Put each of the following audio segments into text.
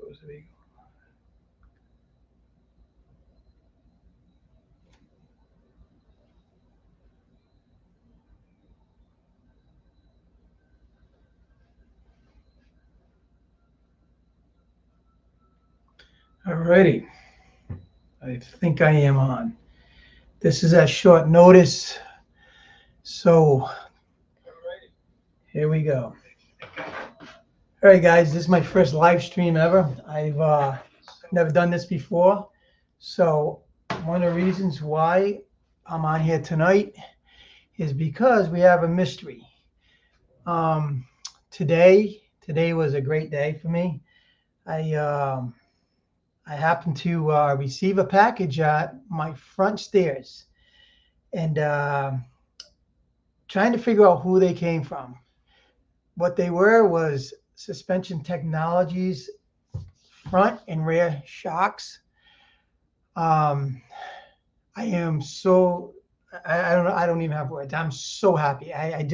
goes the video. Alrighty, I think I am on. This is at short notice, so here we go. All right, guys, this is my first live stream ever. I've never done this before, so one of the reasons why I'm on here tonight is because we have a mystery. Today was a great day for me. I happened to receive a package at my front stairs, and trying to figure out who they came from. What they were was Suspension Technologies front and rear shocks. I am so I don't even have words. I'm so happy. I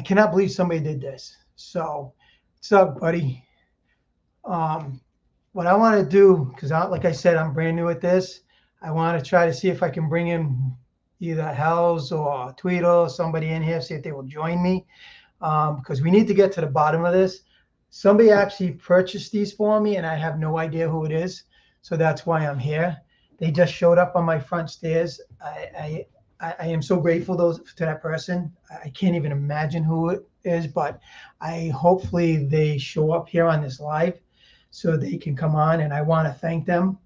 cannot believe somebody did this. So what's up, buddy? What I want to do, because like I said, I'm brand new at this. I want to try to see if I can bring in either Hells or Tweedle, somebody in here, see if they will join me, because we need to get to the bottom of this. Somebody actually purchased these for me, and I have no idea who it is. So that's why I'm here. They just showed up on my front stairs. I am so grateful to that person. I can't even imagine who it is, but hopefully they show up here on this live so they can come on, and I want to thank them.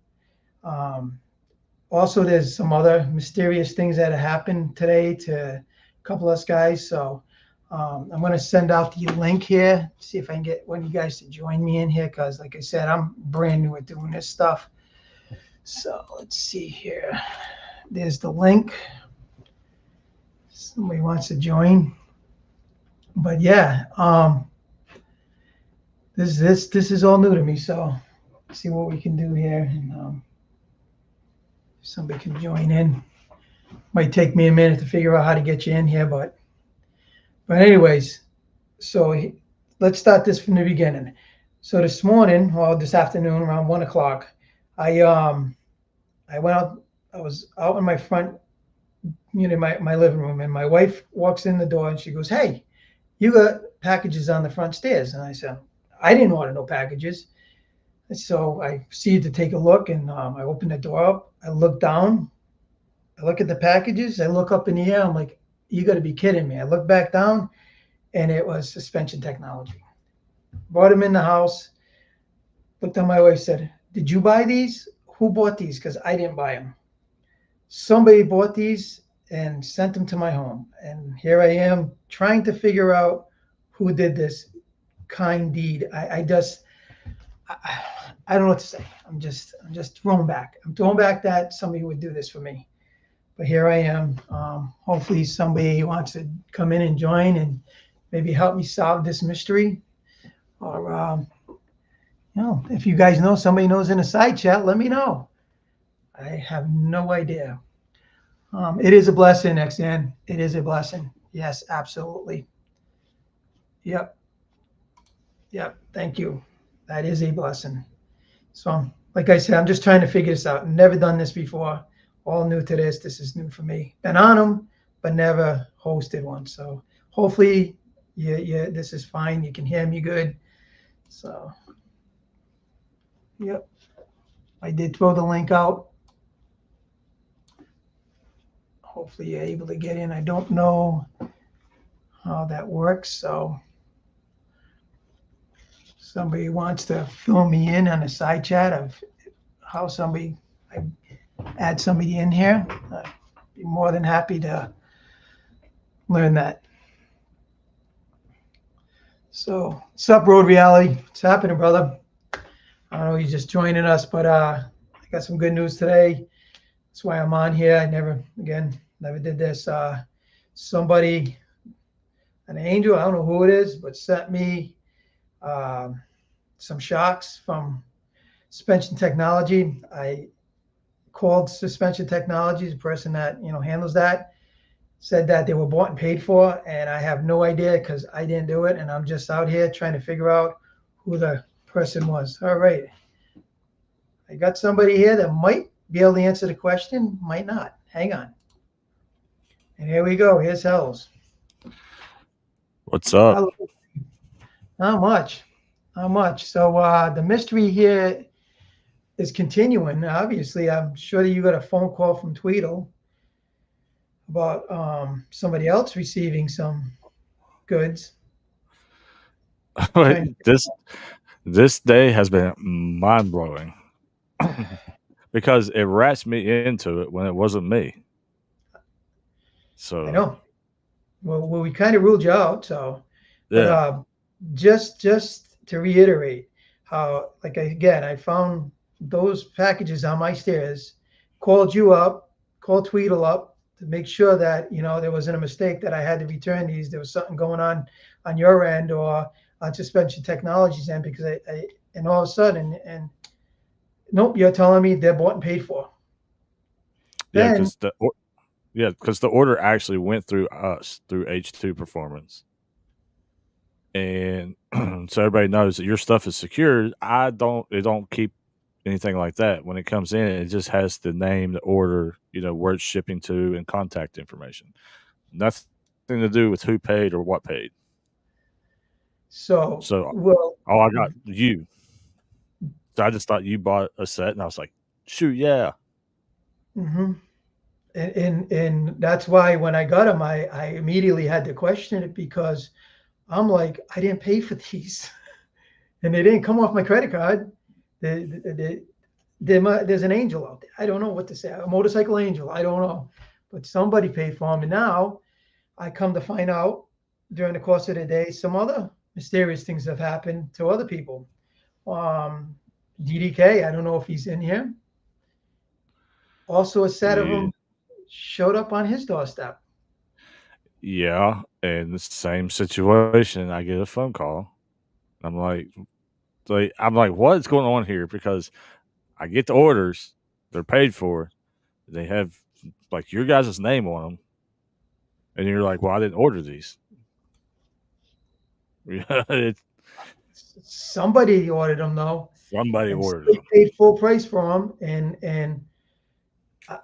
Also, there's some other mysterious things that have happened today to a couple of us guys. So I'm going to send out the link here, see if I can get one of you guys to join me in here, because like I said, I'm brand new at doing this stuff. So let's see here. There's the link. Somebody wants to join. But yeah, this is all new to me. So let's see what we can do here. And somebody can join in. Might take me a minute to figure out how to get you in here, but anyways, so let's start this from the beginning. So this morning, or this afternoon, around 1 o'clock, I went out. I was out in my front, my living room, and my wife walks in the door and she goes, "Hey, you got packages on the front stairs." And I said, "I didn't order no packages." And so I proceeded to take a look, and I opened the door up. I look down. I look at the packages. I look up in the air. I'm like, "You got to be kidding me." I look back down, and it was Suspension Technology. Brought them in the house. Looked at my wife, said, "Did you buy these? Who bought these? Because I didn't buy them." Somebody bought these and sent them to my home. And here I am trying to figure out who did this kind deed. I don't know what to say. I'm just thrown back. I'm thrown back that somebody would do this for me. But here I am. Hopefully somebody wants to come in and join and maybe help me solve this mystery. Or, if you guys know, somebody knows in a side chat, let me know. I have no idea. It is a blessing, XN. It is a blessing. Yes, absolutely. Yep. Thank you. That is a blessing. So, like I said, I'm just trying to figure this out. Never done this before. All new to this. This is new for me. Been on them, but never hosted one. So hopefully, this is fine. You can hear me good. So, yep. I did throw the link out. Hopefully you're able to get in. I don't know how that works. So somebody wants to fill me in on a side chat of how I add somebody in here. I'd be more than happy to learn that. So what's up, Road Reality? What's happening, brother? I don't know, you're just joining us, but I got some good news today. That's why I'm on here. I never did this. Somebody, an angel, I don't know who it is, but sent me some shocks from Suspension Technology. I called Suspension Technology, the person that handles that, said that they were bought and paid for, and I have no idea because I didn't do it, and I'm just out here trying to figure out who the person was. All right. I got somebody here that might be able to answer the question, might not. Hang on. And here we go. Here's Hells. What's up? Not much. Not much. So the mystery here is continuing. Obviously, I'm sure that you got a phone call from Tweedle about somebody else receiving some goods. Trying This day has been mind blowing because it rats me into it when it wasn't me. So I know. Well, we kind of ruled you out. So, but yeah, just to reiterate, how again, I found those packages on my stairs, called you up, called Tweedle up to make sure that there wasn't a mistake that I had to return these. There was something going on your end or on Suspension Technologies end because I and all of a sudden and nope, you're telling me they're bought and paid for. yeah, Then because the order actually went through us through H2 Performance, and so everybody knows that your stuff is secured. It don't keep anything like that. When it comes in, it just has the name, the order, where it's shipping to, and contact information. Nothing to do with who paid or what paid. so So, well. oh, I got you. So I just thought you bought a set, and I was like, shoot, yeah. Mm-hmm. And that's why when I got them, I immediately had to question it because I'm like, I didn't pay for these, and they didn't come off my credit card. There's an angel out there. I don't know what to say. A motorcycle angel. I don't know, but somebody paid for them, and now I come to find out during the course of the day some other mysterious things have happened to other people. DDK. I don't know if he's in here. Also, a set of Yeah. them showed up on his doorstep. Yeah, and the same situation. I get a phone call. I'm like, what's going on here? Because I get the orders, they're paid for, they have like your guys' name on them, and you're like, well, I didn't order these. It's, Somebody ordered them though, somebody and ordered somebody them. paid full price for them. And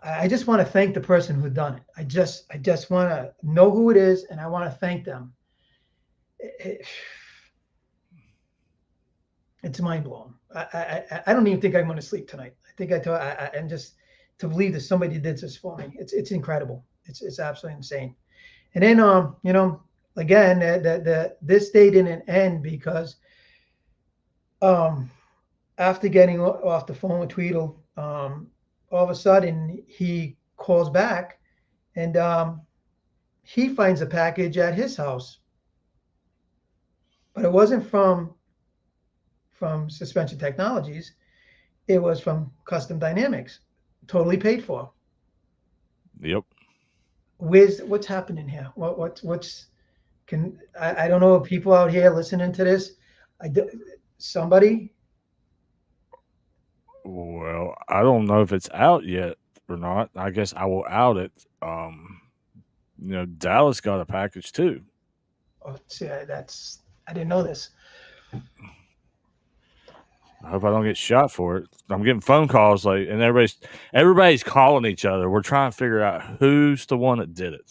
I just want to thank the person who done it. I just want to know who it is, and I want to thank them. It's mind blowing. I don't even think I'm going to sleep tonight. I think and just to believe that somebody did this for me. It's incredible. It's absolutely insane. And then again this day didn't end because um after getting off the phone with Tweedle, all of a sudden he calls back and he finds a package at his house, but it wasn't from Suspension Technologies. It was from Custom Dynamics, totally paid for. Yep. What's happening here? What's can I don't know if people out here listening to this. I somebody. Well, I don't know if it's out yet or not. I guess I will out it. Dallas got a package too. Oh, see, I didn't know this. I hope I don't get shot for it. I'm getting phone calls and everybody's calling each other. We're trying to figure out who's the one that did it.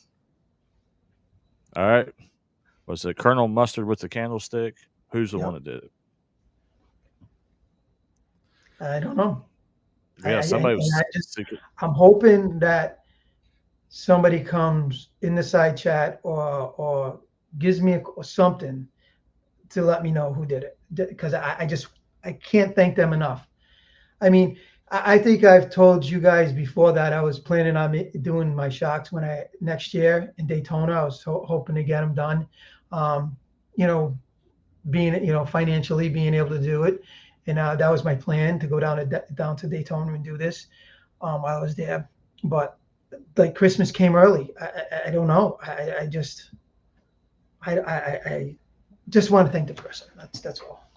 All right, was it Colonel Mustard with the candlestick? Who's the one that did it? I don't know. Yeah, somebody was secret. I'm hoping that somebody comes in the side chat or gives me something to let me know who did it because I can't thank them enough. I mean, I think I've told you guys before that I was planning on doing my shocks next year in Daytona. I was hoping to get them done. You know, being financially being able to do it, and that was my plan to go down to Daytona and do this while I was there. But like Christmas came early. I don't know. I just want to thank the person. That's all.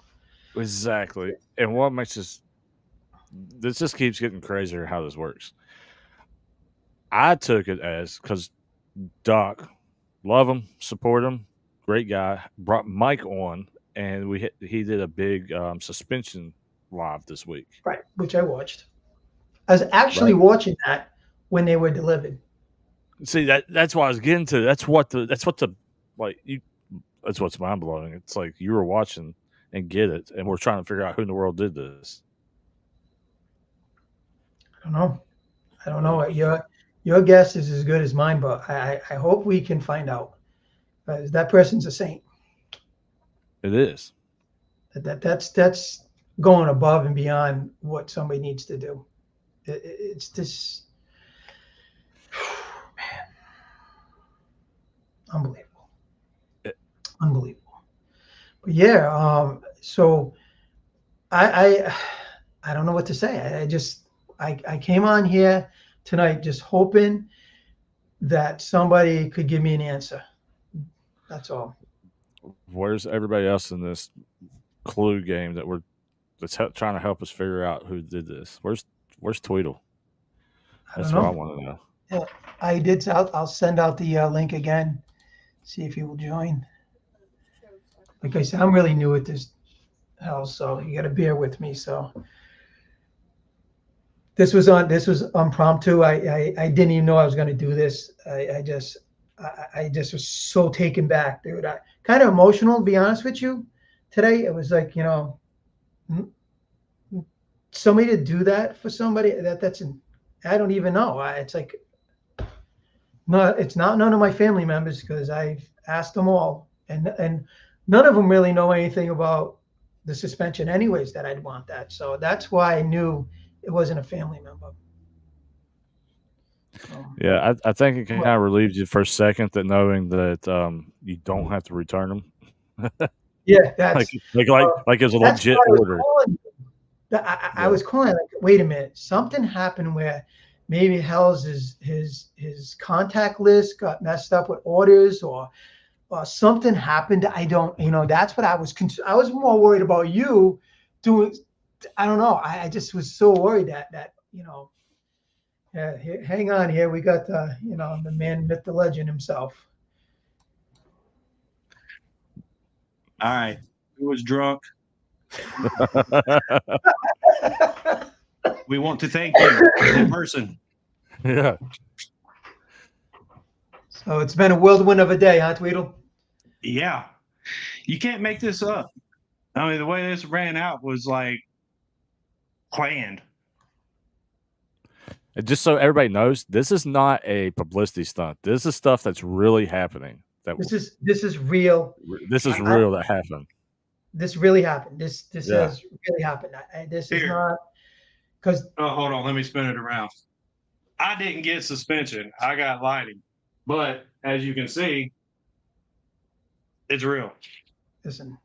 Exactly. And what makes this just keeps getting crazier how this works. I took it as because Doc, love him, support him, great guy, brought Mike on, and he did a big suspension live this week. Right, which I watched. I was actually Right. watching that when they were delivered. See, that's what I was getting to. That's what's mind blowing. It's like you were watching and get it, and we're trying to figure out who in the world did this. I don't know. Your guess is as good as mine, but I hope we can find out. That person's a saint. It is. That's going above and beyond what somebody needs to do. It's this, man, unbelievable, unbelievable. But yeah, so I don't know what to say. I came on here tonight just hoping that somebody could give me an answer. That's all. Where's everybody else in this clue game that's trying to help us figure out who did this? Where's Tweedle? That's what I want to know. Yeah, I did. I'll send out the link again. See if he will join. Like I said, I'm really new at this house, so you got to bear with me. So this was impromptu. I didn't even know I was going to do this. I just was so taken back, dude. I kind of emotional, to be honest with you. Today it was like, somebody to do that for somebody I don't even know. It's like, no, it's not none of my family members, because I've asked them all, and none of them really know anything about the suspension anyways, that I'd want that. So that's why I knew it wasn't a family member. Yeah, I think it kind of relieves you for a second, that knowing that you don't have to return them. Yeah, that's like it's a legit order. I was calling like, wait a minute, something happened where maybe his contact list got messed up with orders, or something happened. I don't, that's what I was. I was more worried about you doing. I don't know. I just was so worried that. Yeah, hang on here. We got the man, myth, the legend himself. All right. Who was drunk? We want to thank you in person. Yeah. So it's been a whirlwind of a day, huh, Tweedle? Yeah. You can't make this up. I mean, the way this ran out was like planned. And just so everybody knows, this is not a publicity stunt. This is stuff that's really happening. This is real. This is real that happened. This really happened. This has really happened. This is not because. Oh, hold on. Let me spin it around. I didn't get suspension. I got lighting. But as you can see, it's real. Listen.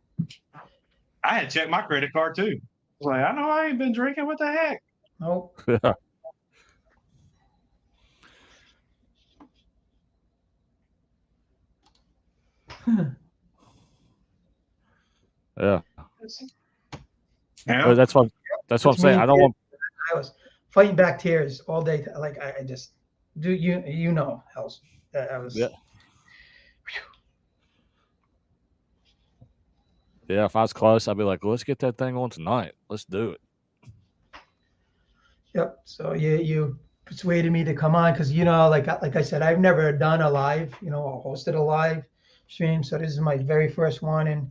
I had checked my credit card too. I was like, I know I ain't been drinking. What the heck? Nope. Yeah. Yeah. That's what I'm saying. I don't want. I was fighting back tears all day. Like I just do. Hells. I was. Yeah. Yeah, if I was close, I'd be like, let's get that thing on tonight. Let's do it. Yep. So you persuaded me to come on because like I said, I've never done a live, or hosted a live stream. So this is my very first one, and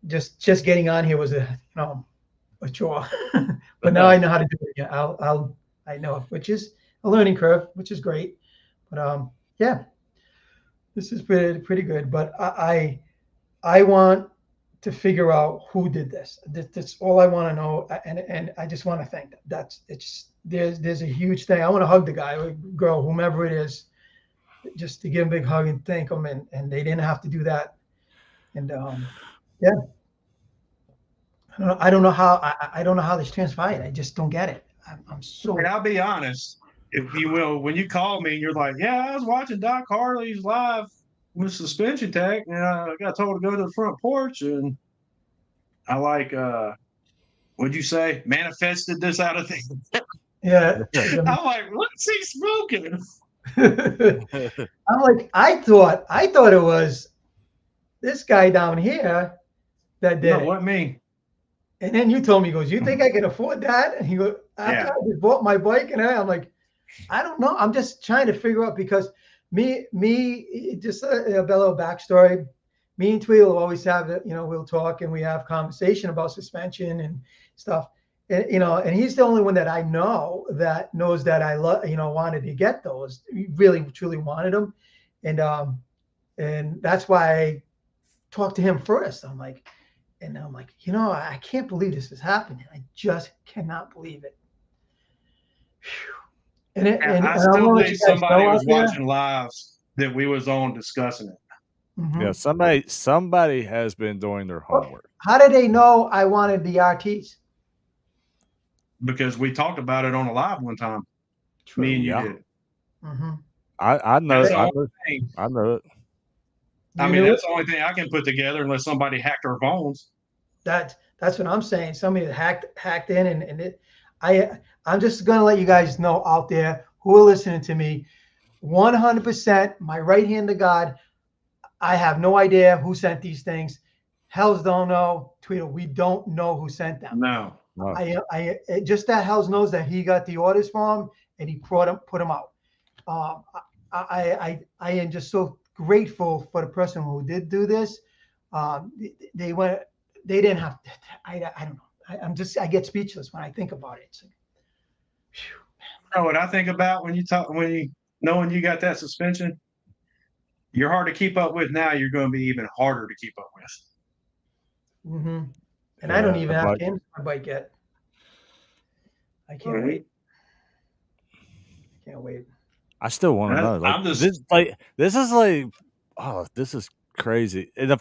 just getting on here was a chore. But now I know how to do it. Yeah, I know, which is a learning curve, which is great. But yeah, this is pretty good. But I want to figure out who did this. That's all I want to know, and I just want to thank them. There's a huge thing. I want to hug the guy, or girl, whomever it is, just to give him a big hug and thank them. And they didn't have to do that. And yeah, I don't know how this transpired. I just don't get it. I'm so. And I'll be honest, if you will, when you call me, you're like, yeah, I was watching Doc Harley's live with suspension tech, and I got told to go to the front porch, and I what'd you say? Manifested this out of things. Yeah. I'm like, what's he smoking? I'm like, I thought it was this guy down here that did No, it. what me? And then you told me, he goes, you think I can afford that? And he goes, after I just bought my bike, and I'm like, I don't know. I'm just trying to figure out, because just a little backstory. Me and Tweedle will always have, we'll talk and we have conversation about suspension and stuff. And, and he's the only one that I know that knows that I love, wanted to get those. He really, truly wanted them. And that's why I talked to him first. I'm like, I can't believe this is happening. I just cannot believe it. Whew. And I I still want think you guys somebody know was out there. watching lives that we was on discussing it. Mhm. Yeah, somebody has been doing their homework. How did they know I wanted the RTs? Because we talked about it on a live one time. True. Me and Yeah. you did. Mm-hmm. I know. That's the I only know. thing. I know it. I You mean, knew that's it? the only thing I can put together unless somebody hacked our phones. That's what I'm saying. Somebody hacked in, and I'm just gonna let you guys know out there who are listening to me. 100%, my right hand to God. I have no idea who sent these things. Hells don't know. Tweedle, we don't know who sent them. No. I just that Hells knows that he got the orders from and he put them out. I am just so grateful for the person who did do this. They didn't have. I don't know. I get speechless when I think about it. It's like, You know what I think about when you got that suspension? You're hard to keep up with now. You're going to be even harder to keep up with. mm-hmm. And I don't even have but canvas on my bike yet. I can't wait. Can't wait. I still want to know. Like, this is crazy. And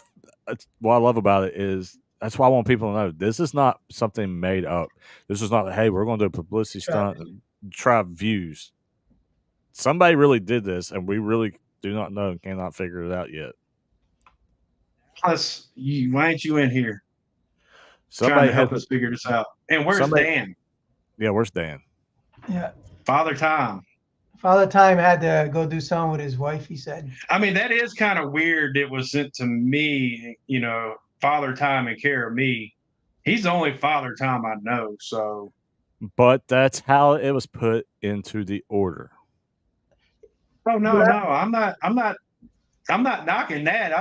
what I love about it is that's why I want people to know this is not something made up. This is not hey, we're going to do a publicity stunt and try views. Somebody really did this, and we really do not know and cannot figure it out yet. Plus, why ain't you in here? Somebody trying to help us figure this out. And where's Dan? Yeah, where's Dan? Yeah. Father Time. Father Time had to go do something with his wife, he said. I mean, that is kind of weird. It was sent to me, Father Time and care of me. He's the only Father Time I know, so. But that's how it was put into the order. Oh no, I'm not knocking that.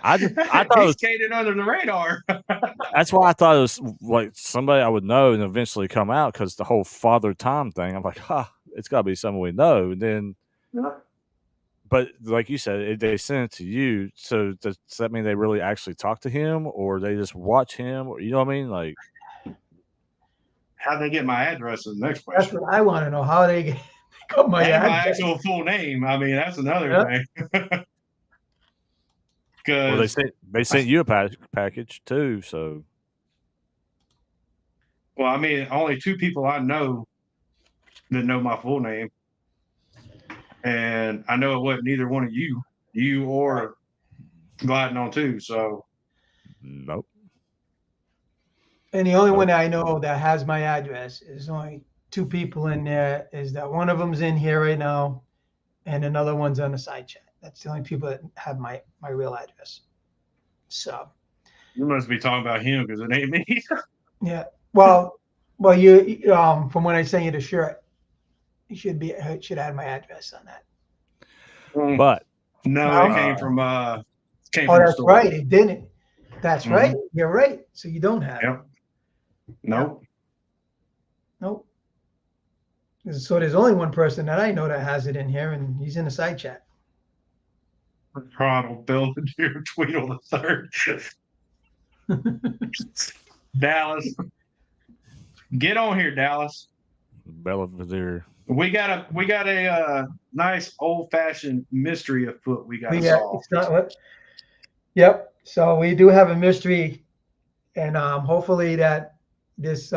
I thought he skated under the radar. That's why I thought it was like somebody I would know and eventually come out, because the whole Father Time thing. I'm like, it's got to be someone we know. And then, but like you said, they sent it to you. So does that mean they really actually talk to him, or they just watch him, or you know what I mean? Like, how'd they get my address? Is the next question. That's what I want to know. How they got my address. My actual full name. I mean, that's another thing. Well, they sent you a package too, so. Well, I mean, only two people I know that know my full name, and I know it wasn't either one of you or Gliding on 2. So, nope. And the only one I know that has my address is only two people in there. Is that one of them's in here right now, and another one's on the side chat. That's the only people that have my real address. So you must be talking about him because it ain't me. Yeah. Well, you from when I sent you the shirt, you should add my address on that. But no, it came from from that's right. It didn't. That's right. You're right. So you don't have it. Nope. Nope. So there's only one person that I know that has it in here, and he's in the side chat. Ronald Belvedere Tweedle III. Dallas. Get on here, Dallas. Belvedere. We got a nice old fashioned mystery afoot. We got to solve. It's not what. Yep. So we do have a mystery, and hopefully that this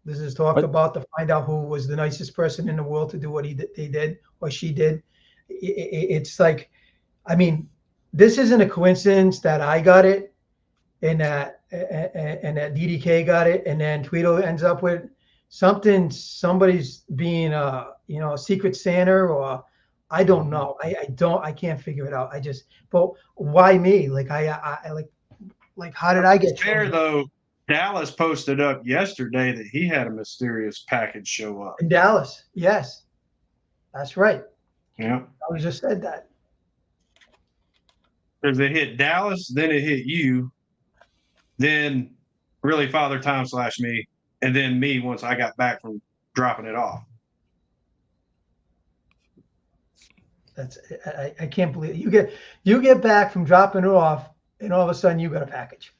is talked about to find out who was the nicest person in the world to do what they did or she did. It's like, I mean, this isn't a coincidence that I got it, and that DDK got it, and then Tweedle ends up with something. Somebody's being a Secret Santa, or I don't know. I can't figure it out. But why me? Like I like Like, how did I get There chosen? though, Dallas posted up yesterday that he had a mysterious package show up. In Dallas? Yes, that's right. Yeah, I just said that. because it hit Dallas, then it hit you, then really Father Time / me, and then me once I got back from dropping it off. That's I can't believe it. You get back from dropping it off, and all of a sudden you got a package.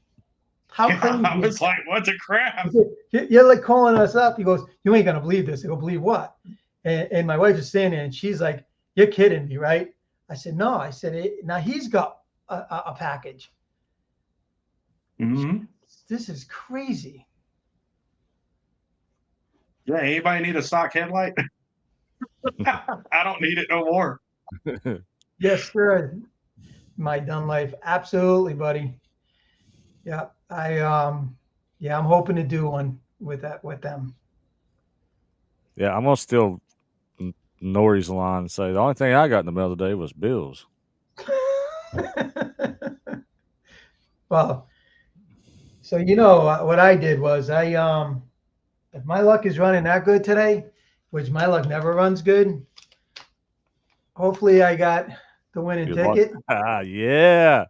How crazy! I was like, what the crap? You're like calling us up. He goes, "You ain't gonna believe this." I go, "Believe what?" And my wife is standing there, and she's like, "You're kidding me, right?" I said, "No." I said, "Now he's got a package." Mm-hmm. This is crazy. Yeah, anybody need a stock headlight? I don't need it no more. Yes, sir. My done life, absolutely, buddy. Yeah, I'm hoping to do one with them. Yeah, I'm gonna steal Nori's line and say the only thing I got in the mail today was bills. Well, so you know what I did was if my luck is running that good today, which my luck never runs good, hopefully I got the winning Good luck. ticket. Yeah.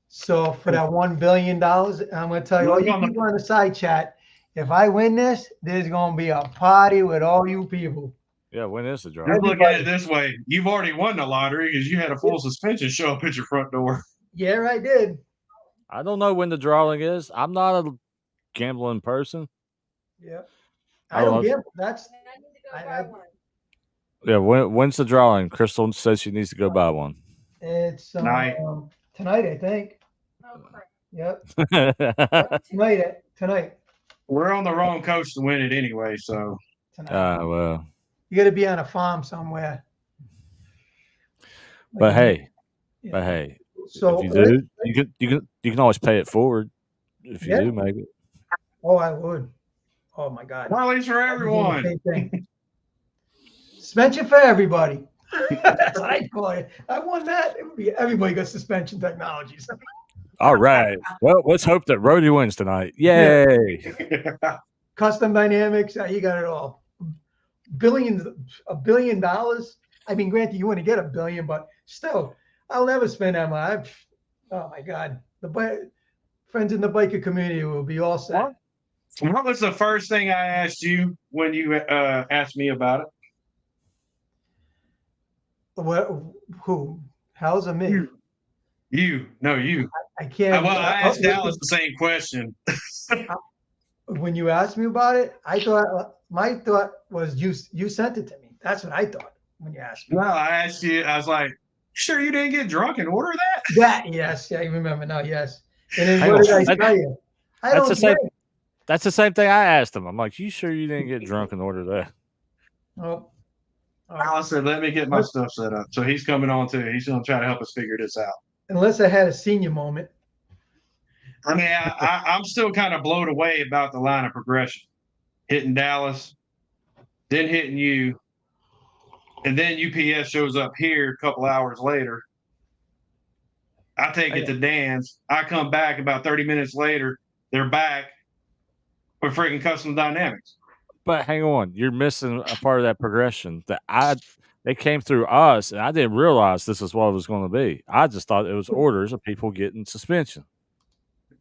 So for that $1 billion, I'm going to tell you, all you people on the side chat, if I win this, there's going to be a party with all you people. Yeah, when is the draw? Just look at it this way: you've already won the lottery because you had a full suspension show up at your front door. Yeah, I did. I don't know when the drawing is. I'm not a gambling person. Yeah, I I don't love- gamble. That's I need to go buy one. Yeah, when's the drawing? Crystal says she needs to go buy one. it's Tonight. Tonight, I think. Oh crap. Yep, tonight. We're on the wrong coast to win it anyway, so Tonight. Well, You got to be on a farm somewhere. but hey, Yeah. So if you do, you can always pay it forward if you Yeah. do make it. Oh, I would. Oh my God. Harley's for everyone. Same thing. Suspension for everybody. That's what I call it. I won that. It would be everybody got suspension technologies. All right. Well, let's hope that Rody wins tonight. Yay! Custom dynamics. You got it all. $1 billion. I mean, granted, you want to get $1 billion, but still, I'll never spend that much. Oh my God. Friends in the biker community will be all set. What was the first thing I asked you when you asked me about it? What? Who? How's a me? You. I can't. Well, I asked Dallas the same question. When you asked me about it, I thought my thought was you sent it to me. That's what I thought when you asked me. No, I asked you. I was like, "Sure, you didn't get drunk and order that?" That yes, I remember now. Yes, and then Hang what on. did I tell you? I That's don't the same. drink. That's the same thing I asked him. I'm like, you sure you didn't get drunk and order that? Oh, I said, "Let me get my stuff set up." So he's coming on too. He's going to try to help us figure this out. unless I had a senior moment. I mean, I'm still kind of blown away about the line of progression. Hitting Dallas, then hitting you, and then UPS shows up here a couple hours later. I take it to Dan's. I come back about 30 minutes later. They're back with freaking Custom Dynamics. But hang on, you're missing a part of that progression they came through us, and I didn't realize this is what it was going to be. I just thought it was orders of people getting suspension.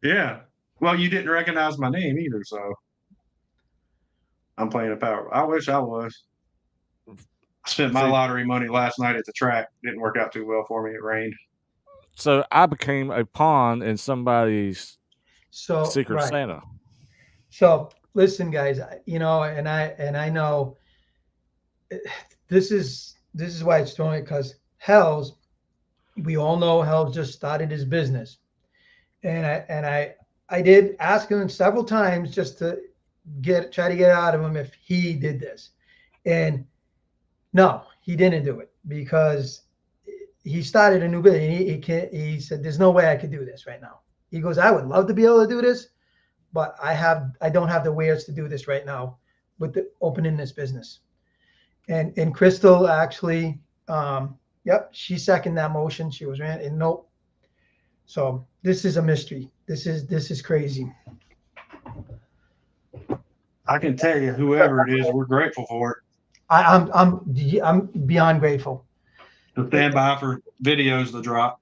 Yeah. Well, you didn't recognize my name either, so I'm playing a power. I wish I was. I spent my lottery money last night at the track. Didn't work out too well for me. It rained. So I became a pawn in somebody's Secret right. Santa. So listen, guys, and I know this is why it's throwing, because we all know Hell's just started his business, and I did ask him several times just to try to get out of him if he did this, and no, he didn't do it because he started a new business. He said, "There's no way I could do this right now." He goes, "I would love to be able to do this, but I don't have the wares to do this right now with opening this business." And Crystal actually, she seconded that motion. She was and nope. So this is a mystery. This is crazy. I can tell you, whoever it is, we're grateful for it. I'm beyond grateful. To stand by for videos to drop.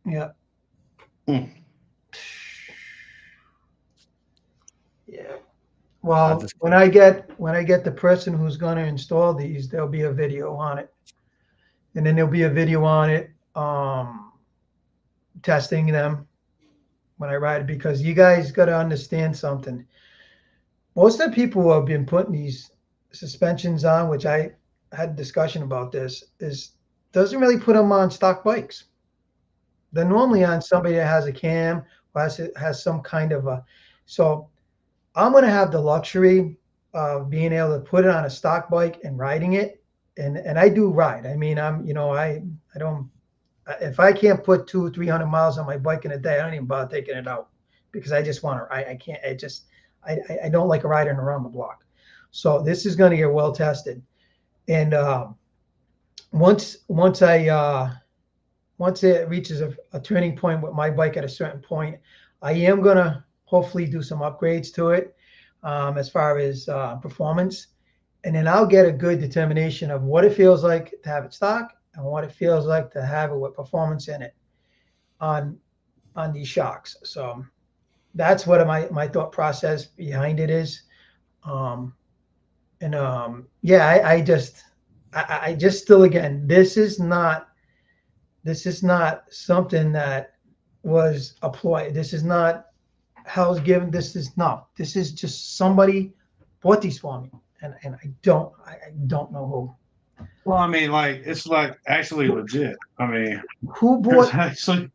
Yeah. Hmm. Yeah. Well, just- when I get the person who's going to install these, there'll be a video on it, and then there'll be a video on it testing them when I ride it, because you guys got to understand something. Most of the people who have been putting these suspensions on, which I had a discussion about this, doesn't really put them on stock bikes. They're normally on somebody that has a cam or has some kind of a. So I'm going to have the luxury of being able to put it on a stock bike and riding it, and I do ride. I mean, I don't. If I can't put 200-300 miles on my bike in a day, I don't even bother taking it out, because I just want to. I can't. I don't like riding around the block. So this is going to get well tested, and once it reaches a turning point with my bike at a certain point, I am going to hopefully do some upgrades to it as far as performance. And then I'll get a good determination of what it feels like to have it stock and what it feels like to have it with performance in it on these shocks. So that's what my thought process behind it is. Yeah, I just still, again, this is not something that was a ploy. This is not hell's given. This is just somebody bought these for me, and I don't know who. Well, I mean, like, it's like actually legit. I mean, Who there's bought?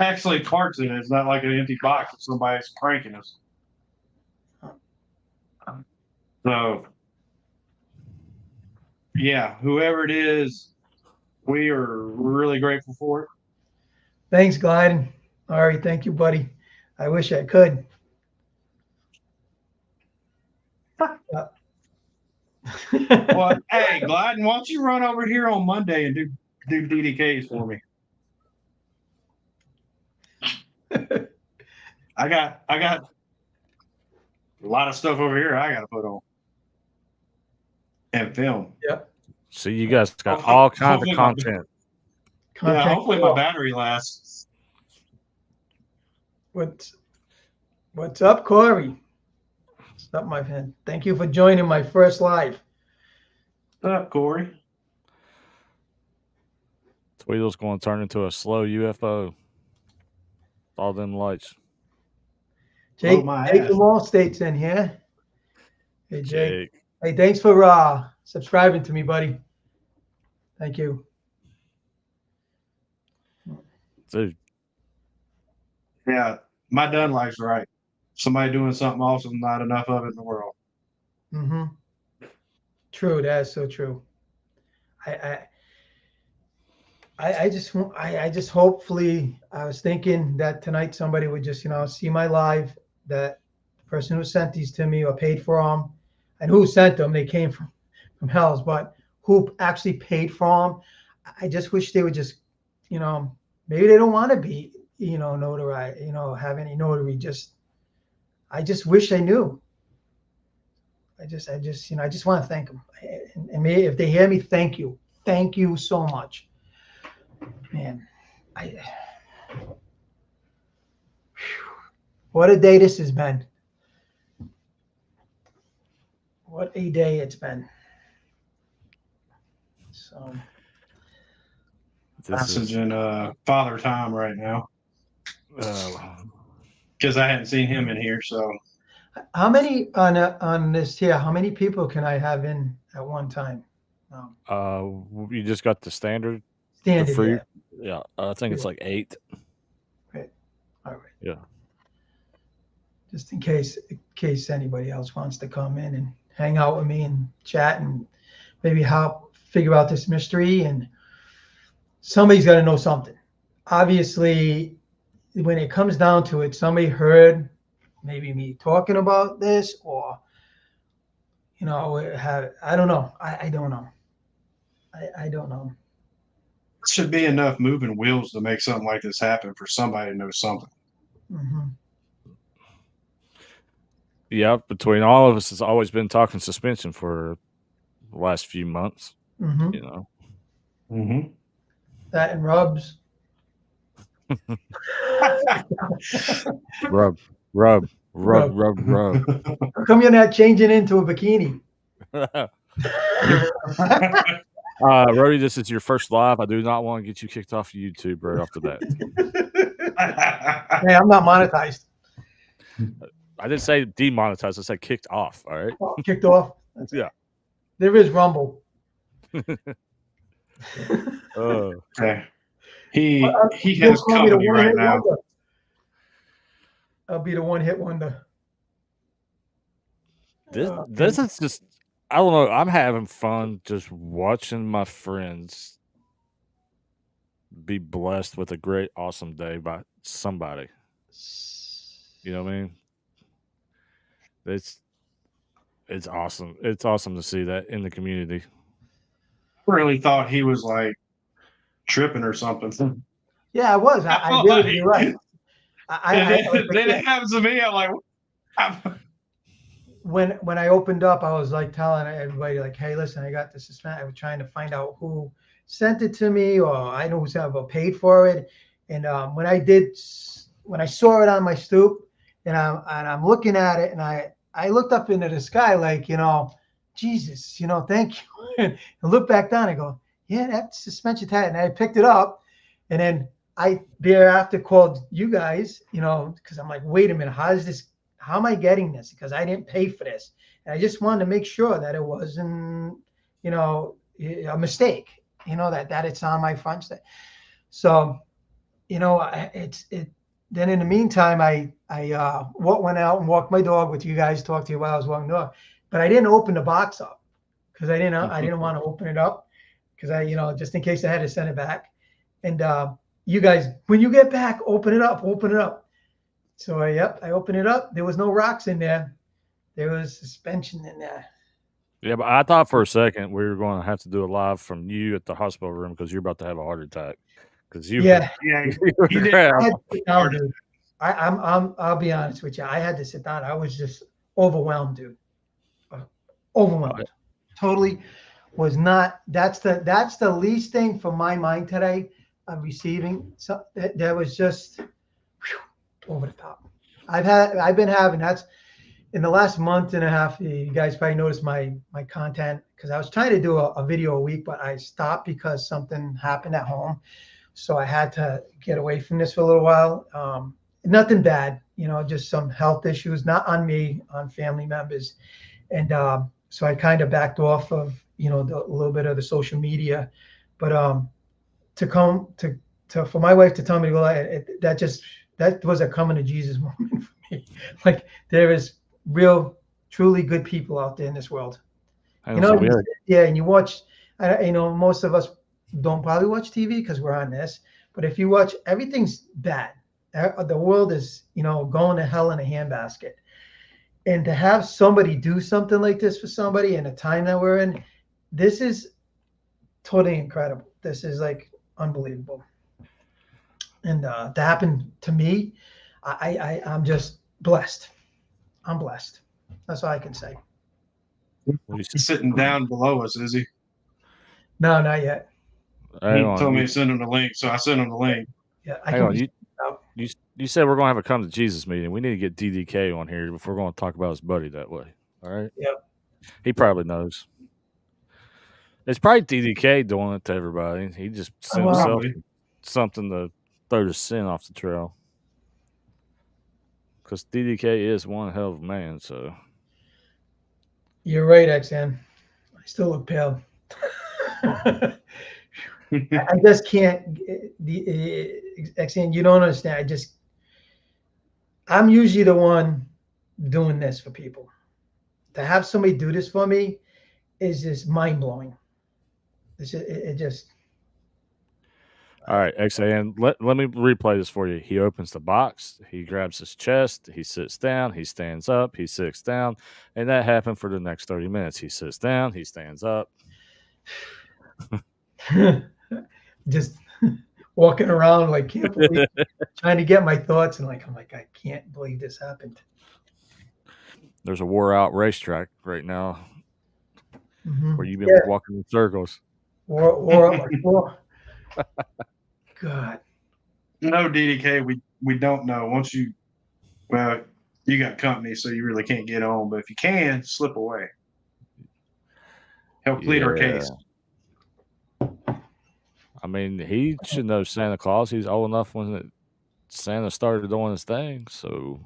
actually parts in it. It's not like an empty box that somebody's pranking us. So, yeah, whoever it is, we are really grateful for it. Thanks, Glenn. All right, thank you, buddy. I wish I could. Well, hey, Glyden, why don't you run over here on Monday and do DDKs for me? I got a lot of stuff over here I got to put on and film. Yep. So you guys got all kinds of content. Yeah, hopefully my battery lasts. What's up, Corey? What's up, my friend? Thank you for joining my first live. What's up, Corey? Tweedle's going to turn into a slow UFO. All them lights. Jake, Oh, my Jake ass. from all states in here. Hey, Jake. Jake. Hey, thanks for subscribing to me, buddy. Thank you. Dude, Yeah, my done life's right. Somebody doing something awesome, not enough of it in the world. Mm-hmm. True, that's so true. I just hopefully, I was thinking that tonight somebody would just see my live, that the person who sent these to me or paid for them, and who sent them, they came from Hell's, but who actually paid for them. I just wish they would just, maybe they don't want to be notarized, have any notary. I just wish I knew. I just want to thank them, and maybe if they hear me, thank you so much. Man, what a day this has been. What a day it's been. So this is in father time right now because I hadn't seen him in here. So how many on this here? How many people can I have in at one time? you just got the standard. Standard, the free, yeah. I think it's like 8. Right. All right. Yeah. Just in case anybody else wants to come in and hang out with me and chat and maybe help figure out this mystery. And somebody's got to know something. Obviously, when it comes down to it, somebody heard maybe me talking about this, or I don't know. I don't know. I don't know. should be enough moving wheels to make something like this happen for somebody to know something. Mhm. Yeah, between all of us, it's always been talking suspension for the last few months. Mhm. You know, Mm-hmm. That and rubs. rub. How come you're not changing into a bikini? Rody, this is your first live. I do not want to get you kicked off YouTube right off the bat. Hey, I'm not monetized. I didn't say demonetized. I said kicked off. All right. Oh, kicked off. That's Yeah. There is Rumble. Okay. He Don't has call me the company right one-hit now. wonder. I'll be the one-hit wonder. This is just, I don't know. I'm having fun just watching my friends be blessed with a great, awesome day by somebody. You know what I mean? It's awesome. It's awesome to see that in the community. I really thought he was like tripping or something. Yeah, I was. I really, you're right. Then it happens to me. I'm like, when I opened up, I was like telling everybody, like, hey, listen, I got this suspension. I was trying to find out who sent it to me, or I know who's ever paid for it. And when I saw it on my stoop, and I'm looking at it, and I looked up into the sky, like, Jesus, thank you. And I looked back down, I go, yeah, that's suspension tat. And I picked it up, and then I thereafter called you guys, because I'm like, wait a minute, how am I getting this? Because I didn't pay for this. And I just wanted to make sure that it wasn't, a mistake, that it's on my front step. So, then in the meantime, I went out and walked my dog with you guys, talked to you while I was walking the dog, but I didn't open the box up because I didn't want to open it up because just in case I had to send it back. And you guys, when you get back, open it up. So I opened it up. There was no rocks in there. There was suspension in there. Yeah, but I thought for a second we were going to have to do a live from you at the hospital room because you're about to have a heart attack. Because you, Yeah, he did. I had to sit down, dude. I'll be honest with you. I had to sit down. I was just overwhelmed, dude. Overwhelmed. Totally was not. That's the least thing for my mind today. I'm receiving. So that was just over the top. I've been having that's in the last month and a half. You guys probably noticed my content because I was trying to do a video a week, but I stopped because something happened at home. So I had to get away from this for a little while. Nothing bad, just some health issues, not on me, on family members. And so I kind of backed off of, a little bit of the social media. But for my wife to tell me to go, that was a coming to Jesus moment for me. Like there is real, truly good people out there in this world. And you watch, most of us don't probably watch TV because we're on this, but if you watch, everything's bad. The world is, going to hell in a handbasket. And to have somebody do something like this for somebody in a time that we're in, this is totally incredible. This is like unbelievable. And to happen to me, I'm just blessed. I'm blessed. That's all I can say. He's sitting down below us, is he? No, not yet. He told me to send him the link, so I sent him the link. Yeah, you said we're going to have a come to Jesus meeting. We need to get DDK on here if we're going to talk about his buddy that way. All right? Yep. He probably knows. It's probably DDK doing it to everybody. He just sent himself something to throw the sin off the trail. Because DDK is one hell of a man, so. You're right, XN. I still look pale. I just can't. XN, you don't understand. I'm usually the one doing this for people. To have somebody do this for me is just mind blowing. It just. All right, XN, let me replay this for you. He opens the box, he grabs his chest, he sits down, he stands up, he sits down, and that happened for the next 30 minutes. He sits down, he stands up. Just walking around like can't believe, trying to get my thoughts, and I'm like, I can't believe this happened. There's a wore out racetrack right now Mhm. where you've been Yeah, walking in circles. wore up my floor. God. No, DDK, we don't know. Once you got company, so you really can't get on. But if you can, slip away. Help plead our case. I mean, he should know Santa Claus. He's old enough when Santa started doing his thing. So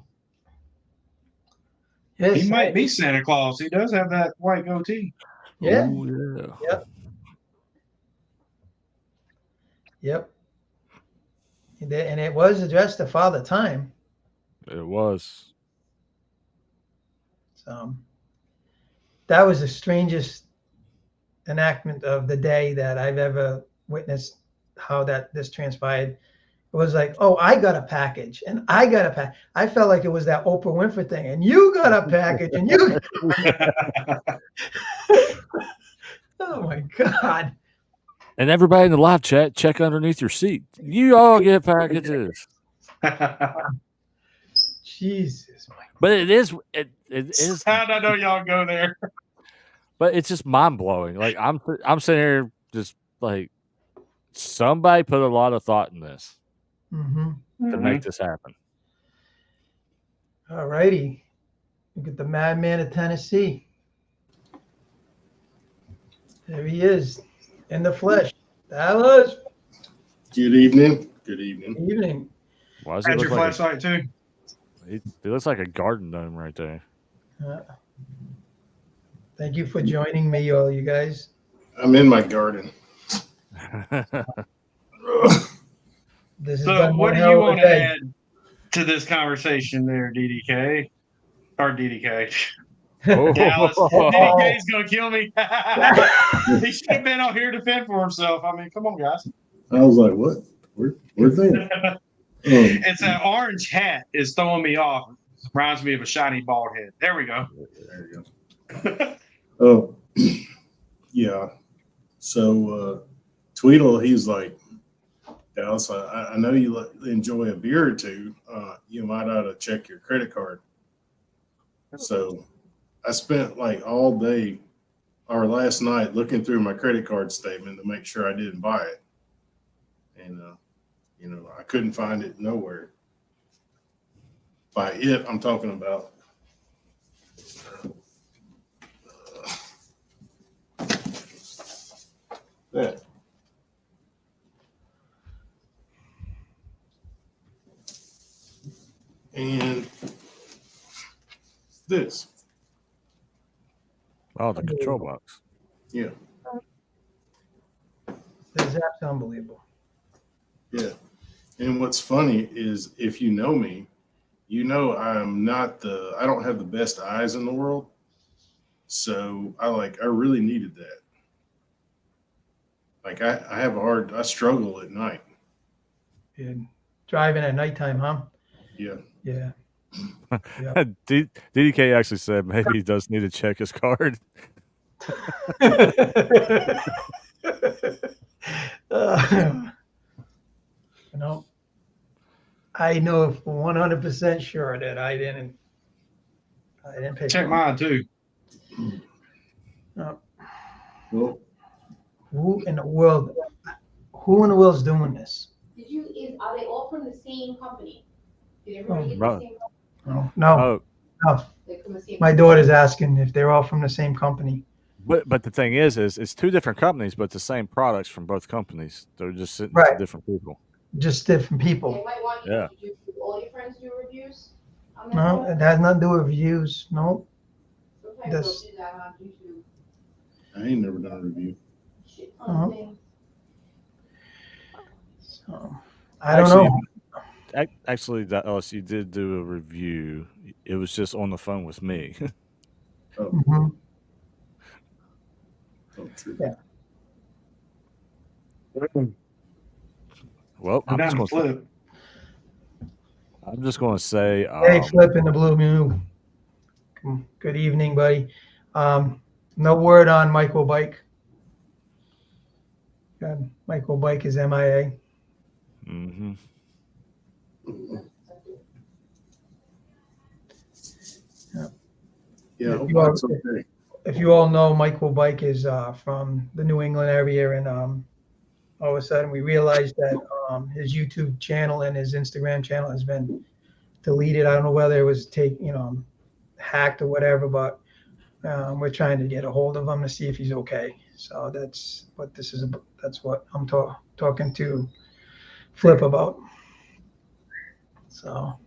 Yes, He might be Santa Claus. He does have that white goatee. Yeah. ooh, yeah. Yep. Yep. And it was addressed to Father Time. It was. So that was the strangest enactment of the day that I've ever witnessed. How this transpired. It was like, oh, I got a package, and I got a pack. I felt like it was that Oprah Winfrey thing, and you got a package, and you. Oh my God! And everybody in the live chat, check underneath your seat. You all get packages. Jesus, my. But it is. It is. How'd I know y'all go there? But it's just mind blowing. Like I'm sitting here just like somebody put a lot of thought in this Mm-hmm. to make this happen. All righty. Look at the madman of Tennessee. There he is, in the flesh. Dallas. Good evening. Good evening. Good evening. Why does he Had look your like flashlight too. he looks like a garden gnome right there. Thank you for joining me, all you guys. I'm in my garden. This has So, been what one do hell you of a want to day. add to this conversation, there, DDK or DDK? Oh. Dallas. DDK's gonna kill me. He should have been out here to fend for himself. I mean, come on, guys. I was like, what? Where's that? It's that orange hat is throwing me off. Reminds me of a shiny bald head. There we go. There you go. Oh, yeah. So Tweedle, he's like, Dallas, I know you enjoy a beer or two. You might ought to check your credit card. So I spent like all day or last night looking through my credit card statement to make sure I didn't buy it. And, I couldn't find it nowhere. By it, I'm talking about that. And this. Oh, the control box. Yeah. This is absolutely unbelievable. Yeah. And what's funny is if you know me, you know I don't have the best eyes in the world. So I really needed that. Like I struggle at night. And driving at nighttime, huh? Yeah. Yeah. DDK actually said maybe he does need to check his card. I know 100% sure that I didn't pay. Check mine too. No. Well, Who in the world is doing this? Are they all from the same company? Did everybody get No. the same company? No. Like from the same My daughter's asking if they're all from the same company. But the thing is it's two different companies, but the same products from both companies. They're just sitting Right. to different people. Just different They people. might want you Yeah. to do all your friends do reviews on that No, product? it has nothing to do with reviews. No. Sometimes this- they'll do that on YouTube. I ain't never done a review. Shit ton of Uh-huh. things. So, I don't know. Actually, that LSU did do a review. It was just on the phone with me. Mhm. Oh, true. Yeah. Well, I'm down to flip. I'm just going to say, Hey, Flip in the Blue Moon. Good evening, buddy. No word on Michael Bike. God, Michael Bike is MIA. Mm-hmm. Yeah, I If hope you all- that's okay. If you all know, Michael Bike is from the New England area, and all of a sudden we realized that his YouTube channel and his Instagram channel has been deleted. I don't know whether it was hacked or whatever, but we're trying to get a hold of him to see if he's okay. So that's what this is about. That's what I'm talking to Flip about. So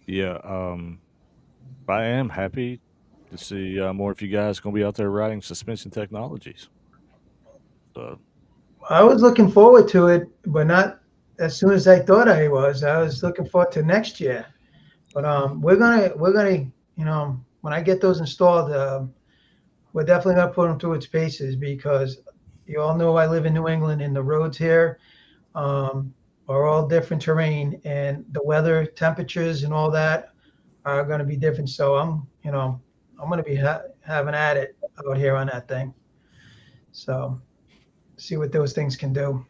Yeah. I am happy to see more of you guys going to be out there riding suspension technologies. So I was looking forward to it, but not as soon as I thought I was. I was looking forward to next year. But we're gonna when I get those installed, we're definitely gonna put them through its paces because you all know I live in New England and the roads here are all different terrain and the weather, temperatures, and all that are going to be different. So I'm going to be having at it out here on that thing. So see what those things can do.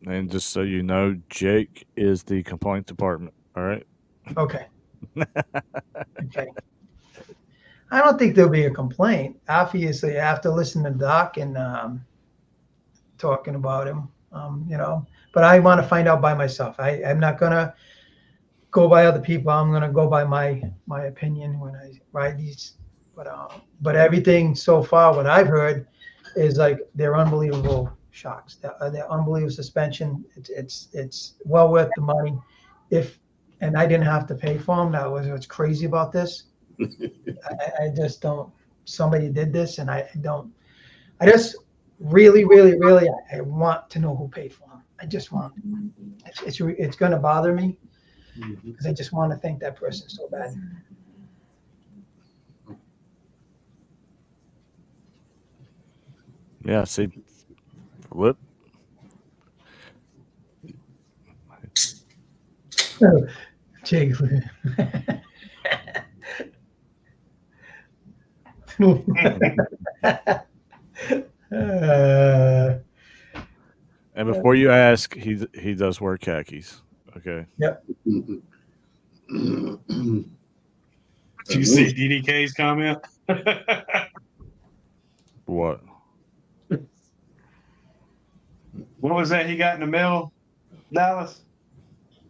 and just so you know, Jake is the complaint department. All right. Okay. Okay. I don't think there'll be a complaint. Obviously, after listening to Doc and talking about him, but I want to find out by myself. I'm not going to go by other people. I'm going to go by my opinion when I ride these. But everything so far, what I've heard, is like they're unbelievable shocks. They're unbelievable suspension. It's well worth the money. And I didn't have to pay for them. That was what's crazy about this. I just don't. Somebody did this, and I don't. I just really, really, really, I want to know who paid for them. I just want. It's going to bother me because I just want to thank that person so bad. Yeah. See, Flip. Jake. And before you ask, he does wear khakis. Okay. Did you see DDK's comment? What? What was that he got in the mail, Dallas?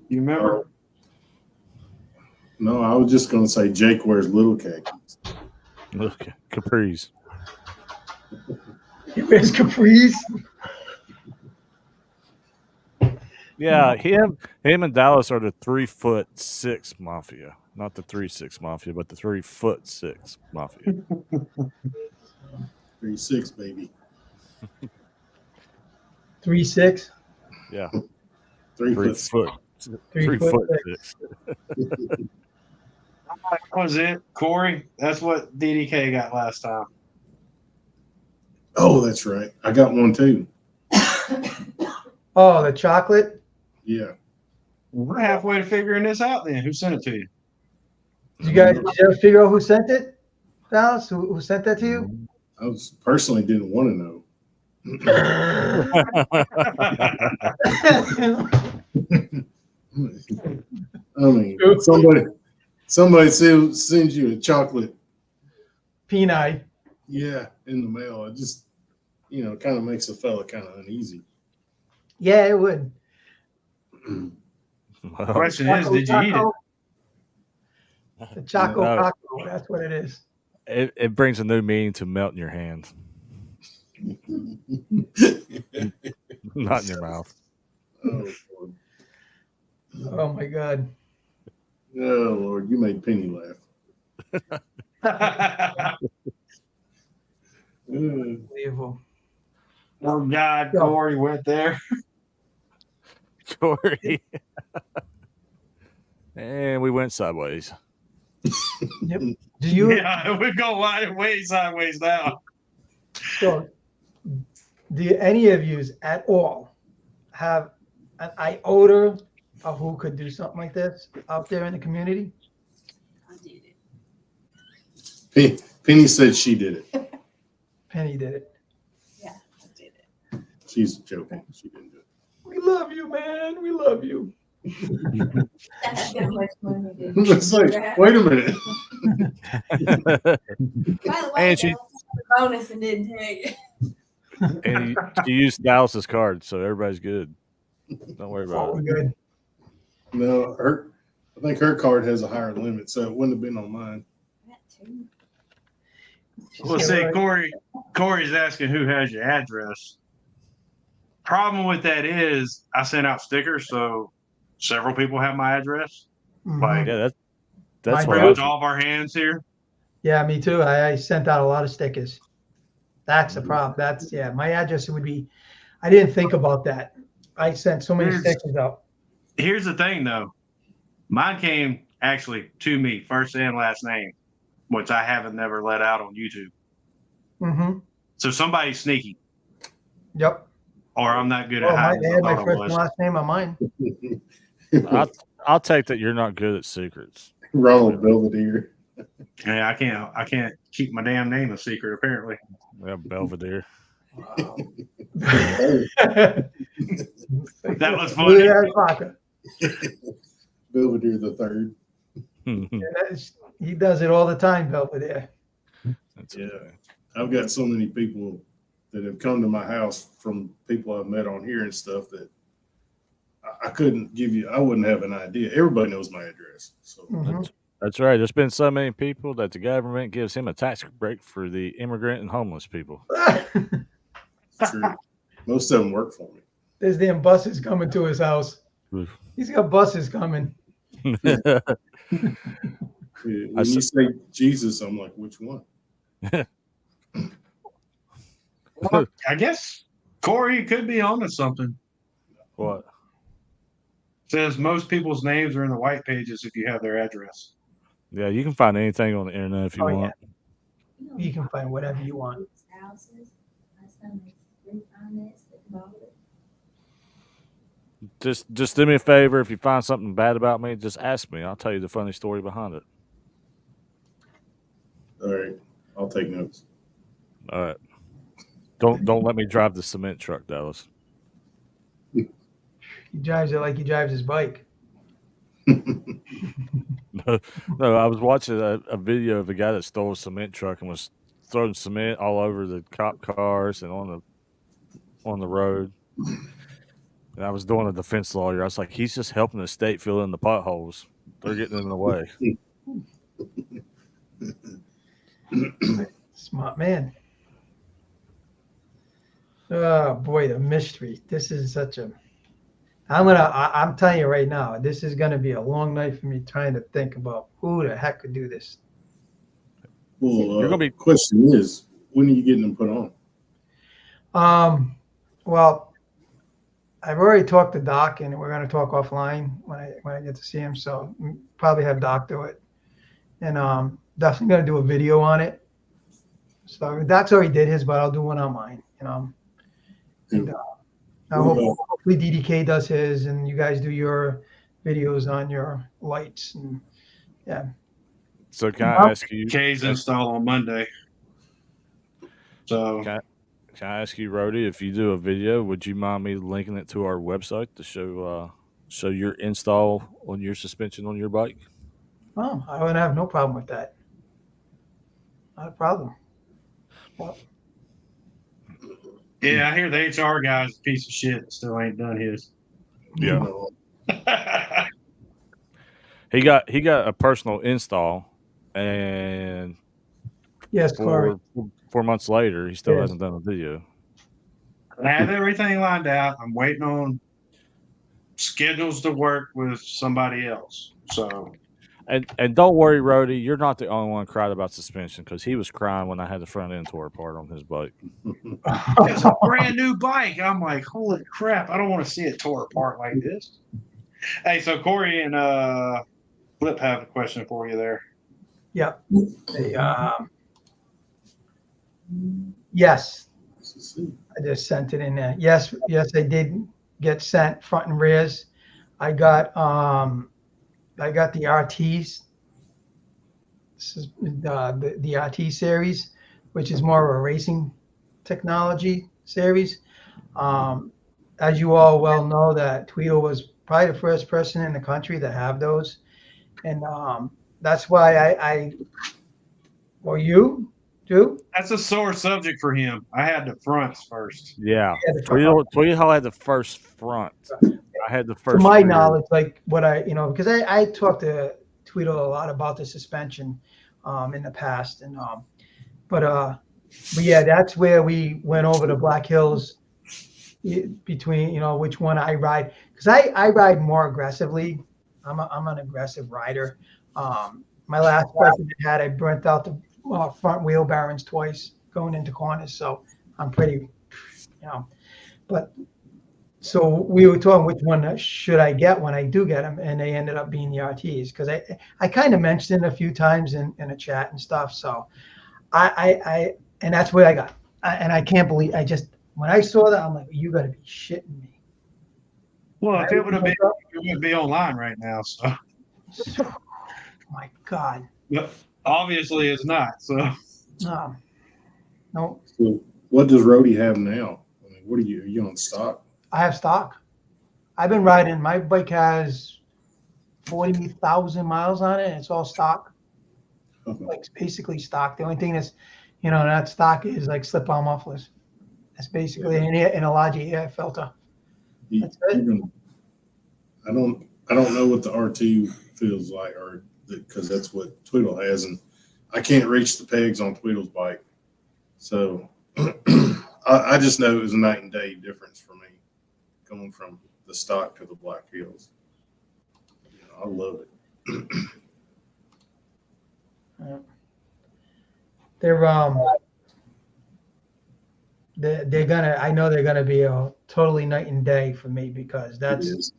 You remember? No, I was just going to say Jake wears little khakis. Look, capris. He wears capris. Yeah, him and Dallas are the 3'6" mafia, not the 3'6" mafia, but the 3'6" mafia. 3'6", baby. 3'6". Yeah, 3 3 foot. foot, 3 foot 6. That was it, Corey. That's what DDK got last time. Oh, that's right. I got one too. Oh, the chocolate. Yeah. We're halfway to figuring this out then. Who sent it to you? Did you ever figure out who sent it, Dallas? Who sent that to you? I was personally didn't want to know. I mean, somebody sends you a chocolate, Peanut. yeah, in the mail. It just, kind of makes a fella kind of uneasy. Yeah, it would. The question is, did you eat it? The Choco No. Paco, that's what it is. It brings a new meaning to melt in your hand, not in your mouth. Oh, Lord. Oh my God. Oh, Lord, you made Penny laugh. Unbelievable. Oh God, Corey went there. Corey. And we went sideways. Yep. Do you? Yeah, we're going way sideways now. So, do any of you at all have an iota of who could do something like this out there in the community? I did it. Penny said she did it. Penny Jenny did it. Yeah, I did it. She's joking. She didn't do it. We love you, man. We love you. That's how much money did It's like, wait a minute. By the way, And she- though, the bonus and didn't tell you. And she used Dallas's card, so everybody's good. Don't worry Oh, about we're it. good. No, I think her card has a higher limit, so it wouldn't have been on mine. That too. Well, Yeah, see, right. Corey's asking who has your address. Problem with that is I sent out stickers, so several people have my address. Mhm. Like, Yeah, that's Mine what pretty I much was. all of our hands here. Yeah, me too. I sent out a lot of stickers. That's the problem. That's my address would be. I didn't think about that. I sent so many Here's- stickers out. Here's the thing, though. Mine came actually to me, first and last name, which I haven't never let out on YouTube. Mm-hmm. So somebody's sneaky, Yep. or I'm not good Well, at my, hiding. they as I had my thought I first and was. last name on mine. I'll take that you're not good at secrets. Ronald Belvedere. Yeah, I can't keep my damn name a secret. Apparently, Yeah, Belvedere. that was funny. Belvedere the third. He does it all the time, Belvedere. That's Yeah. okay. I've got so many people that have come to my house from people I've met on here and stuff that I couldn't give you. I wouldn't have an idea. Everybody knows my address. So Mhm. That's right. There's been so many people that the government gives him a tax break for the immigrant and homeless people. it's true. Most of them work for me. There's damn buses coming to his house. Oof. He's got buses coming. Yeah, when you say Jesus, I'm like, which one? I guess Corey could be onto something. What? Says most people's names are in the white pages if you have their address. Yeah, you can find anything on the internet if you Oh, yeah. want. You can find whatever you want. Houses. Last time they refinanced it, bought it. Just do me a favor. If you find something bad about me, just ask me. I'll tell you the funny story behind it. All right, I'll take notes. All right. Don't let me drive the cement truck, Dallas. He drives it like he drives his bike. No, I was watching a video of a guy that stole a cement truck and was throwing cement all over the cop cars and on the road. And I was doing a defense lawyer. I was like, he's just helping the state fill in the potholes. They're getting in the way. Smart man. Oh boy, the mystery. This is such a. I'm telling you right now, this is gonna be a long night for me trying to think about who the heck could do this. Well, You're gonna be- question is, when are you getting them put on? Well, I've already talked to Doc, and we're gonna talk offline when I get to see him. So probably have Doc do it, and definitely gonna do a video on it. So Doc's already did his, but I'll do one on mine. And hopefully DDK does his, and you guys do your videos on your lights, and So can I ask you? K's install on Monday. So Can I ask you, Rody, if you do a video, would you mind me linking it to our website to show your install on your suspension on your bike? oh, I would have no problem with that. Not a problem. Well, yeah, I hear the HR guy's a piece of shit. Still ain't done his. Yeah. He got a personal install, and yes, Corey. 4 months later, he still Yes. hasn't done a video. I have everything lined out. I'm waiting on schedules to work with somebody else. So And don't worry, Rody, you're not the only one cried about suspension because he was crying when I had the front end tore apart on his bike. it's a brand new bike. I'm like, holy crap! I don't want to see it tore apart like this. Hey, so Corey and Flip have a question for you there. Yeah. Yes, I just sent it in there. Yes, I did get sent front and rears. I got the RTs. This is the RT series, which is more of a racing technology series. As you all well know, that Tweedle was probably the first person in the country to have those. And that's why well, you do? That's a sore subject for him. I had the fronts first. Yeah, Yeah, the front. Tweedle had the first front. I had the To first. my rear. knowledge, like what because I talked to Tweedle a lot about the suspension in the past. And but yeah, that's where we went over to Black Hills between, which one I ride. Because I ride more aggressively. I'm an aggressive rider. My last bike that I had, I burnt out the front wheel bearings twice going into corners. So I'm pretty, but so we were talking which one should I get when I do get them, and they ended up being the RTs because I kind of mentioned it a few times in a chat and stuff. So I and that's what I got. And I can't believe when I saw that, I'm like, you got to be shitting me. Well, if it would have been, it would be online right now. So, my God. but obviously it's not. So, No, So what does Rhodey have now? I mean, what are you on stock? I have stock. I've been riding. My bike has 40,000 miles on it. And it's all stock. Like basically stock. The only thing that's, not stock is like slip-on mufflers. That's basically an a large air filter. That's it. I don't know what the R2 feels like, or because that's what Tweedle has, and I can't reach the pegs on Tweedle's bike. So I just know it was a night and day difference for me going from the stock to the Black Hills. I love it. They're gonna. I know they're gonna be a totally night and day for me because that's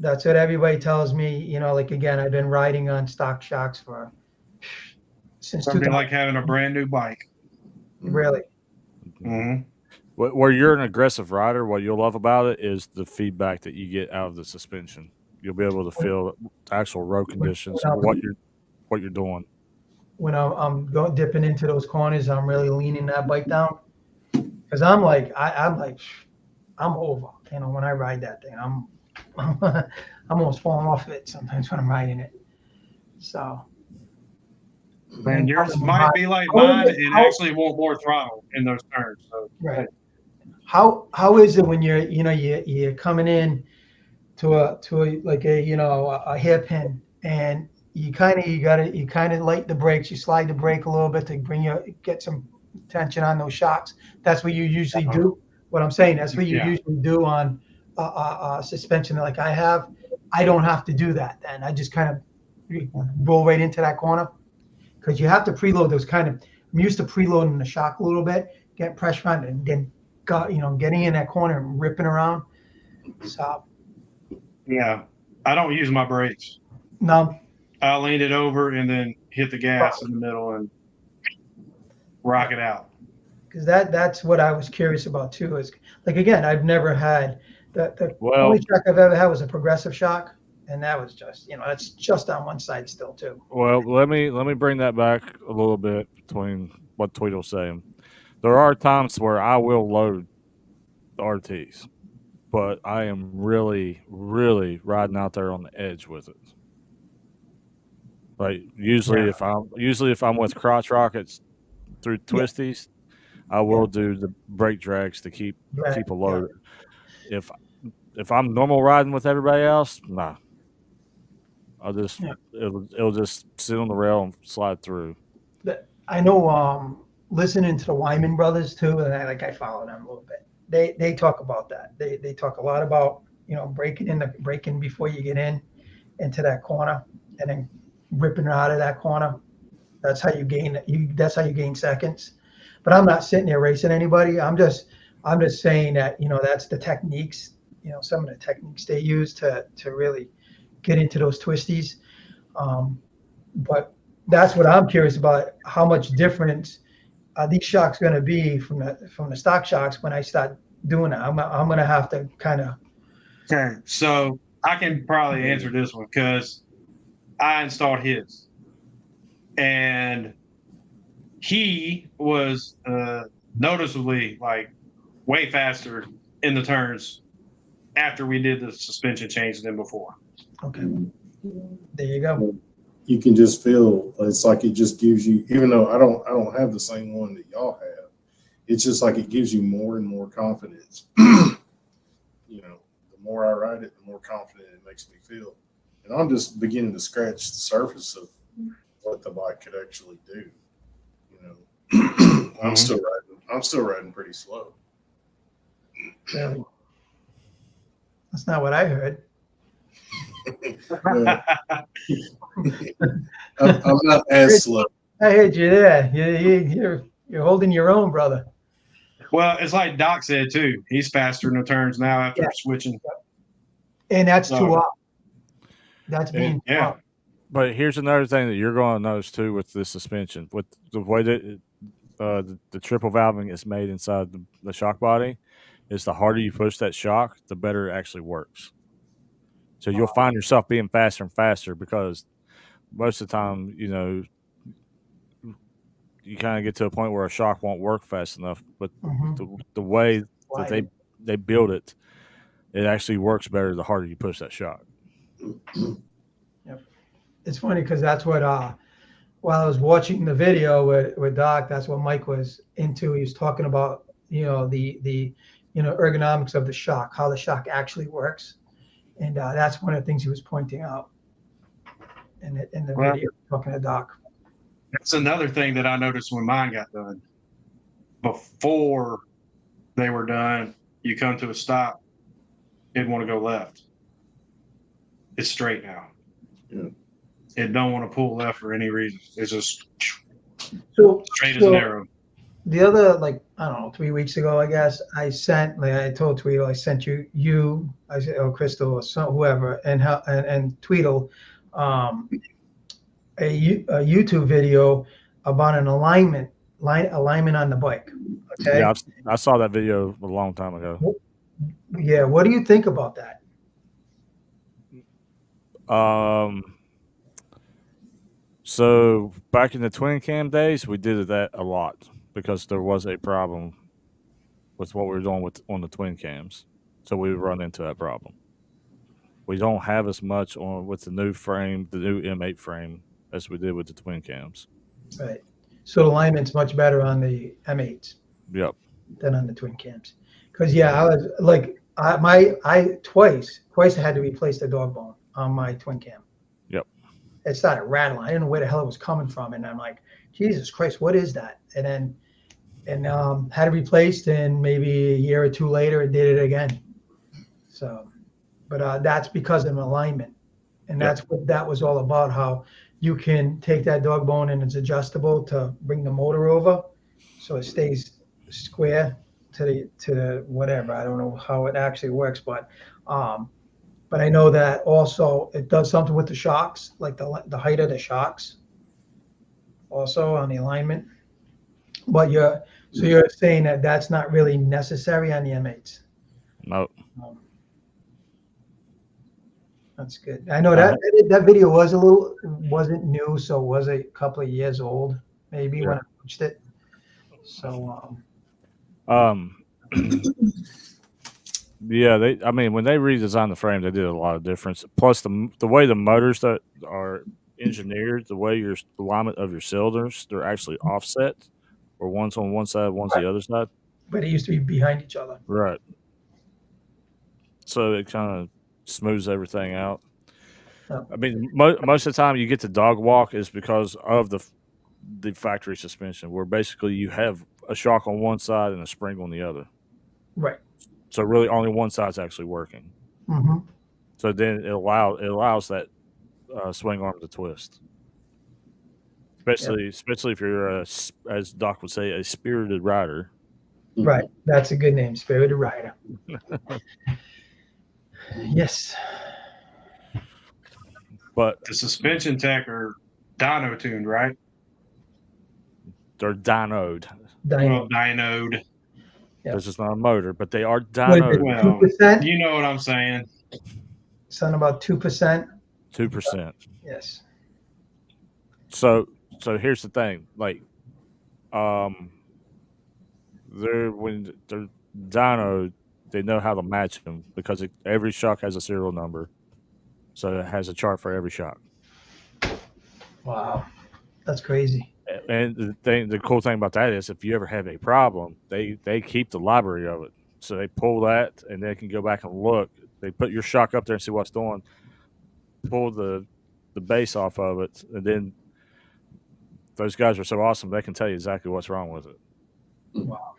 what everybody tells me. Like again, I've been riding on stock shocks since something like having a brand new bike. Really. Mm-hmm. Where you're an aggressive rider, what you'll love about it is the feedback that you get out of the suspension. You'll be able to feel the actual road conditions, what you're doing. When I'm dipping into those corners, I'm really leaning that bike down because I'm over. When I ride that thing, I'm almost falling off it sometimes when I'm riding it. So. And yours might be like mine and actually want more throttle in those turns. So. Right. How is it when you're coming in to a hairpin and you kind of light the brakes, you slide the brake a little bit to get some tension on those shocks. That's what you usually do. What I'm saying, that's what you usually do on suspension like I have. I don't have to do that then. I just kind of roll right into that corner because you have to preload those I'm used to preloading the shock a little bit, get pressure on it, and then getting in that corner and ripping around. So yeah, I don't use my brakes. No. I lean it over and then hit the gas in the middle and rock it out. Because that's what I was curious about too. Is like again, I've never had the only shock I've ever had was a progressive shock, and that was just that's just on one side still too. Well, let me bring that back a little bit between what Tweedle's saying. There are times where I will load the RTs, but I am really, really riding out there on the edge with it. Like usually if I'm with crotch rockets through twisties, I will do the brake drags to keep a load. If I'm normal riding with everybody else, nah. I'll just it'll just sit on the rail and slide through. I know listening to the Wyman brothers too, and I follow them a little bit. They talk about that. They talk a lot about braking before you get into that corner and then ripping out of that corner. That's how you gain seconds. But I'm not sitting there racing anybody. I'm just saying that that's the techniques. Some of the techniques they use to really get into those twisties. But that's what I'm curious about. How much difference are these shocks going to be from the stock shocks when I start doing it? I'm going to have to kind of. Okay, so I can probably answer this one because I installed his, and he was noticeably like way faster in the turns after we did the suspension change than before. Okay. There you go. You can just feel it's like it just gives you, even though I don't have the same one that y'all have, it's just like it gives you more and more confidence. You know, the more I ride it, the more confident it makes me feel. And I'm just beginning to scratch the surface of what the bike could actually do. You know, I'm still riding pretty slow. Really. That's not what I heard. I'm not as slow. I heard you there. You're holding your own, brother. Well, it's like Doc said too. He's faster in the turns now after Yeah. switching. And that's So- too up. That's being Yeah. up. But here's another thing that you're going to notice too with the suspension, with the way that the triple valving is made inside the shock body, is the harder you push that shock, the better it actually works. So you'll find yourself being faster and faster because most of the time, you know, you kind of get to a point where a shock won't work fast enough. But Mhm. the way that Why? they build it, it actually works better the harder you push that shock. It's funny because that's what while I was watching the video with Doc, that's what Mike was into. He was talking about, you know, the ergonomics of the shock, how the shock actually works. And that's one of the things he was pointing out in the Well- video, talking to Doc. That's another thing that I noticed when mine got done. Before they were done, you come to a stop, it'd want to go left. It's straight now. Yeah. It don't want to pull left for any reason. It's just So straight as an arrow. the other, like, I don't know, 3 weeks ago, I guess, I told Tweedle, I sent you, I said, oh, Crystal, or whoever, and Tweedle, a YouTube video about an alignment on the bike. Okay. Yeah, I saw that video a long time ago. Yeah. What do you think about that? So back in the twin cam days, we did that a lot because there was a problem with what we were doing on the twin cams. So we would run into that problem. We don't have as much with the new frame, the new M8 frame, as we did with the twin cams. Right. So the alignment's much better on the M8s Yep. than on the twin cams. Because I was like, I twice I had to replace the dog bone on my twin cam. Yep. It started rattling. I didn't know where the hell it was coming from, and I'm like, Jesus Christ, what is that? And then had it replaced, and maybe a year or two later, it did it again. So, but that's because of alignment, and that's what that was all about. How you can take that dog bone and it's adjustable to bring the motor over, so it stays square to the whatever. I don't know how it actually works, but I know that also it does something with the shocks, like the height of the shocks, also on the alignment. But you're saying that that's not really necessary on the M8s. No. That's good. I know that video wasn't new, so it was a couple of years old, maybe when I watched it. So yeah, when they redesigned the frame, they did a lot of difference. Plus the way the motors that are engineered, the way your alignment of your cylinders, they're actually offset, or one's on one side, one's the other side. but it used to be behind each other. Right. So it kind of smooths everything out. Oh. I mean, most of the time you get the dog walk is because of the factory suspension, where basically you have a shock on one side and a spring on the other. Right. So really only one side's actually working. Mm-hmm. So then it allows that swing arm to twist. Especially if you're, as Doc would say, a spirited rider. Right. That's a good name, Spirited Rider. Yes. But The suspension tech are dyno tuned, right? they're dynoed. Dyno. Well, dynoed. Yeah. This is not a motor, but they are What is dynoed. it, Well, 2%? You know what I'm saying. Something about 2%. 2%. Yes. So here's the thing, like, when they're dyno, they know how to match them because every shock has a serial number, so it has a chart for every shock. Wow, that's crazy. And the cool thing about that is, if you ever have a problem, they keep the library of it, so they pull that and they can go back and look. They put your shock up there and see what's doing, pull the base off of it, and then those guys are so awesome they can tell you exactly what's wrong with it. Wow,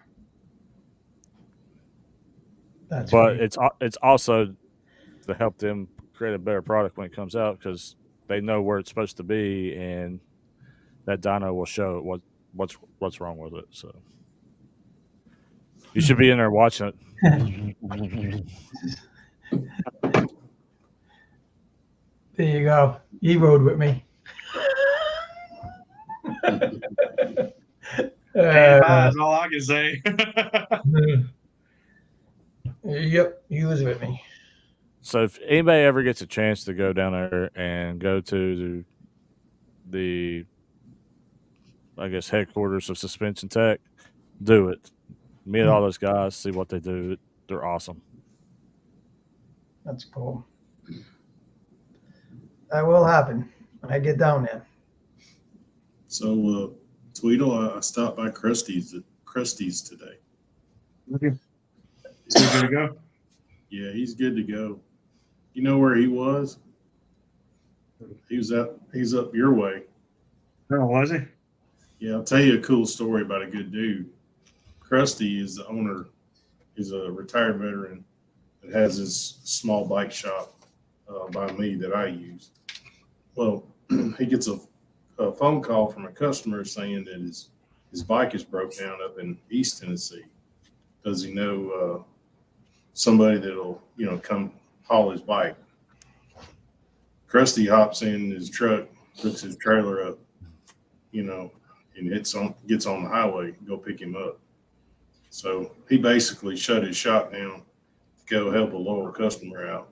that's But crazy. it's also to help them create a better product when it comes out, because they know where it's supposed to be, and that dyno will show it what's wrong with it. So you should be in there watching it. There you go. He rode with me. That's all I can say. Yep, he was with me. So if anybody ever gets a chance to go down there and go to the I guess headquarters of Suspension Tech, do it. Meet all those guys, see what they do. They're awesome. That's cool. That will happen when I get down there. So, Tweedle, I stopped by Krusty's today. Okay. Still good to go? Yeah, he's good to go. You know where he was? He's up your way. Oh, was he? Yeah, I'll tell you a cool story about a good dude. Krusty is the owner. He's a retired veteran that has his small bike shop by me that I use. Well, he gets a phone call from a customer saying that his bike is broke down up in East Tennessee. Does he know somebody that'll come haul his bike? Krusty hops in his truck, hooks his trailer up, and gets on the highway, go pick him up. So he basically shut his shop down to go help a loyal customer out.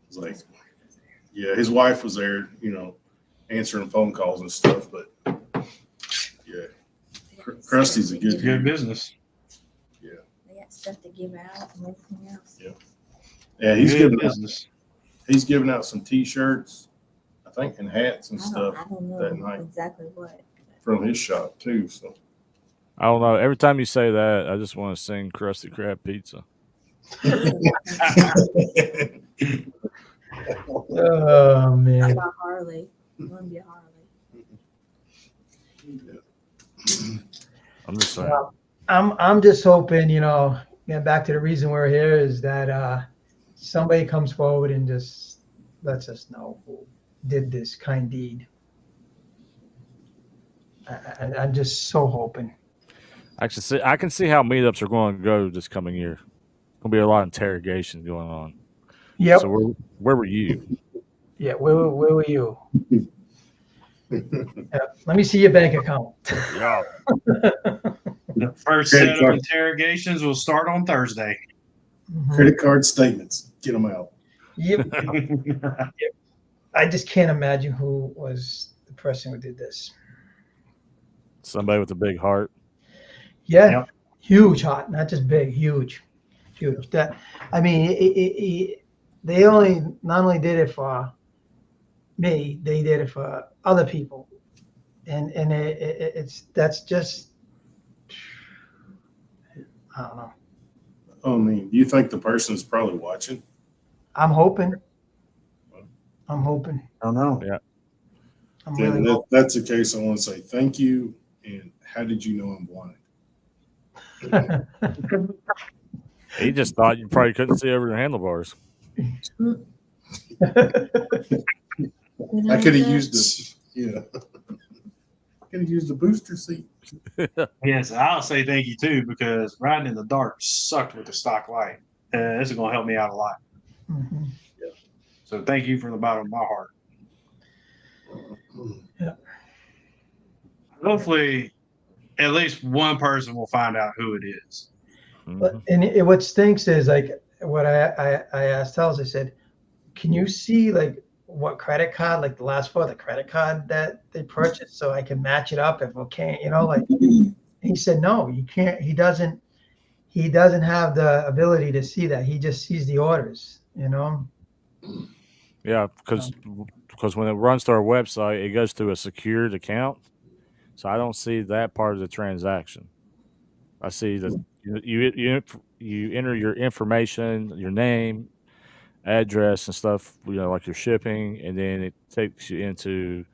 It's like, yeah, his wife was there, answering phone calls and stuff, but yeah, Krusty's a It's good good dude. business. They got stuff to give out and everything else. Yeah, He's he's giving out some T-shirts, I think, and hats and I stuff don't that know night exactly what. from his shop too. So I don't know. Every time you say that, I just want to sing Krusty Krab Pizza. Oh How man. about Harley? You want to be a Harley? I'm just saying. Well, I'm just hoping, getting back to the reason we're here is that somebody comes forward and just lets us know who did this kind deed. I'm just so hoping. I can see how meetups are going to go this coming year. Going to be a lot of interrogation going on. Yep. So where were you? Yeah. Where were you? Yeah, let me see your bank account. Yeah. The first set of interrogations will start on Thursday. Mhm. credit card statements, get them out. Yep. I just can't imagine who was the person who did this. Somebody with a big heart. Yeah, Yep. huge heart, not just big, huge. That, I mean, they not only did it for me, they did it for other people, and that's just, I don't know. I mean, do you think the person's probably watching? I'm hoping. I don't know. I'm Then really hoping. that's the case. I want to say thank you. And how did you know I'm blind? He just thought you probably couldn't see over your handlebars. I could have used the booster seat. Yes, I'll say thank you too, because riding in the dark sucked with the stock light. This is going to help me out a lot. Mhm. So thank you from the bottom of my heart. Yeah. Hopefully, at least one person will find out who it is. But and what stinks is like what I asked Tells. I said, "Can you see like what credit card, like the last four of the credit card that they purchased, so I can match it up if okay, like." He said, no, you can't. He doesn't have the ability to see that. He just sees the orders, you know? Yeah, because when it runs to our website, it goes through a secured account, so I don't see that part of the transaction. I see that you enter your information, your name, address, and stuff. Like your shipping, and then it takes you into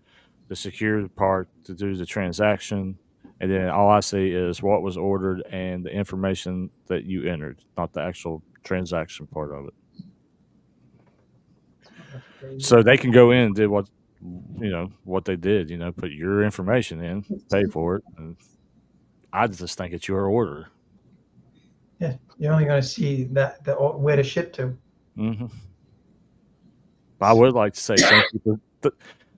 the secured part to do the transaction. And then all I see is what was ordered and the information that you entered, not the actual transaction part of it. So they can go in and do what they did, put your information in, pay for it. And I just think it's your order. Yeah, you're only going to see where to ship to. Mm-hmm. I would like to say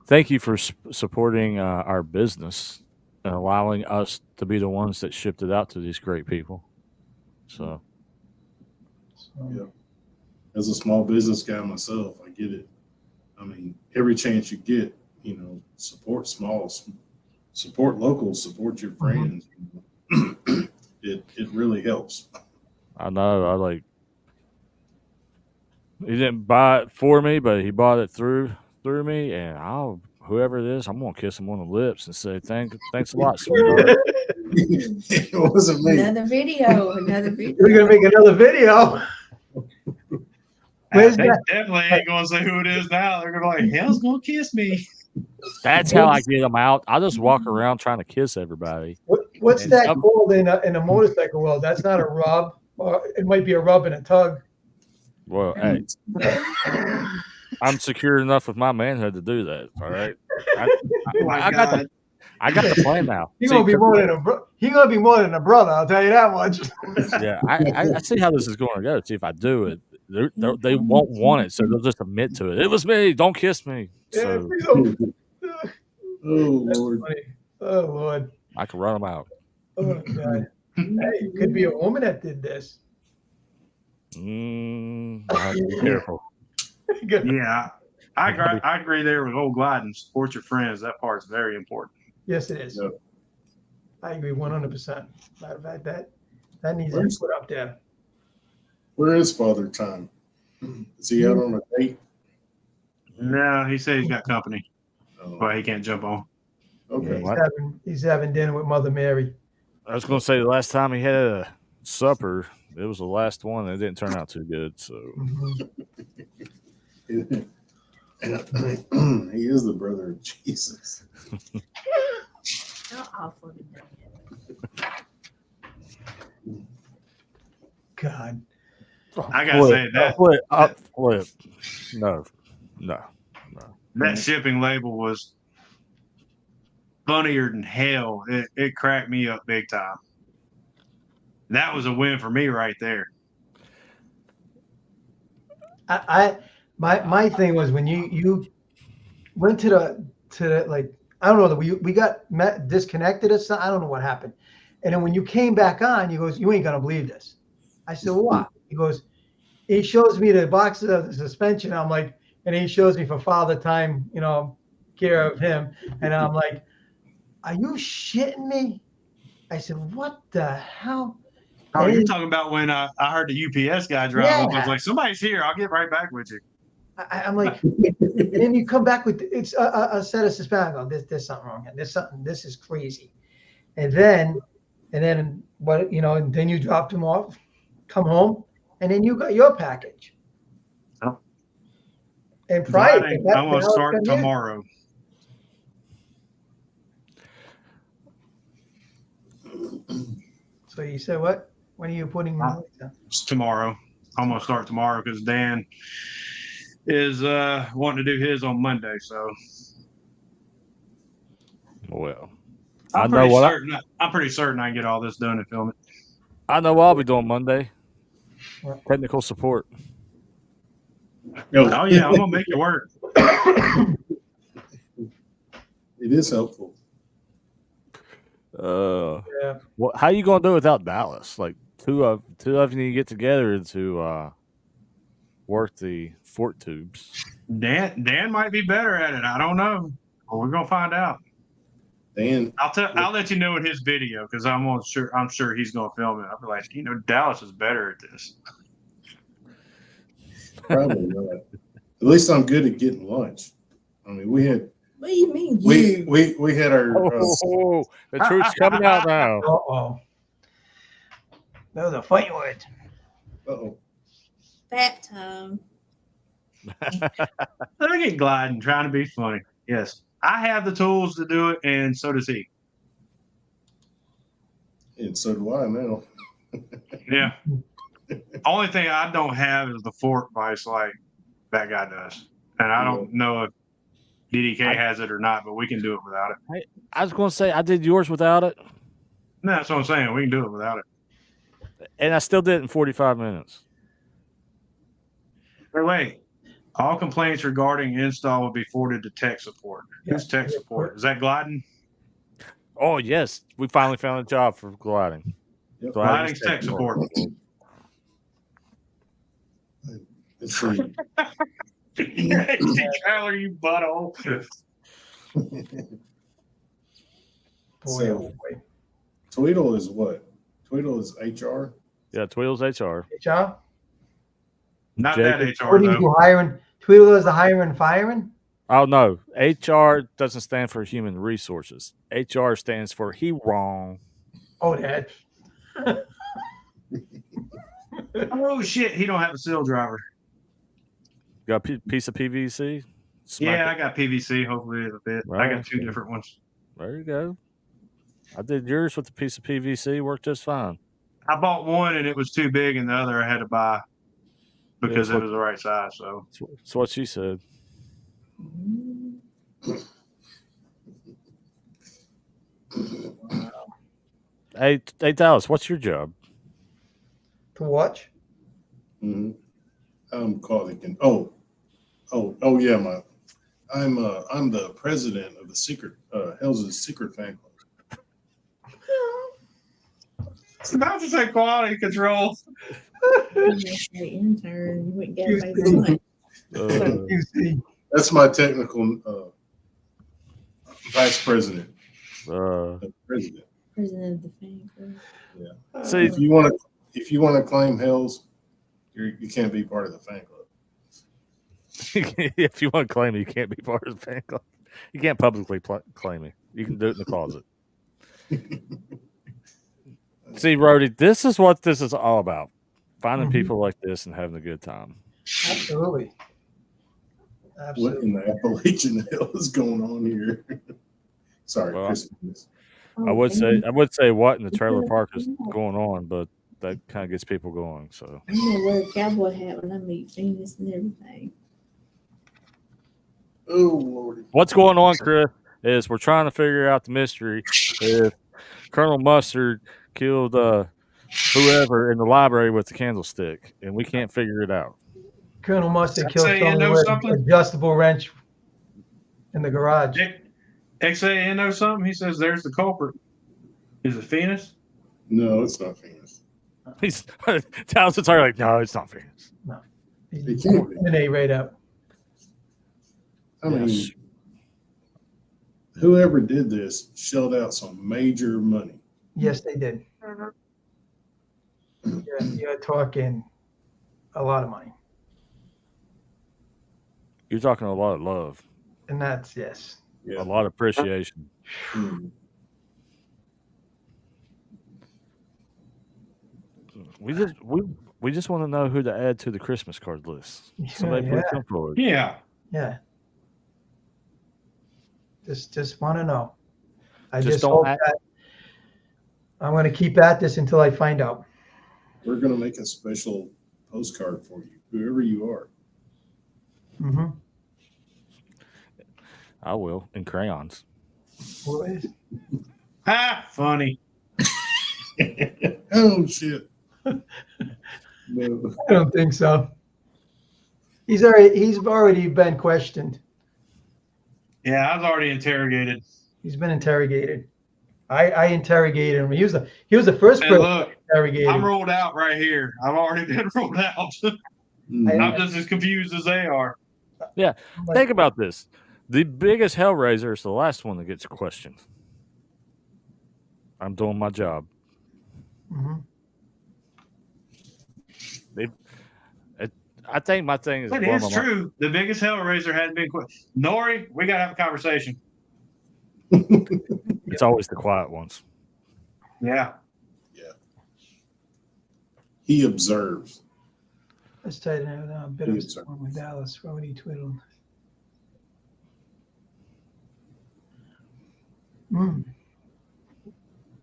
thank you for supporting our business and allowing us to be the ones that shipped it out to these great people. So, Yeah. As a small business guy myself, I get it. I mean, every chance you get, support small, support local, support your friends. It really helps. I know. He didn't buy it for me, but he bought it through me, and whoever it is, I'm gonna kiss him on the lips and say thanks a lot, sweetheart. It wasn't me. Another video. We're going to make another video. Where's They that? definitely ain't going to say who it is now. They're going to be like, hell's going to kiss me. That's how I get them out. I just walk around trying to kiss everybody. What's that called in a motorcycle world? That's not a rub. Or it might be a rub and a tug. Well, hey, I'm secure enough with my manhood to do that. All right, I got the plan now. He's gonna be more than a brother. I'll tell you that much. Yeah, I see how this is going to go. See if I do it, they won't want it, so they'll just admit to it. It was me. Don't kiss me. So Oh Lord. Oh Lord. I can run them out. Oh God. Hey, it could be a woman that did this. I have to be careful. Yeah, I agree there with old gliding. Support your friends. That part's very important. Yes, it is. Yep. I agree 100%. Matter of fact, that needs to be put up there. Where is Father Time? Is he out on a date? No, he said he's got company, Oh, but he can't jump on. okay. He's having dinner with Mother Mary. I was going to say the last time he had a supper, it was the last one. And it didn't turn out too good. So He is the brother of Jesus. How awful did that get? God. I gotta say that flip. No. that shipping label was funnier than hell. It cracked me up big time. That was a win for me right there. My thing was when you went to the like, I don't know, we got disconnected or something. I don't know what happened. And then when you came back on, he goes, "You ain't gonna believe this." I said, "What?" He goes, he shows me the box of the suspension. I'm like, and he shows me for Father Time, care of him. And I'm like, "Are you shitting me?" I said, "What the hell?" Oh, you're talking about when I heard the UPS guy drive up. I Yeah. was like, somebody's here. I'll get right back with you. I'm like, and then you come back with it's a set of suspension. I go, there's something wrong here. This is crazy. And then what, and then you dropped him off, come home, and then you got your package. Oh. And prior to I'm that, going to start tomorrow. So you said what? When are you putting It's tomorrow. I'm going to start tomorrow because Dan is wanting to do his on Monday. So Well, I'm know pretty what certain. I'm pretty certain I can get all this done and film it. I know what I'll be doing Monday. What? Technical support. Oh yeah, I'm gonna make it work. It is helpful. Yeah. Well, how you gonna do without Dallas? Like two of you need to get together to work the fort tubes. Dan might be better at it. I don't know. But we're gonna find out. Dan, I'll let you know in his video because I'm sure he's gonna film it. I'll be like, Dallas is better at this. probably not. At least I'm good at getting lunch. I mean, we had What do you mean? we had our Oh, the truth's coming out now. Uh-oh. Those are fighting words. uh-oh. Fat time. Look at Glyden trying to be funny. Yes, I have the tools to do it, and so does he. And so do I now. Yeah. Only thing I don't have is the fork vice like that guy does, and I don't know if DDK has it or not, but we can do it without it. I was going to say I did yours without it, No, that's what I'm saying. We can do it without it. and I still did it in 45 minutes. By the way, all complaints regarding install will be forwarded to tech support. Who's tech support? Is that Glyden? Oh yes, we finally found a job for gliding. Yep. Gliding's tech support. Let's see. Tyler, you butthole. Boy, So- oh boy. Tweedle is what? Tweedle is HR. Yeah, Tweedle's HR. HR? Not Jacob, that HR What do you though. do, hiring? Tweedle is the hiring and firing? Oh no, HR doesn't stand for human resources. HR stands for he wrong. Oh, that. Oh shit, he don't have a seal driver. Got a piece of PVC. Smack Yeah, it. I got PVC. Hopefully it'll fit. I Right. got two different ones. There you go. I did yours with a piece of PVC. Worked just fine. I bought one and it was too big, and the other I had to buy because Yeah, it was the right size. So That's what she said. Hey, Dallas, what's your job? To watch? Mm-hmm. I'm calling. Yeah, I'm the president of the secret Hell's Secret fan club. it's about to say quality control. Intern, you wouldn't get You paid see. much. You see. That's my technical vice president. President. President of the fan club. See, If you want to claim Hell's, you can't be part of the fan club. if you want to claim it, you can't be part of the fan club. You can't publicly claim it. You can do it in the closet. See, Rody, this is what this is all about. Finding Mhm. people like this and having a good time. Absolutely. What Absolutely. in the Appalachian hell is going on here? Sorry, Well, Christmas. I would say what in the trailer park is going on, but that kind of gets people going. So I'm gonna wear a cowboy hat when I meet Venus and everything. Oh Lordy. what's going on, Chris, is we're trying to figure out the mystery if Colonel Mustard killed whoever in the library with the candlestick, and we can't figure it out. Colonel Mustard I'd killed say you someone know with something. an adjustable wrench in the garage. XAN knows something. He says there's the culprit. Is it Phoenix? No, it's not famous. He's Townsend's already like, no, it's not fair. He's It can't be. an A right up. I mean, Yes. whoever did this shelled out some major money. Yes, they did. You're talking a lot of money. You're talking a lot of love, And that's, yes. a lot of appreciation. Hmm. We just want to know who to add to the Christmas card list. Somebody Yeah, please come forward. Yeah. yeah. Just want to know. I Just just don't hope act- that I'm going to keep at this until I find out. We're going to make a special postcard for you, whoever you are. Mm-hmm. I will in crayons. Ah, funny. Oh shit! No. I don't think so. He's already been questioned. Yeah, I was already interrogated. He's been interrogated. I interrogated him. He was the first And person look, interrogated. I'm ruled out right here. I've already been ruled out. Mhm. I'm just as confused as they are. Like, Think about this. The biggest Hellraiser is the last one that gets questioned. I'm doing my job. Hmm. I think my thing is It one is of my- true. The biggest Hellraiser hadn't been quit. Nori, we gotta have a conversation. It's always the quiet ones. Yeah. He observes. Let's tighten it a bit of a Yes, sir. storm with Dallas. Rody twiddled.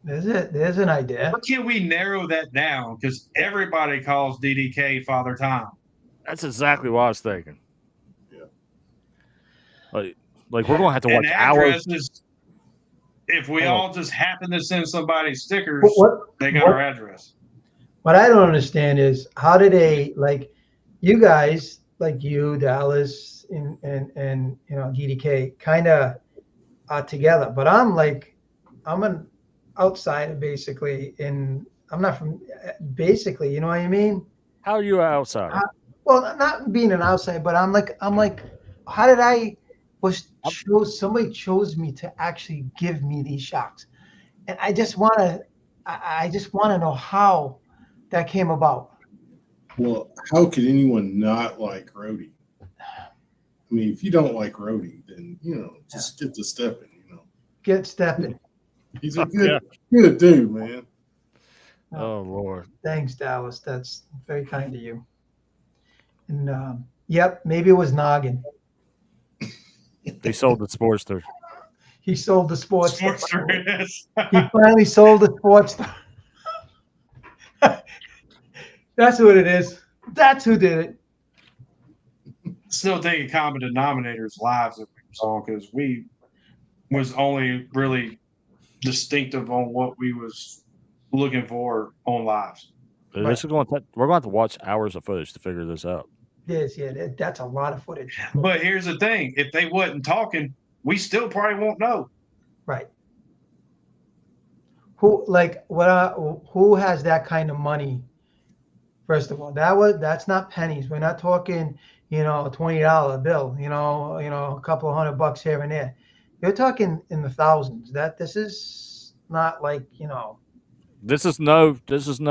There's it. There's an idea. How can we narrow that down? Because everybody calls DDK Father Time. That's exactly what I was thinking. Yeah. Like we're gonna have to watch And hours. addresses, if we Oh. all just happen to send somebody stickers, they got what- our address. What I don't understand is how do they, like, you guys, like you, Dallas, and you know, DDK, kind of are together. But I'm like, I'm an outsider basically, and I'm not from basically. You know what I mean? How are you outside? Well, not being an outsider, but I'm like, how did I somebody chose me to actually give me these shocks, and I just want to know how that came about. Well, how could anyone not like Rhodey? I mean, if you don't like Rhodey, then just get to stepping. Get stepping. He's a good dude, man. Oh Lord. Thanks, Dallas. That's very kind of you. And yep, maybe it was Noggin. He sold the Sportster. He sold the sports. Sportster it is. He finally sold the sports. That's what it is. That's who did it. Still taking common denominators lives that we saw because we was only really distinctive on what we was looking for on lives. This is we're going to have to watch hours of footage to figure this out. Yes, yeah, that's a lot of footage. But here's the thing: if they wasn't talking, we still probably won't know. Right. Who has that kind of money? First of all, that's not pennies. We're not talking, a $20 bill, a couple of $100 here and there. You're talking in the thousands. This is not like, This is no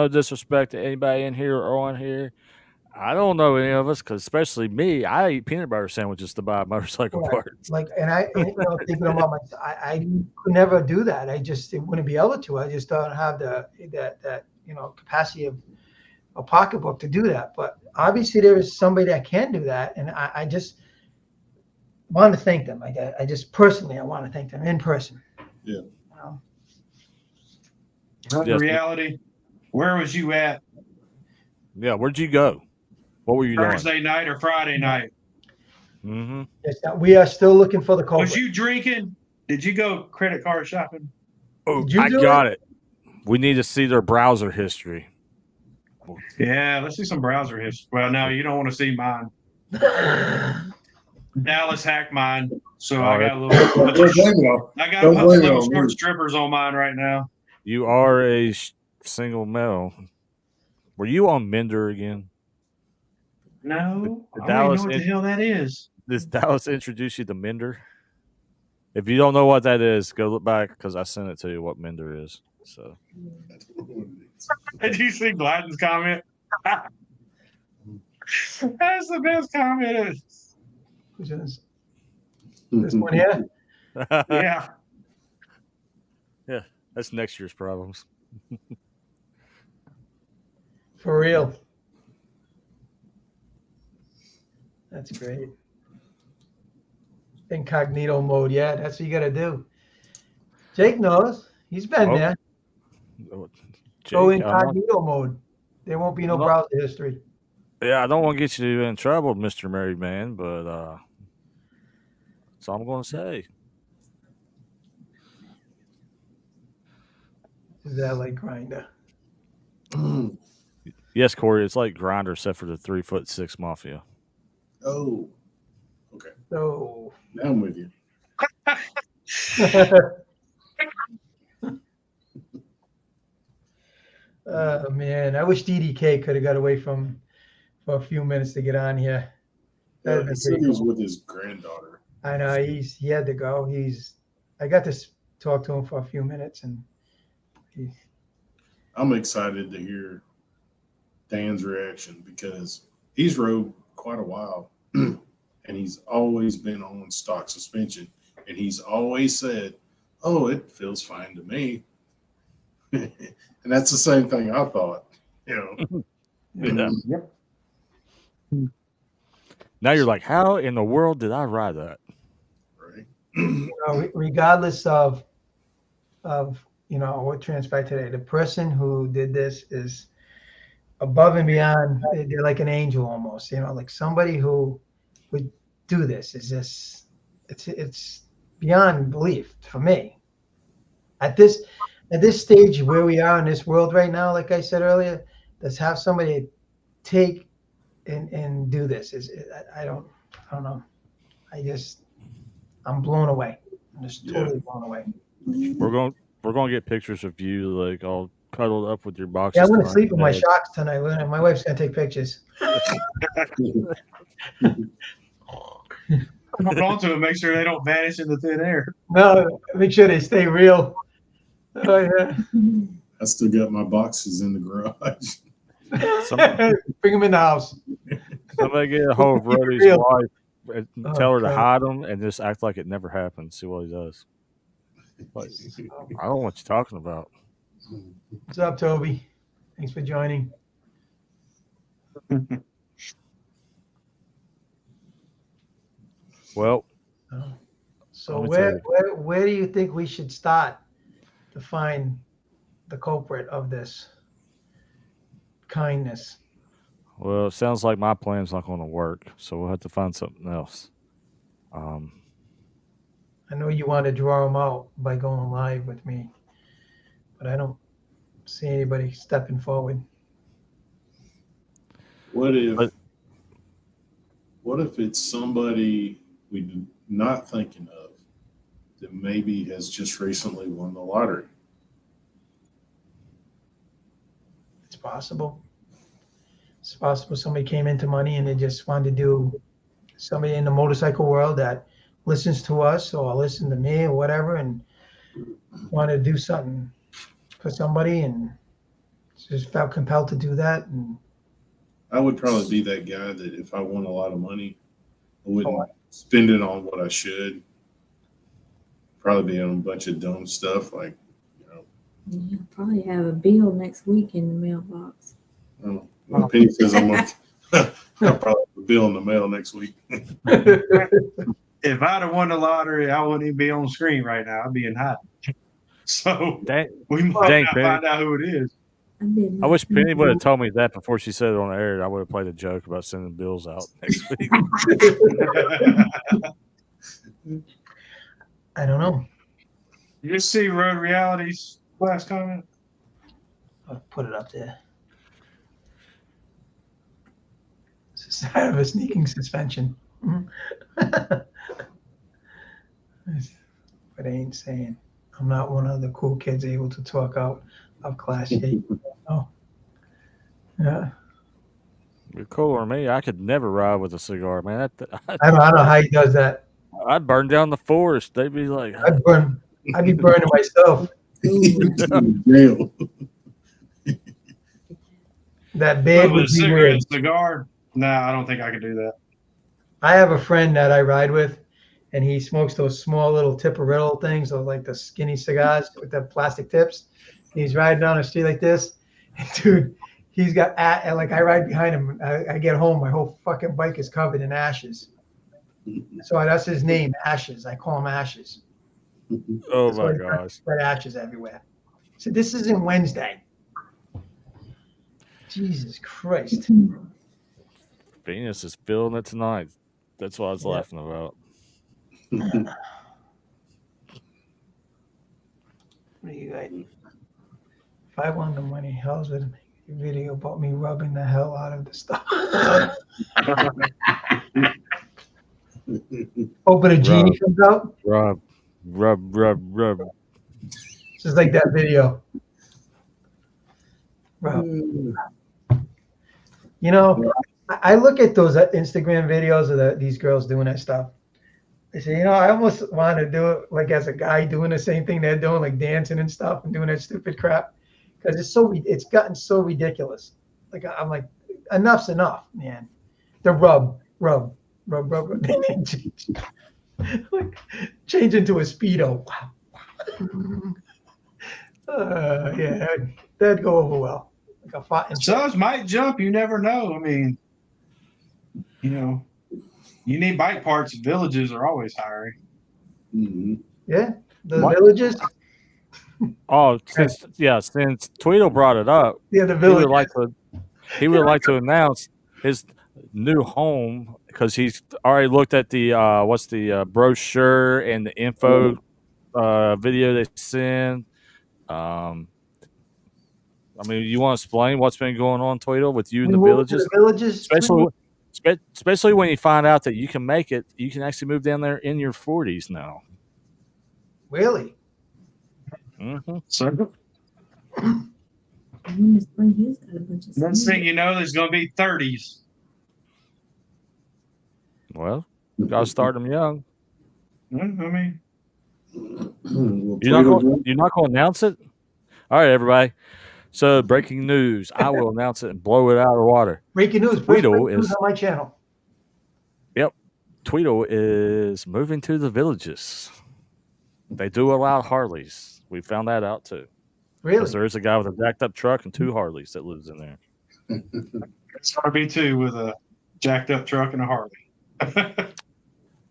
disrespect to anybody in here or on here. I don't know any of us, because especially me, I eat peanut butter sandwiches to buy motorcycle Right. parts. Like, thinking about myself, I could never do that. I just wouldn't be able to. I just don't have that capacity of a pocketbook to do that. But obviously there is somebody that can do that. And I just want to thank them. I just personally, I want to thank them in person. Yeah. In Yes. reality, where was you at Yeah, where'd you go? What were you doing? Thursday night or Friday night? Mm-hmm. We are still looking for the culprit. Was you drinking? Did you go credit card shopping? Oh, Did you I do got it. We need to see their browser history. Yeah, let's see some browser history. Well, no, you don't want to see mine. Dallas hacked mine, so I got a little. Don't blame it on- I got Don't a blame it little on short me. strippers on mine right now. You are a single male. Were you on Minder again? No, The I don't even Dallas know what the in- hell that is. Does Dallas introduce you to Minder? If you don't know what that is, go look back, because I sent it to you what Minder is. So Did you see Gladden's comment? That's the best comment. Which is this one here. Yeah. That's next year's problems. For real. That's great. Incognito mode. Yeah, that's what you got to do. Jake knows. He's been Oh, there. Go Go incognito mode. There won't be no No. browser history. Yeah, I don't want to get you in trouble, Mr. Married Man, but that's all I'm going to say. Is that like Grinder? Yes, Corey, it's like Grinder, except for the 3'6" Mafia. Oh, So, now I'm with you. oh man, I wish DDK could have got away for a few minutes to get on here. That'd He been said pretty he was cool. with his granddaughter. I know he had to go. I got to talk to him for a few minutes, and I'm excited to hear Dan's reaction because he's rode quite a while and he's always been on stock suspension and he's always said, "Oh, it feels fine to me." And that's the same thing I thought, Yeah. Yep. Now you're like, how in the world did I ride that? Right. Regardless of what transpired today, the person who did this is above and beyond. They're like an angel almost, like somebody who would do this is just it's beyond belief for me. At this stage where we are in this world right now, like I said earlier, let's have somebody take and do this. I don't know. I'm blown away. I'm just totally blown away. We're gonna get pictures of you like all cuddled up with your boxes. Yeah, I'm gonna behind sleep with your my bed. shocks tonight. My wife's gonna take pictures. Hold on to them, make sure they don't vanish into thin air. No, make sure they stay real. Oh yeah. I still got my boxes in the garage. Bring them in the house. Somebody get a hold of Keep it Roddy's real. wife and Oh, tell her to God. hide them and just act like it never happened. See what he does. Like, I don't know what you're talking about. What's up, Toby? Thanks for joining. Well, So Let me tell where do you think we should start to find the culprit of this kindness? it sounds like my plan's not going to work, so we'll have to find something else. I know you want to draw them out by going live with me, but I don't see anybody stepping forward. What if But- it's somebody we're not thinking of that maybe has just recently won the lottery? It's possible. It's possible somebody came into money and they just wanted to do, somebody in the motorcycle world that listens to us or listen to me or whatever and want to do something for somebody and just felt compelled to do that. And I would probably be that guy that if I won a lot of money, I wouldn't spend it on what I should. Probably be on a bunch of dumb stuff like, You'll probably have a bill next week in the mailbox. when Penny says I'm going I'll probably have a bill in the mail next week. If I'd have won the lottery, I wouldn't even be on screen right now. I'd be in hiding. So Dang, we might Dang, not Penny. find out who it is. I wish Penny would have told me that before she said it on the air. I would have played a joke about sending bills out next week. I don't know. You see Road Reality's last comment? I'll put it up there. It's the start of a sneaking suspension. But I ain't saying. I'm not one of the cool kids able to talk out of class 8. Oh. Yeah. You're cooler than me. I could never ride with a cigar, man. I don't know how he does that. I'd burn down the forest. They'd be like, I'd be burning myself. Jail. That bed With would a be weird. cigarette, cigar? Nah, I don't think I could do that. I have a friend that I ride with, and he smokes those small little Tipperittle things, those like the skinny cigars with the plastic tips. He's riding down the street like this, and dude, he's got like I ride behind him. I get home, my whole fucking bike is covered in ashes. So that's his name, Ashes. I call him Ashes. oh That's why my he's got gosh. red ashes everywhere. So this isn't Wednesday. Jesus Christ. Venus is feeling it tonight. That's what I was Yeah. laughing about. What do you got? If I won the money, Hells would make a video about me rubbing the hell out of the stuff. Open a genie Rob. comes out. Rub. Just like that video. Rub. You know, I look at those Instagram videos of these girls doing that stuff. I said, I almost want to do it like as a guy doing the same thing they're doing, like dancing and stuff and doing that stupid crap, because it's gotten so ridiculous. Like I'm like, enough's enough, man. The rub. Like change into a Speedo. Wow. Yeah, that'd go over well. Like a fight. Subs might jump. You never know. I mean, you need bike parts. Villages are always hiring. Mhm. Yeah, the What? villages. Oh, since Tweedle brought it up, Yeah, the he villages. would like to announce his new home because he's already looked at the brochure and the info video they send. I mean, you want to explain what's been going on, Tweedle, with you and the We moved to villages, the villages. especially when you find out that you can make it. You can actually move down there in your 40s now. Really? Mm-hmm. So When Spring Hill's got a bunch of next snow. thing you know, there's going to be 30s. Well, got to start them young. I mean, Well, You're not Tweedle- going to announce it? All right, everybody. So, breaking news. I will announce it and blow it out of the water. Breaking news. First Tweedle breaking news is- on my channel. Tweedle is moving to the villages. They do allow Harleys. We found that out too. Really? Because there is a guy with a jacked up truck and 2 Harleys that lives in there. it's RB2 with a jacked up truck and a Harley.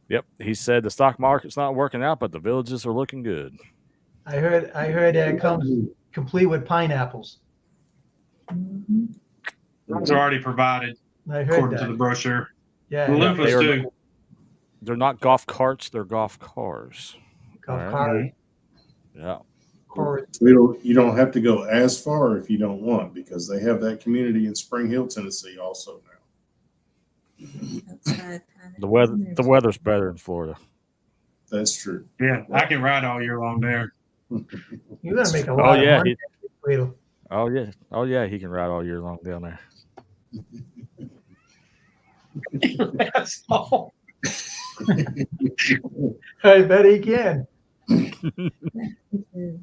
Yep. He said the stock market's not working out, but the villages are looking good. I heard that it comes complete with pineapples. Mhm. Those are already provided I heard according to the that. brochure. Yeah. The Yeah, Loofahs they are- too. They're not golf carts, they're golf cars. Golf Alright. cart, Yeah. cart. Tweedle, you don't have to go as far if you don't want, because they have that community in Spring Hill, Tennessee also now. Outside kind of The weather's better in Florida. That's true. Yeah, I can ride all year long there. You're gonna make a Oh lot yeah. of money. Tweedle. Oh yeah, he can ride all year long down there. That's all. I bet he can. Yeah. He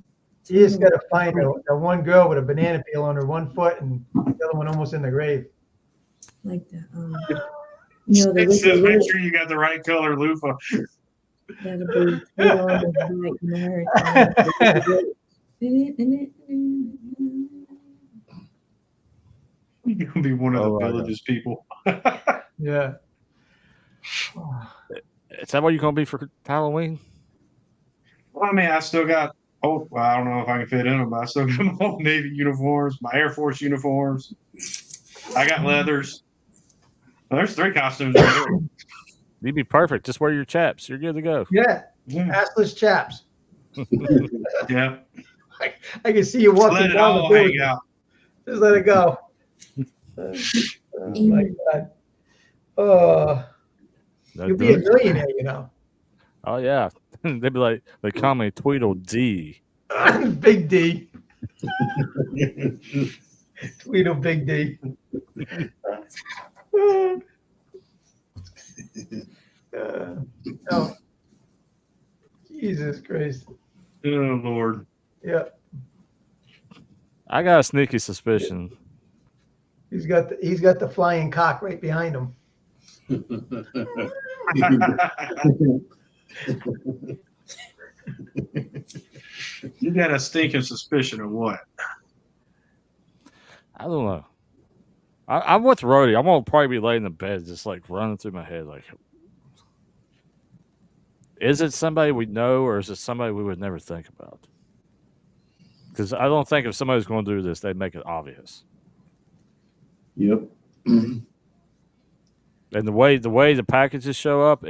just got to find the one girl with a banana peel on her one foot and the other one almost in the grave. Like the It the says, make wicked sure you got the right color loofah. that'll be Tweedle on his bike and You're gonna be one of Oh, the I know. villages people. Yeah. Is that what you're gonna be for Halloween? Well, I mean, I still got. Oh, well, I don't know if I can fit in them, but I still got my old Navy uniforms, my Air Force uniforms. I got leathers. Well, there's 3 costumes right there. You'd be perfect. Just wear your chaps. You're good to go. Yeah. Yeah, Assless chaps. yeah. I can see you Just walking let it down the all hang building. out. Just let it go. Oh my God. Oh, No you'll be a good. millionaire, Oh yeah. They'd be like, they call me Tweedle D. Big D. Tweedle Big D. Oh, Jesus Christ. Oh Lord. Yeah, I got a sneaky suspicion. he's got the flying cock right behind him. You got a stinking suspicion of what? I don't know. I'm with Rody. I'm gonna probably be laying in bed, just like running through my head, like, is it somebody we know, or is it somebody we would never think about? Because I don't think if somebody's going to do this, they'd make it obvious. Yep. And the way the packages show up,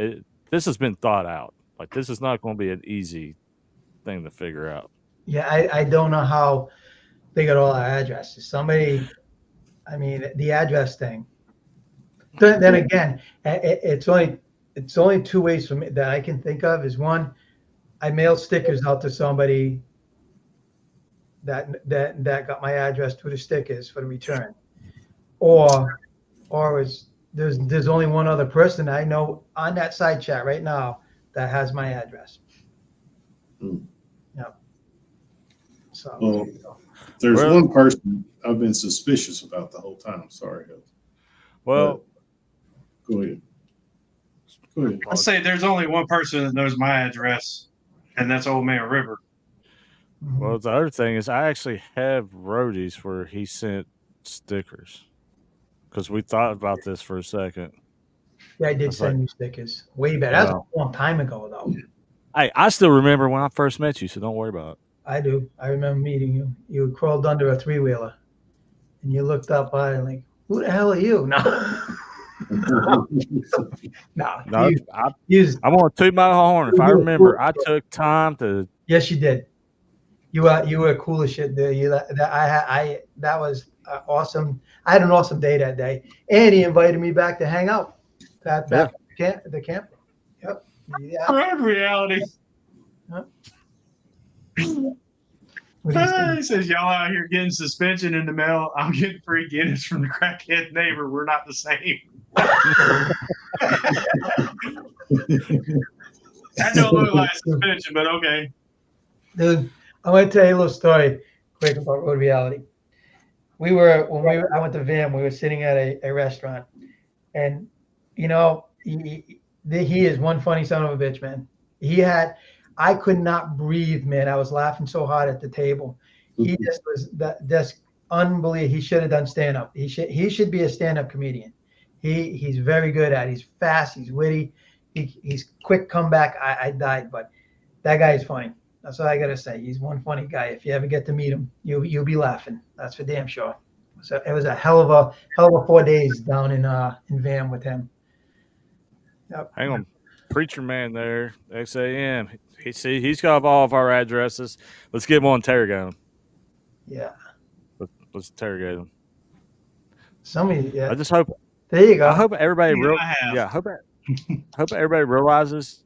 this has been thought out. Like, this is not going to be an easy thing to figure out. Yeah, I don't know how they got all our addresses. Somebody, I mean, the address thing. Then again, it's only 2 ways for me that I can think of. Is one, I mailed stickers out to somebody that got my address to the stickers for the return, or there's only one other person I know on that side chat right now that has my address. Hmm. Yep. So. Well, there's Well- one person I've been suspicious about the whole time. Sorry. Well, Go ahead. Go ahead. I say there's only one person that knows my address, and that's Old Man River. Mhm. well, the other thing is I actually have roadies where he sent stickers because we thought about this for a second. Yeah, I did That's send like- you stickers way back. That's Wow. a long time ago, though. Hey, I still remember when I first met you, so don't worry about it. I do. I remember meeting you. You crawled under a three-wheeler, and you looked up by and like, who the hell are you? No, no. No, I'm gonna toot my horn. If I You- remember, I took time to. Yes, you did. You were cool as shit. There, that was awesome. I had an awesome day that day, and he invited me back to hang out. Back at the camp. Yep. Yeah. Road reality. What do you say? He says, y'all out here getting suspension in the mail. I'm getting free Guinness from the crackhead neighbor. We're not the same. I don't look like suspension, but okay. Dude, I'm gonna tell you a little story quick about Road Reality. I went to Vam. We were sitting at a restaurant, and you know he is one funny son of a bitch, man. I could not breathe, man. I was laughing so hard at the table. He just was just unbelievable. He should have done stand up. He should be a stand up comedian. He's very good at it. He's fast. He's witty. He's quick comeback. I died, but that guy is funny. That's all I gotta say. He's one funny guy. If you ever get to meet him, you'll be laughing. That's for damn sure. So it was a hell of a 4 days down in Vam with him. Yep. Hang on, preacher man there, XAM. He's got all of our addresses. Let's get him on interrogate him. Yeah. Let's interrogate him. Somebody. Yeah. I just hope. There you go. I hope everybody. I have. Yeah. Hope everybody realizes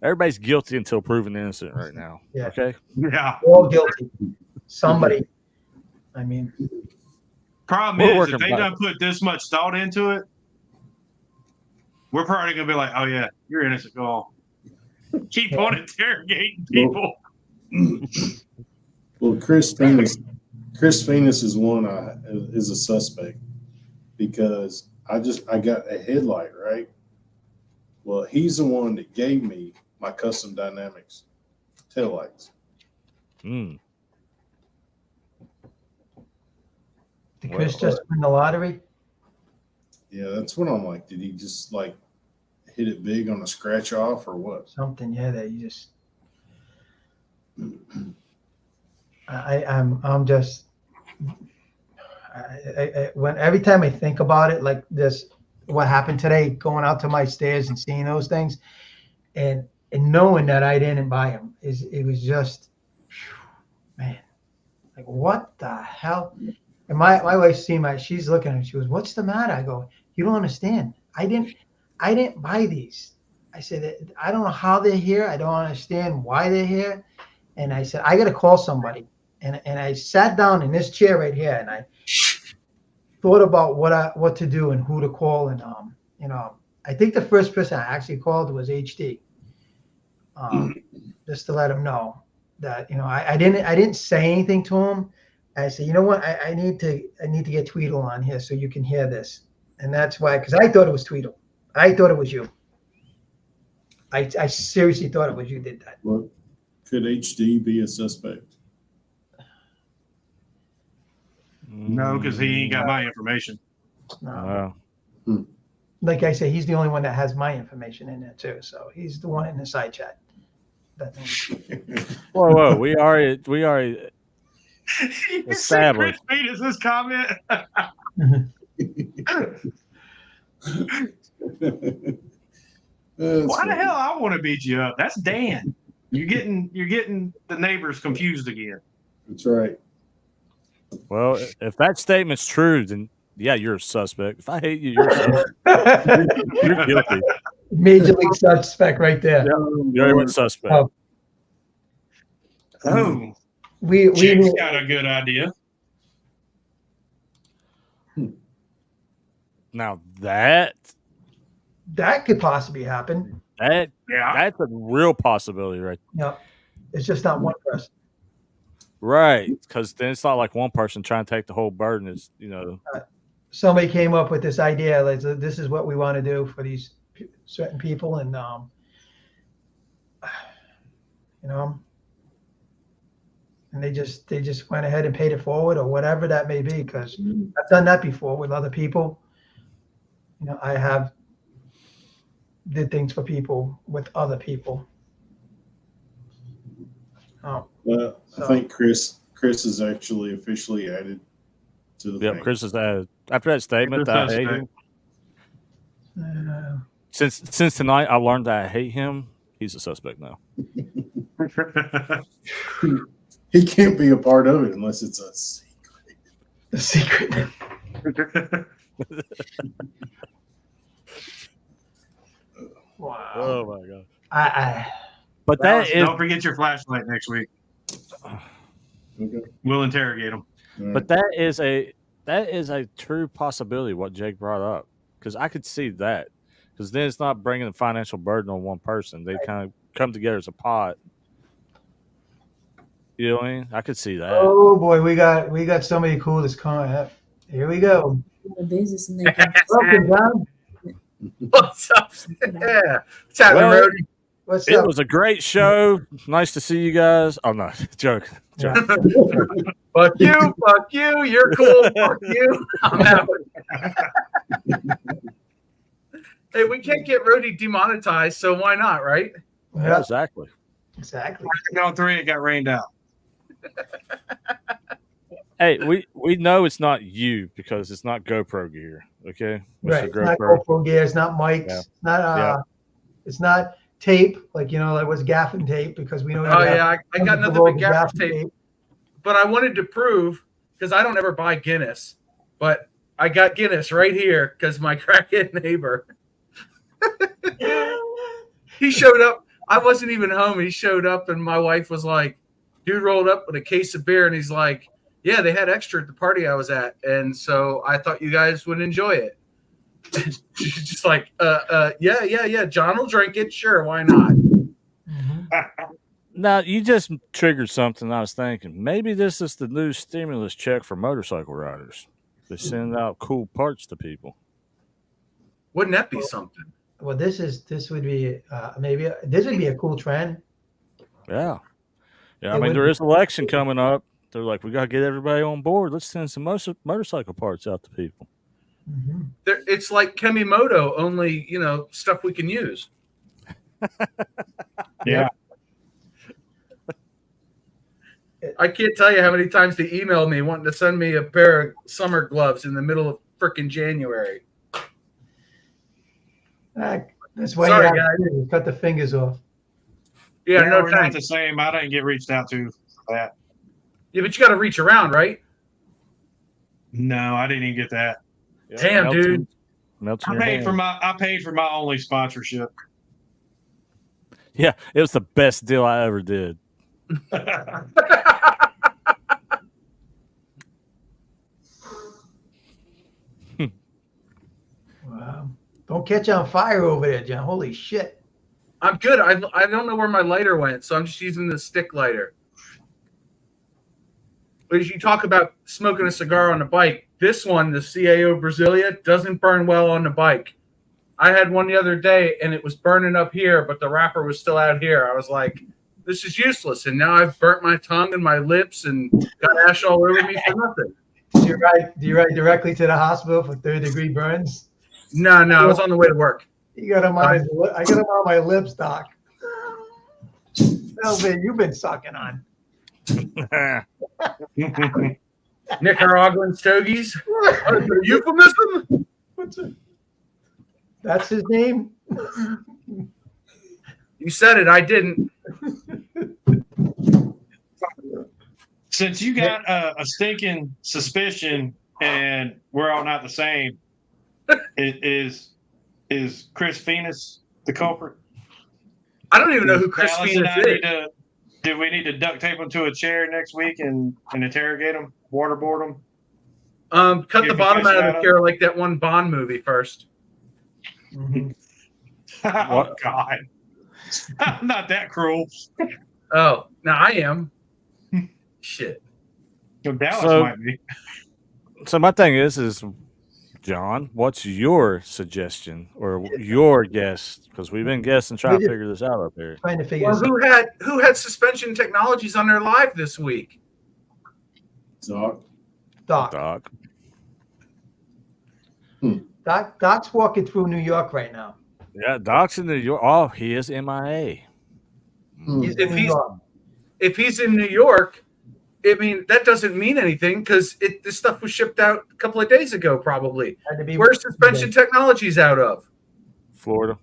everybody's guilty until proven innocent right now. Yeah. Okay. Yeah. All guilty. Somebody. I mean. Problem We're is, working if they back. don't put this much thought into it, we're probably gonna be like, "Oh yeah, you're innocent. Go on." Keep on interrogating people. Well, Chris Venus is one is a suspect because I got a headlight, right? Well, he's the one that gave me my Custom Dynamics taillights. Mm. Did Chris just win the lottery? Yeah, that's what I'm like. Did he just like hit it big on a scratch off or what? Something, yeah, that you just. I'm just. When every time I think about it, like this, what happened today, going out to my stairs and seeing those things, and knowing that I didn't buy them, it was just, man, like what the hell? And my wife she's looking at me. She goes, "What's the matter?" I go, "You don't understand. I didn't buy these." I said, "I don't know how they're here. I don't understand why they're here." And I said, "I got to call somebody." And I sat down in this chair right here, and I thought about what to do and who to call. And I think the first person I actually called was HD, just to let him know that I didn't say anything to him. I said, you know what, I need to get Tweedle on here so you can hear this. And that's why, because I thought it was Tweedle. I thought it was you. I seriously thought it was you did that. Well, could HD be a suspect? No, because he ain't got my information. No. Wow. Like I say, he's the only one that has my information in there too. So he's the one in the side chat. Whoa! We already You see Chris Established. Venus's comment? Why the hell I want to beat you up? That's Dan. You're getting the neighbors confused again. That's right. Well, if that statement's true, then yeah, you're a suspect. If I hate you, you're a suspect. You're guilty. Major league suspect right there. You're a suspect. Oh. Oh, We Jake's got a good idea. Now that that could possibly happen. That Yeah. that's a real possibility, right? Yeah, it's just not one person. Right, because then it's not like one person trying to take the whole burden. It's Somebody came up with this idea, like this is what we want to do for these certain people, and you know, and they just went ahead and paid it forward or whatever that may be. Because I've done that before with other people. You know, I have did things for people with other people. Oh, Well, I think Chris is actually officially added to the Yep, thing. Chris has added after that statement Chris that I has hate that. him. Since tonight I learned that I hate him. He's a suspect now. He can't be a part of it unless it's a secret. the secret. Wow. Oh my god! I But Dallas, that is, don't forget your flashlight next week. Okay. We'll interrogate him. All but that is a true possibility. What Jake brought up, because I could see that, because then it's not bringing the financial burden on one person. They kind of come together as a pot. You know what I mean? I could see that. Oh boy, we got somebody cool that's coming up. Here we go. The business and they can Welcome, John. What's up? Yeah. What's happening, Well, Brody? What's It up? was a great show. Nice to see you guys. Oh no, joke. Yeah. Fuck you. Fuck you. You're cool. Fuck you. I'm out. Hey, we can't get Rody demonetized, so why not, right? Yeah, Yeah, exactly. exactly. On 3, it got rained out. Hey, we know it's not you because it's not GoPro gear. Okay, Mr. Right. It's not GoPro. GoPro gear. It's not mics. Yeah. It's not Yeah. It's not tape. Like like what's gaffing tape because we know. Oh, yeah. I got nothing but gaffer tape. But I wanted to prove, because I don't ever buy Guinness, but I got Guinness right here because my crackhead neighbor. He showed up. I wasn't even home. He showed up, and my wife was like, dude rolled up with a case of beer, and he's like, yeah, they had extra at the party I was at, and so I thought you guys would enjoy it. She's just like, yeah. John will drink it. Sure, why not? Now you just triggered something. I was thinking maybe this is the new stimulus check for motorcycle riders. They send out cool parts to people. Wouldn't that be something? Well, this would be maybe this would be a cool trend. Yeah. It I mean, would there be. is election coming up. They're like, we got to get everybody on board. Let's send some motorcycle parts out to people. Mhm. It's like Kemimoto, only, stuff we can use. Yeah. I can't tell you how many times they emailed me wanting to send me a pair of summer gloves in the middle of frickin' January. That's why Sorry, you have to cut the fingers off. Yeah, no we're not thanks. the same. I didn't get reached out to for that. Yeah, but you got to reach around, right? No, I didn't even get that. Yeah, Damn, melts dude. in- melts in I your paid hand. for my only sponsorship. Yeah, it was the best deal I ever did. Wow. Don't catch on fire over there, John. Holy shit. I'm good. I don't know where my lighter went, so I'm just using the stick lighter. But as you talk about smoking a cigar on the bike, this one, the CAO Brasilia, doesn't burn well on the bike. I had one the other day, and it was burning up here, but the wrapper was still out here. I was like, this is useless. And now I've burnt my tongue and my lips and got ash all over me for nothing. Do you ride directly to the hospital for 3rd-degree burns? No, I was on the way to work. You got them on I got them on my lips, Doc. Oh, man, you've been sucking on. Nicaraguan stogies. Euphemism? That's his name? You said it. I didn't. Since you got a stinking suspicion and we're all not the same, is Chris Phoenix the culprit? I don't even know who Chris Dallas Phoenix and I is. do we need to duct tape him to a chair next week and interrogate him, waterboard him? Cut the bottom out of the chair like that one Bond movie first. Mhm. Oh What? God. I'm not that cruel. Oh, now I am. Shit. Dallas So- might be. So my thing is John, what's your suggestion or your guess? Because we've been guessing, trying to figure this out up here. Trying to figure Well, this out. who had Suspension Technologies on their live this week? Doc. Doc. Doc. Doc's walking through New York right now. Yeah, Doc's in New York. Oh, he is MIA. He's in New York. If he's in New York, I mean that doesn't mean anything because this stuff was shipped out a couple of days ago, probably. Had to be Where's Suspension Technologies out of? Florida.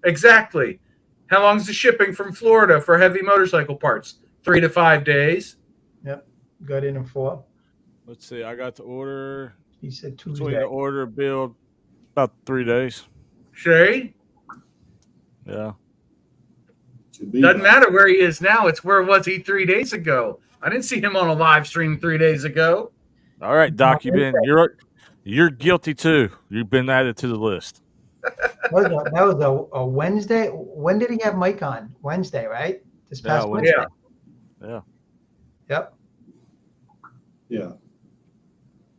Exactly. How long's the shipping from Florida for heavy motorcycle parts? 3 to 5 days. Got in 4. Let's see. I got the order. He said Between Tuesday. the order build, about 3 days. Shay? Yeah. Should be Doesn't Doc. matter where he is now. It's where was he 3 days ago? I didn't see him on a live stream 3 days ago. All right, Doc. You're guilty too. You've been added to the list. That was a Wednesday. When did he have Mike on? Wednesday, right? This past Yeah, Wednesday. Yeah. Yep. Yeah.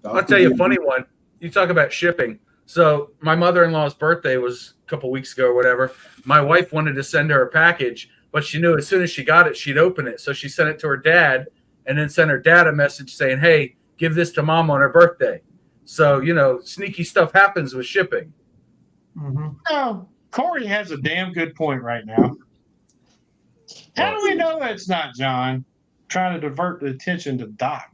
I'll tell you a funny one. You talk about shipping. So my mother-in-law's birthday was a couple weeks ago or whatever. My wife wanted to send her a package, but she knew as soon as she got it, she'd open it. So she sent it to her dad and then sent her dad a message saying, hey, give this to mom on her birthday. So, sneaky stuff happens with shipping. Mm-hmm. No, Corey has a damn good point right now. How do we know that's not John trying to divert the attention to Doc?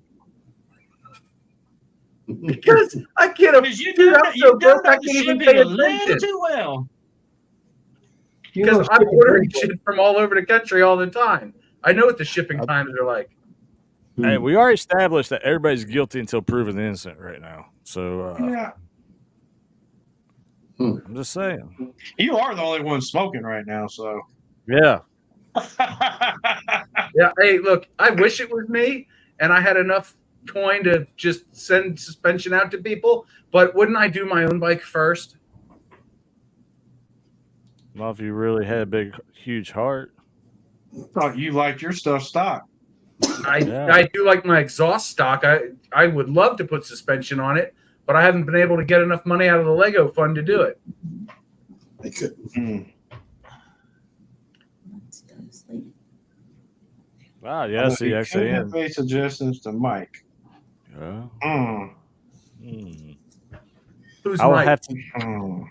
Because I can't Because you dude, do I'm so broke, I can't even pay shipping a little attention. too well. Because I'm ordering shit from all over the country all the time. I know what the shipping times are like. Hey, we already established that everybody's guilty until proven innocent right now. So Yeah. I'm just saying. You are the only one smoking right now, so. Yeah. Yeah. Hey, look, I wish it was me and I had enough coin to just send suspension out to people, but wouldn't I do my own bike first? Well, if you really had a big, huge heart. Thought you liked your stuff stock. I do like my exhaust stock. I would love to put suspension on it, but I haven't been able to get enough money out of the Lego fund to do it. I could. Let's go to sleep. Wow, yeah, see, You couldn't have XAN. made suggestions to Mike. Yeah. Who's I will Mike? have to.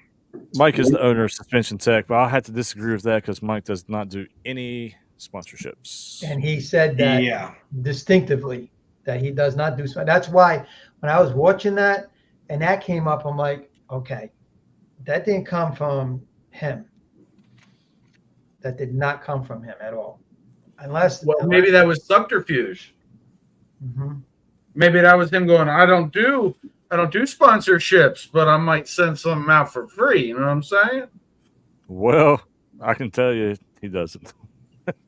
Mike is the owner of Suspension Tech, but I'll have to disagree with that because Mike does not do any sponsorships. And he said that Yeah. distinctively that he does not do so. That's why when I was watching that and that came up, I'm like, okay, that didn't come from him. That did not come from him at all. Unless Maybe that was subterfuge. Mhm. Maybe that was him going, I don't do sponsorships, but I might send something out for free. You know what I'm saying? Well, I can tell you he doesn't.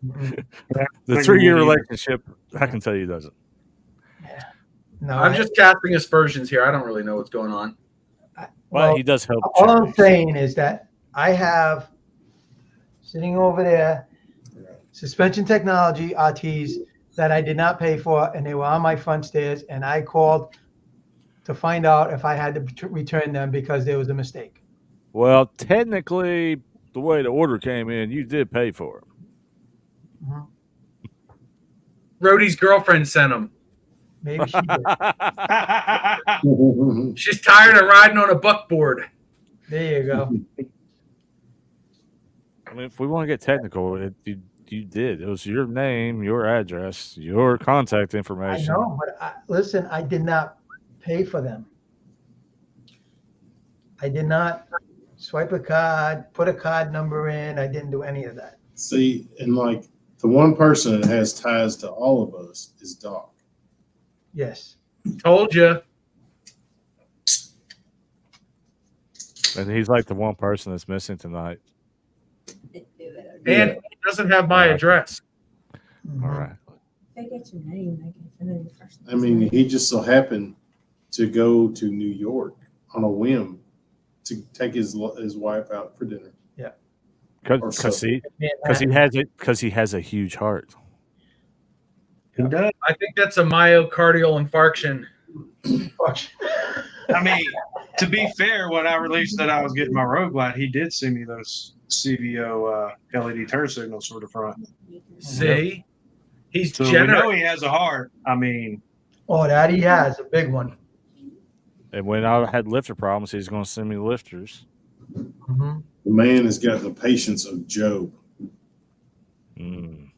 Mhm. The Think 3-year we need- relationship, I can tell you he doesn't. No, I'm just casting aspersions here. I don't really know what's going on. But well, he does help. all I'm charities. saying is that I have sitting over there suspension technology RTs that I did not pay for, and they were on my front stairs, and I called to find out if I had to return them because there was a mistake. Well, technically, the way the order came in, you did pay for it. Rhodey's girlfriend sent him. Maybe she did. She's tired of riding on a buckboard. There you go. I mean, if we want to get technical, you did. It was your name, your address, your contact I information. know, but listen, I did not pay for them. I did not swipe a card, put a card number in. I didn't do any of that. See, and like the one person that has ties to all of us is Doc. Yes. Told you. And he's like the one person that's missing tonight. And he doesn't have my address. Mhm. All right. They get your name, they can send in your first I mean, he just so happened to go to New York on a whim to take his wife out for dinner. Because he has a huge heart. Who does? I think that's a myocardial infarction. I mean, to be fair, when I released that I was getting my Road Glide, he did send me those CVO LED turn signals for the front. See, he's So we generous. know he has a heart. I mean, Oh, that he has, a big one. And when I had lifter problems, he's going to send me lifters. Mhm. The man has got the patience of Job. Mm.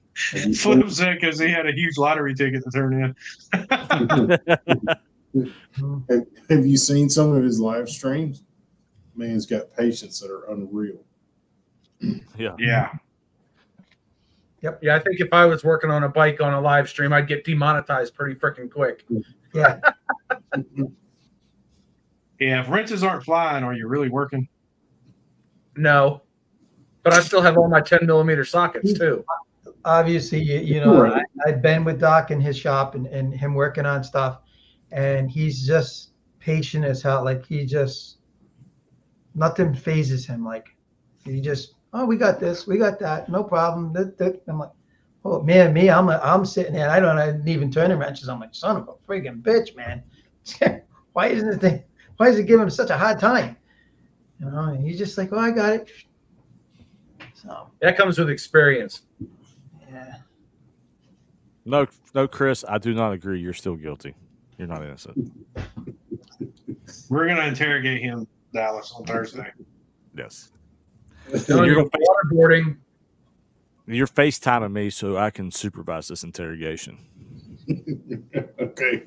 Flip said because he had a huge lottery ticket to turn in. Have you seen some of his live streams? Man's got patience that are unreal. Yeah. Yeah. Yeah, I think if I was working on a bike on a live stream, I'd get demonetized pretty freaking quick. Yeah. Yeah. If wrenches aren't flying, are you really working? No, but I still have all my 10 millimeter sockets too. Obviously, you know, I've been with Doc in his shop and him working on stuff, and he's just patient as hell. Like he just, nothing phases him. Like he just, oh, we got this, we got that, no problem. I'm like, oh man, I'm sitting there. I didn't even turn the wrenches. I'm like, son of a friggin' bitch, man. Why is it giving him such a hard time? You know, and he's just like, oh, I got it. So That comes with experience. yeah. No, Chris, I do not agree. You're still guilty. You're not innocent. We're going to interrogate him, Dallas, on Thursday. Yes. No, You're you're waterboarding. You're FaceTiming me so I can supervise this interrogation. Okay.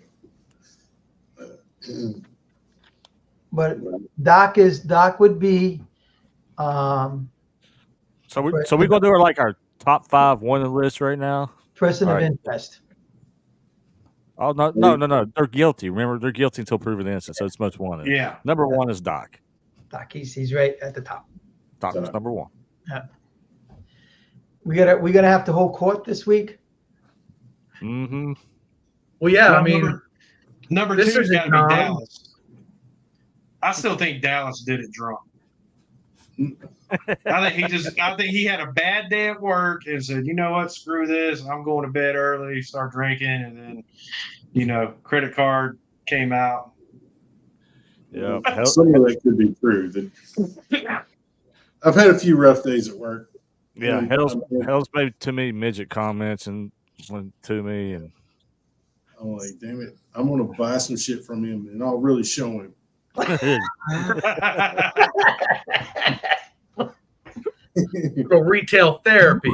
But Doc would be So we're gonna do our top 5 wanted list right now. person All of right. interest. Oh no. They're guilty. Remember, they're guilty until proven innocent. So it's most wanted. Yeah. Number 1 is Doc. Doc, he's right at the top. Doc was number 1. We're gonna have to hold court this week. Mm-hmm. Well, yeah, I Well, mean, number this two's is got to be non- Dallas. I still think Dallas did it drunk. I think he had a bad day at work and said, you know what, screw this. I'm going to bed early, start drinking, and then, credit card came out. Yeah. Some of that could be true. I've had a few rough days at work. Yeah. Hell's made too many midget comments and went to me, and I'm like, damn it, I'm gonna buy some shit from him and I'll really show him. go retail therapy.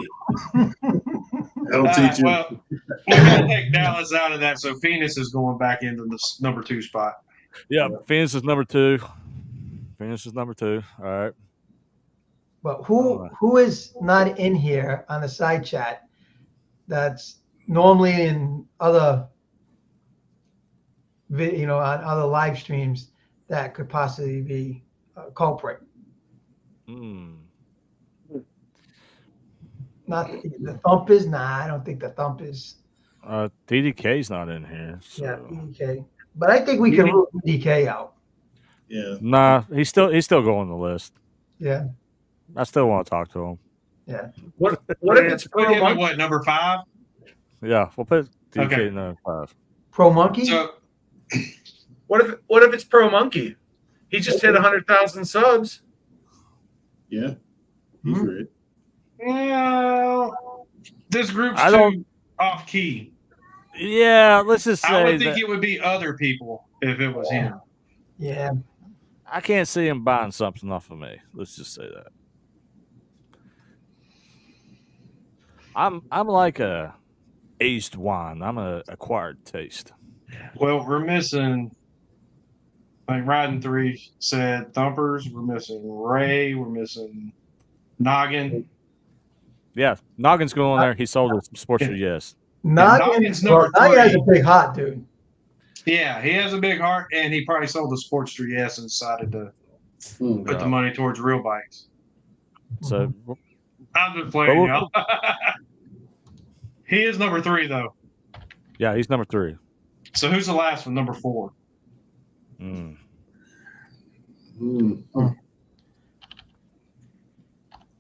I'll teach him. Well, we got to take Dallas out of that, so Phoenix is going back into the number 2 spot. yeah, Phoenix is number 2. All right. But who is not in here on the side chat that's normally in other on other live streams that could possibly be a culprit? Not the thump is. Nah, I don't think the thump is. DDK's not in here. So. Yeah, DK. But I think we can rule DK out. Yeah. Nah, he's still going on the list. Yeah. I still want to talk to him. Yeah. What if it's Put pro him at monkey? what, number 5? Yeah, we'll put DK Okay. in number 5. Pro monkey. So What if it's pro monkey? He just hit 100,000 subs. Yeah. He's right. well, this group's I too don't- off key. Yeah, let's just I say would think that it would be other people if it was him. Yeah. I can't see him buying something off of me. Let's just say that. I'm like a aged wine. I'm a acquired taste. Well, we're missing, like Riding 3 said, Thumpers. We're missing Ray. We're missing Noggin. Yeah, Noggin's going on there. He sold a sports yes. Noggin's number Noggin has 3. a big hot dude. Yeah, he has a big heart, and he probably sold the Sportster yes and decided to put the money towards real bikes. So I'm just playing, y'all. He is number 3, though. yeah, he's number 3. So who's the last one? Number 4. Mm. Mm.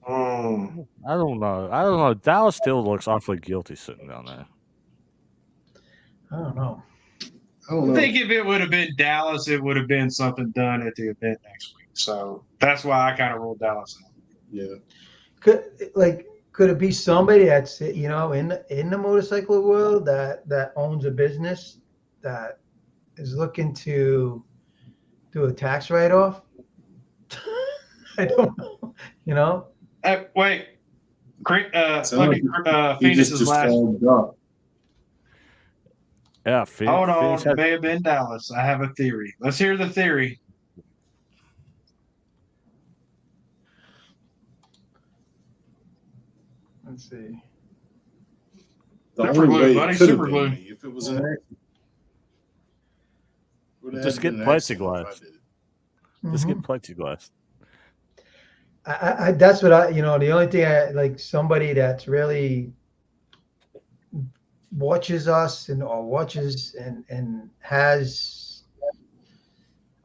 Mm. I don't know. Dallas still looks awfully guilty sitting down there. I don't know. I don't I know. think if it would have been Dallas, it would have been something done at the event next week. So that's why I kind of ruled Dallas out. Yeah. Could it be somebody that's in the motorcycle world that owns a business that is looking to do a tax write-off? I don't know. Wait, Sounds look like at He just Phoenix's last. followed Doc. Yeah, Hold on, Phoenix it had, may have been Dallas. I have a theory. Let's hear the theory. Let's see. The Super only glue, way buddy, it could have super been glue. me if it was an accident. Would have Just been get an accident if plexiglass. I did it. just Mhm. get plexiglass. I that's what the only thing I like, somebody that's really watches us and has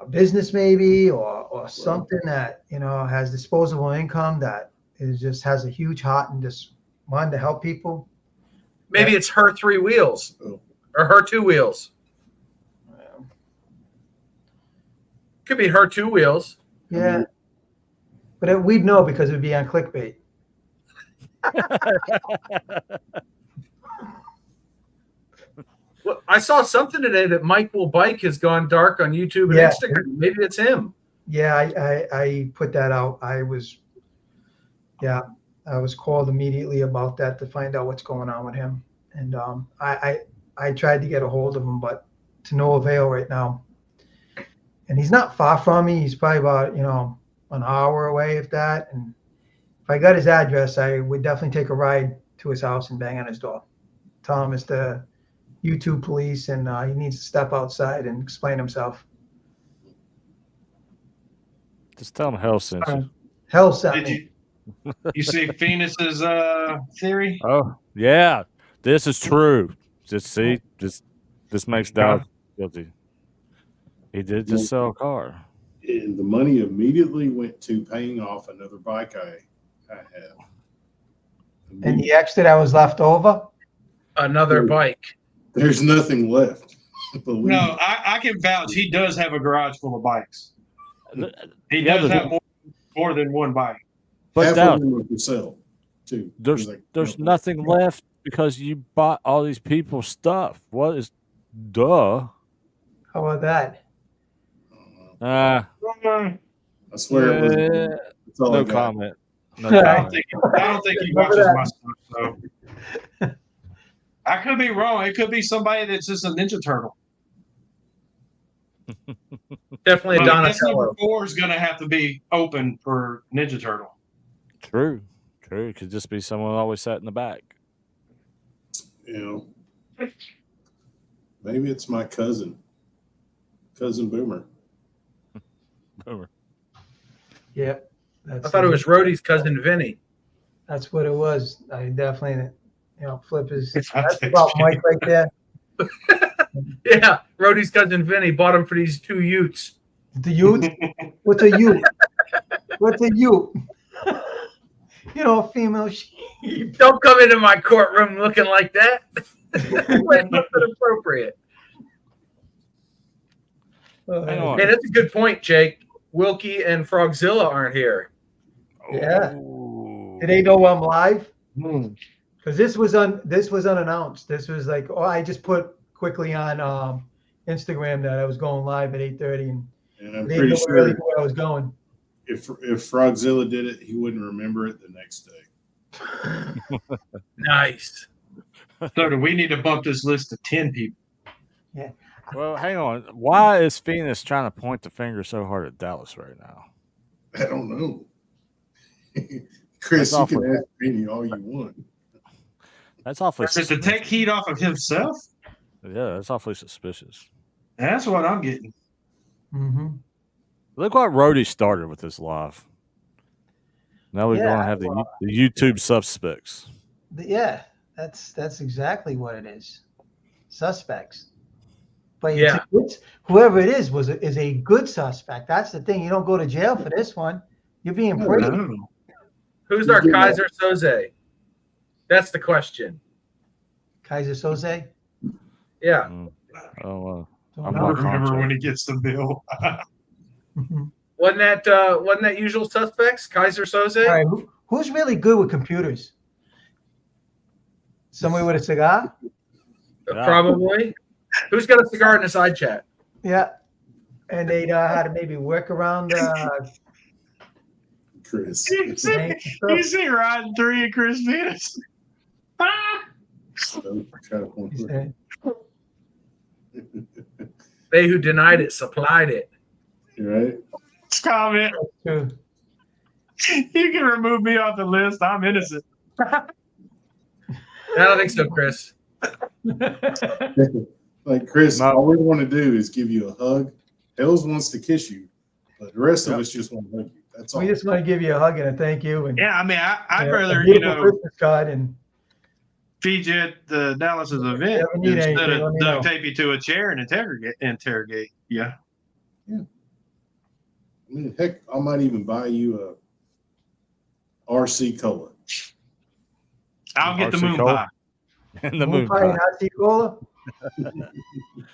a business maybe or something that has disposable income that has a huge heart and just wanted to help people. Maybe it's her 3 wheels Oh. or her 2 wheels. Could be her 2 wheels. Yeah, but we'd know because it would be on clickbait. Well, I saw something today that Mike Will Bike has gone dark on YouTube and Yeah. Instagram. Maybe it's him. Yeah, I put that out. I was called immediately about that to find out what's going on with him. And I tried to get a hold of him, but to no avail right now. And he's not far from me. He's probably about, an hour away, if that. And if I got his address, I would definitely take a ride to his house and bang on his door. Tell him it's the YouTube police and he needs to step outside and explain himself. Just tell them hell sent you. Hell sent Did me. you see Phoenix's theory? Oh yeah, this is true. Just see, this makes Dallas guilty. He did just sell a car. And the money immediately went to paying off another bike I have. And the extra that was left over? Another bike. There's nothing left. Believe No, me. I can vouch. He does have a garage full of bikes. He Yeah, does but- have more than one bike. But Half Dallas, of them were for sale, too. there's Like, there's nothing left because you bought all these people's stuff. What is duh? How about that? Ah, I swear it was. That's all I no got. comment. No I don't comment. think he watches my stuff. So I could be wrong. It could be somebody that's just a Ninja Turtle. Definitely a But I guess number Donatello. 4 is going to have to be open for Ninja Turtle. True. It could just be someone always sat in the back. You know, maybe it's my cousin Boomer. Boomer. Yep. I thought it was Rhodey's cousin Vinny. That's what it was. I definitely, Flip is. It's That's about Mike right there. Yeah, Rhodey's cousin Vinny bought him for these 2 Utes. The Ute? What's a Ute? What's a Ute? Female sheep. Don't come into my courtroom looking like that. It's not appropriate. Hang on. Hey, that's a good point, Jake. Wilkie and Frogzilla aren't here. Yeah. Ooh. Do they know I'm live? Hmm. Because this was unannounced. This was like, I just put quickly on Instagram that I was going live at 8:30, and And I'm they pretty didn't know really sure where I was going. if Frogzilla did it, he wouldn't remember it the next day. Nice. So do we need to bump this list to 10 people? Well, hang on. Why is Phoenix trying to point the finger so hard at Dallas right now? I don't know. Chris, That's you can awful. ask Penny all you want. That's awfully Is it to take heat off of himself? Yeah, that's awfully suspicious. That's what I'm getting. Mm-hmm. Look what Rhodey started with this live. Now we're Yeah, going to have the YouTube suspects. Yeah, that's exactly what it is. Suspects. But Yeah. whoever it is is a good suspect. That's the thing. You don't go to jail for this one. You're being praised. No. Who's our Kaiser Soze? That's the question. Kaiser Soze? Yeah. Oh, wow. Don't I'm know. not Remember when he gets the bill? Wasn't that Usual Suspects? Kaiser Soze? All right, who's really good with computers? Somebody with a cigar? Yeah. Probably. Who's got a cigar in the side chat? Yeah. And they know how to maybe work around Chris. You see Ryan 3 and Chris Venus. So, try to point he to said. They who denied it supplied it. it, right? Comment. True. You can remove me off the list. I'm innocent. I don't think so, Chris. Like Chris, No. all we want to do is give you a hug. Hells wants to kiss you, but the rest of us just want to hug you. That's all. We just want to give you a hug and a thank you. And Yeah, I mean, I'd a rather, beautiful Christmas card and feed you at the Dallas's event If you ever need instead anything, let of me duct know. tape you to a chair and interrogate. Yeah. I mean, heck, I might even buy you a RC Cola. I'll get the RC moon Cola? pie. And the moon pie and pie. hot tea cola.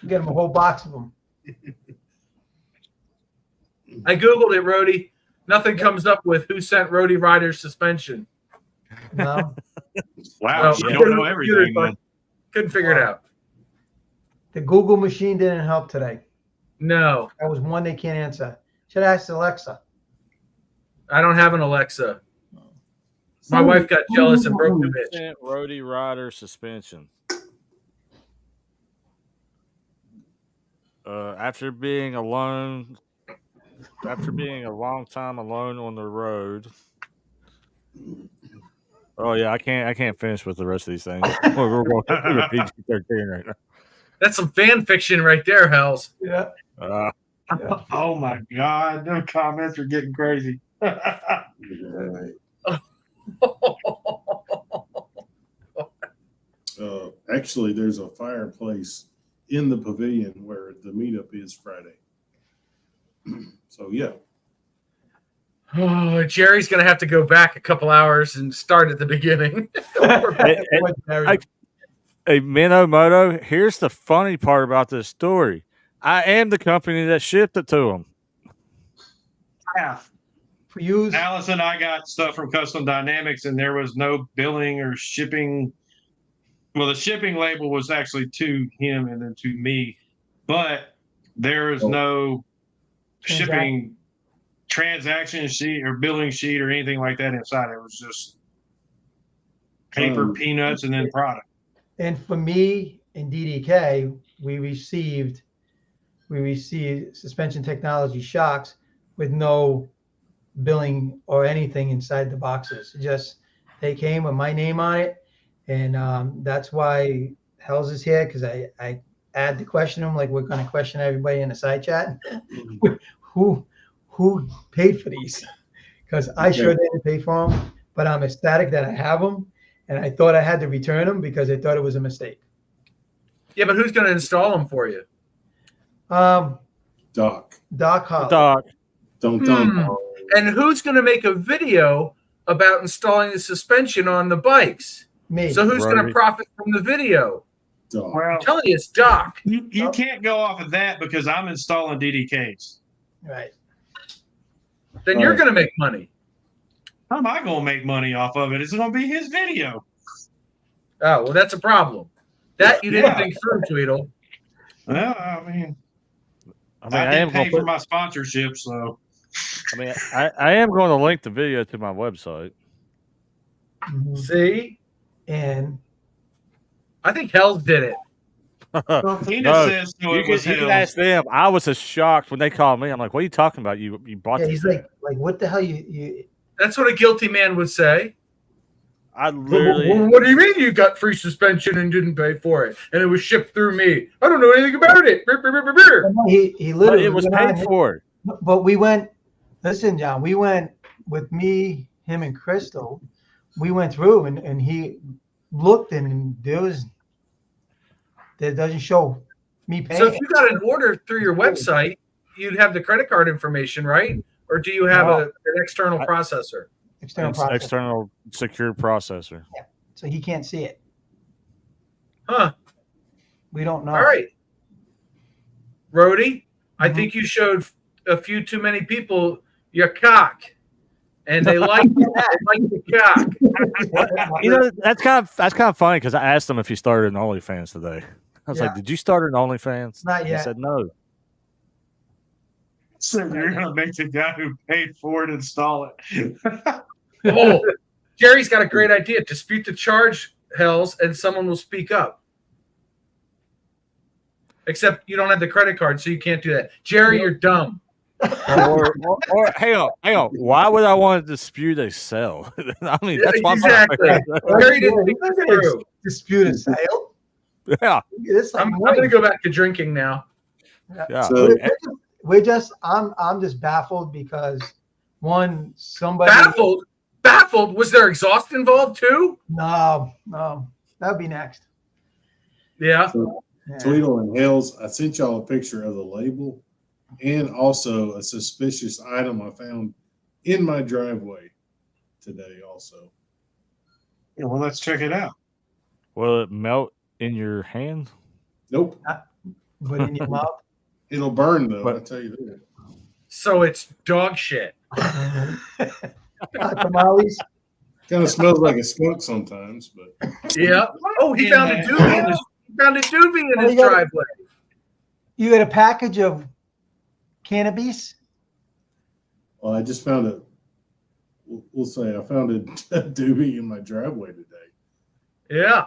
Get them a whole box of them. I Googled it, Rody. Nothing comes up with who sent Rody Ryder's suspension. No, Wow, Well, you yeah. don't know everything, man. Couldn't figure it out. the Google machine didn't help today. No, That was one they can't answer. Should have asked Alexa. I don't have an Alexa. My wife got jealous and broke the bitch. Sent Rody Ryder suspension. After being a long time alone on the road. Oh yeah, I can't finish with the rest of these things. We're going through PG-13 right now. That's some fan fiction right there, Hells. Yeah. Oh my God, them comments are getting crazy. Right. Actually, there's a fireplace in the pavilion where the meetup is Friday. So yeah, Oh, Jerry's gonna have to go back a couple hours and start at the beginning. Hey, Minomoto, here's the funny part about this story. I am the company that shipped it to them. Half. For use. Alice and I got stuff from Custom Dynamics, and there was no billing or shipping. Well, the shipping label was actually to him and then to me, but there is no shipping transaction sheet or billing sheet or anything like that inside. It was just paper, peanuts, and then product. And for me and DDK, we received suspension technology shocks with no billing or anything inside the boxes. Just they came with my name on it, and that's why Hells is here, because I had to question him like we're going to question everybody in the side chat. Who paid for these? Because I sure didn't pay for them, but I'm ecstatic that I have them. And I thought I had to return them because I thought it was a mistake. Yeah, but who's gonna install them for you? Doc, Doc Holland. Doc, don't. And who's gonna make a video about installing the suspension on the bikes? Me. So who's gonna Rody. profit from the video? Doc. Well, I'm telling you, it's Doc. you can't go off of that because I'm installing DDKs. Right. Then you're gonna make money. How am I going to make money off of it? It's going to be his video. Oh, well, that's a problem. That you didn't Yeah. think through, Tweedle. Well, I mean, I I am didn't going pay to for my sponsorship, so I am going to link the video to my website. Mhm. See? And I think Hells did it. Tina No, says so You it can, was you can his. ask them. I was as shocked when they called me. I'm like, "What are you talking about? You bought yeah, this?" he's like, what the hell you That's what a guilty man would say. I Well, literally. what do you mean you got free suspension and didn't pay for it? And it was shipped through me. I don't know anything about it. Brr, brr, brr, brr, brr. he But literally it was went paid on- for. But we went, listen, John, we went with me, him and Crystal. We went through and he looked and there doesn't show me paying. So if you got an order through your website, you'd have the credit card information, right? Or do you have No. an external processor? external processor. External secure processor. So he can't see it. Huh. We don't know. All right. Rhodey, I Mhm. think you showed a few too many people your cock. And they like the cock. You know, that's kind of funny because I asked him if he started an OnlyFans today. I was Yeah. like, "Did you start an OnlyFans?" Not He yet. said no. So you're gonna make the guy who paid for it install it. Oh, Jerry's got a great idea. Dispute the charge, Hells, and someone will speak up. Except you don't have the credit card, so you can't do that. Jerry, you're dumb. Or hang on. Why would I want to dispute a sale? I mean, that's why Exactly. Jerry didn't think We're this gonna through. dispute a sale. Yeah, It's like I'm going to go back to drinking now. yeah. So- We're just I'm just baffled because one, somebody Baffled. Was there exhaust involved too? No, that would be next. Yeah. Yeah. Tweedle and Hales, I sent y'all a picture of the label and also a suspicious item I found in my driveway today also. Yeah, well, let's check it out. Will it melt in your hand? Nope. Put it in your mouth. It'll burn though, But- I tell you that. So it's dog shit. Tamales. Kind of smells like a skunk sometimes, but Yeah. Oh, he found a doobie in his Oh, you got- driveway. You got a package of cannabis? well, I just found it. We'll say I found a doobie in my driveway today. Yeah.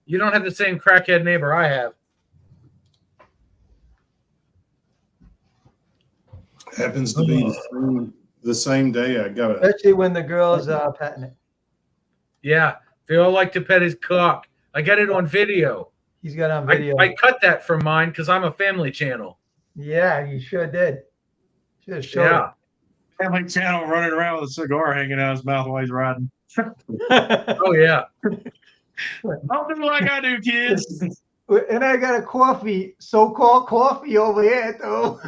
You don't have the same crackhead neighbor I have. Happens to be the same day I got a. Especially when the girl's petting it. Yeah. They all like to pet his cock. I got it on video. He's got it on video. I cut that from mine because I'm a family channel. Yeah, you sure did. Should have showed Yeah. Family channel running around with a cigar hanging out his mouth while he's riding. it. Oh, yeah. Don't do like I do, kids. And I got a coffee, so-called coffee over here, too.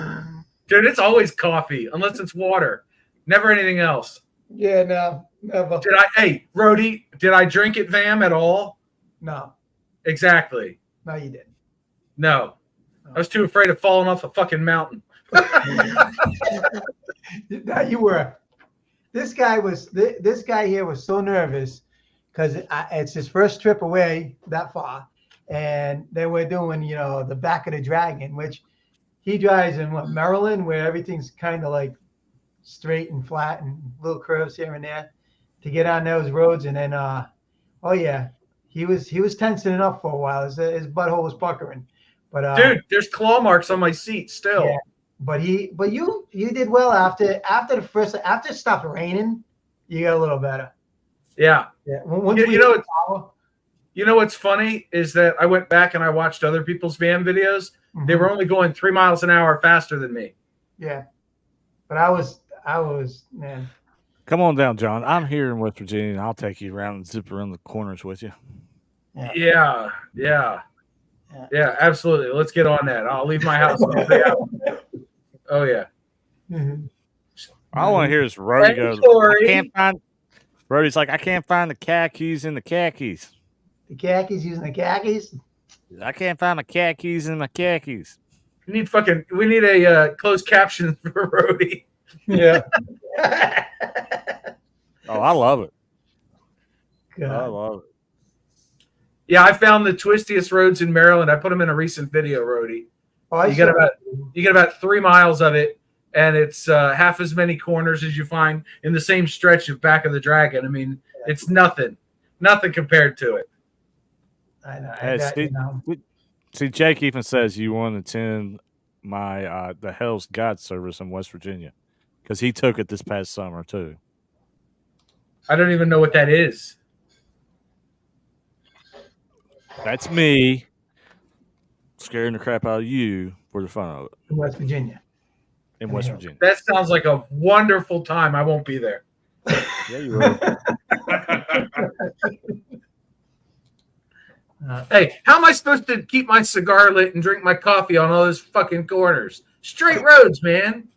Dude, it's always coffee, unless it's water. Never anything else. Yeah, no, never. Hey, Rhodey, did I drink at VAM at all? No, Exactly. no, you didn't. No. I was too afraid of falling off a fucking mountain. No, you were. This guy here was so nervous because it's his first trip away that far, and they were doing, the back of the dragon, which he drives in Maryland, where everything's kind of like straight and flat and little curves here and there to get on those roads. And then, oh yeah, he was tensing up for a while. His butthole was puckering. But Dude, there's claw marks on my seat still. Yeah. But you did well after it stopped raining. You got a little better. Yeah. Yeah. Once You we know, hit power, You know what's funny is that I went back and I watched other people's VAM videos. They were only going 3 miles an hour faster than me. Yeah. But I was man. Come on down, John. I'm here in West Virginia, and I'll take you around and zip around the corners with you. Yeah, absolutely. Let's get on that. I'll leave my house in 3 hours. Oh yeah. Mhm. All I want to hear is Rhodey Thank go. you, Tori. I can't find. Rhodey's like, I can't find the khakis in the khakis. The khakis using the khakis. I can't find the khakis in my khakis. We need a closed caption for Rhodey. Yeah. Oh, I love it. I God. love it. Yeah, I found the twistiest roads in Maryland. I put them in a recent video, Rhodey. Oh, I You get saw- about 3 miles of it, and it's half as many corners as you find in the same stretch of Back of the Dragon. I mean, it's nothing compared to it. I know. Hey, Steve- See, Jake even says you want to attend my the Hell's God service in West Virginia because he took it this past summer too. I don't even know what that is. That's me scaring the crap out of you for the fun of it in West Virginia. in West Yeah. Virginia. That sounds like a wonderful time. I won't be there. Yeah, you will. Hey, how am I supposed to keep my cigar lit and drink my coffee on all those fucking corners? Straight roads, man.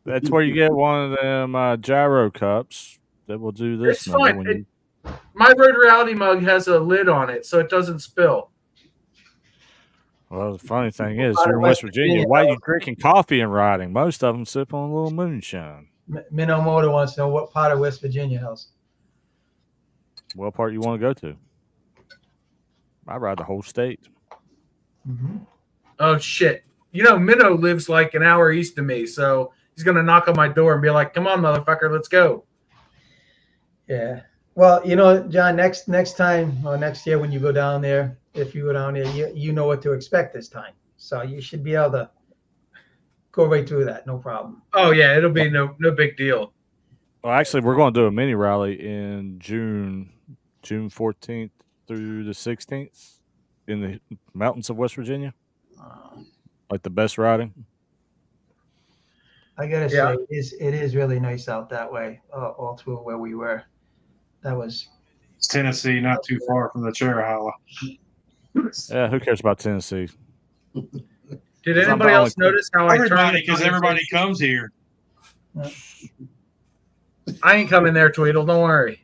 That's where you get one of them gyro cups that will do this. It's number fine. when you- My Road Reality mug has a lid on it, so it doesn't spill. Well, the funny thing is, Out you're of in West West Virginia. Virginia, Why are though. you drinking coffee and riding? Most of them sip on a little moonshine. Minnow Motor wants to know what part of West Virginia else. What part you want to go to? I ride the whole state. Mm-hmm. Oh shit! You know, Minnow lives like an hour east of me, so he's gonna knock on my door and be like, "Come on, motherfucker, let's go." Yeah. Well, you know, John, next time or next year when you go down there, if you go down there, you know what to expect this time. So you should be able to go right through that, no problem. Oh yeah, it'll be no big deal. Well, actually, we're going to do a mini rally in June 14th through the 16th in the mountains of West Virginia. Like the best riding. I gotta Yeah. say, it is really nice out that way, all through where we were. That was It's Tennessee, not too far from the Cherahalla. Yeah, who cares about Tennessee? Did I'm anybody the else only- notice how I Everybody, turned? because everybody comes here. I ain't coming there, Tweedle. Don't worry.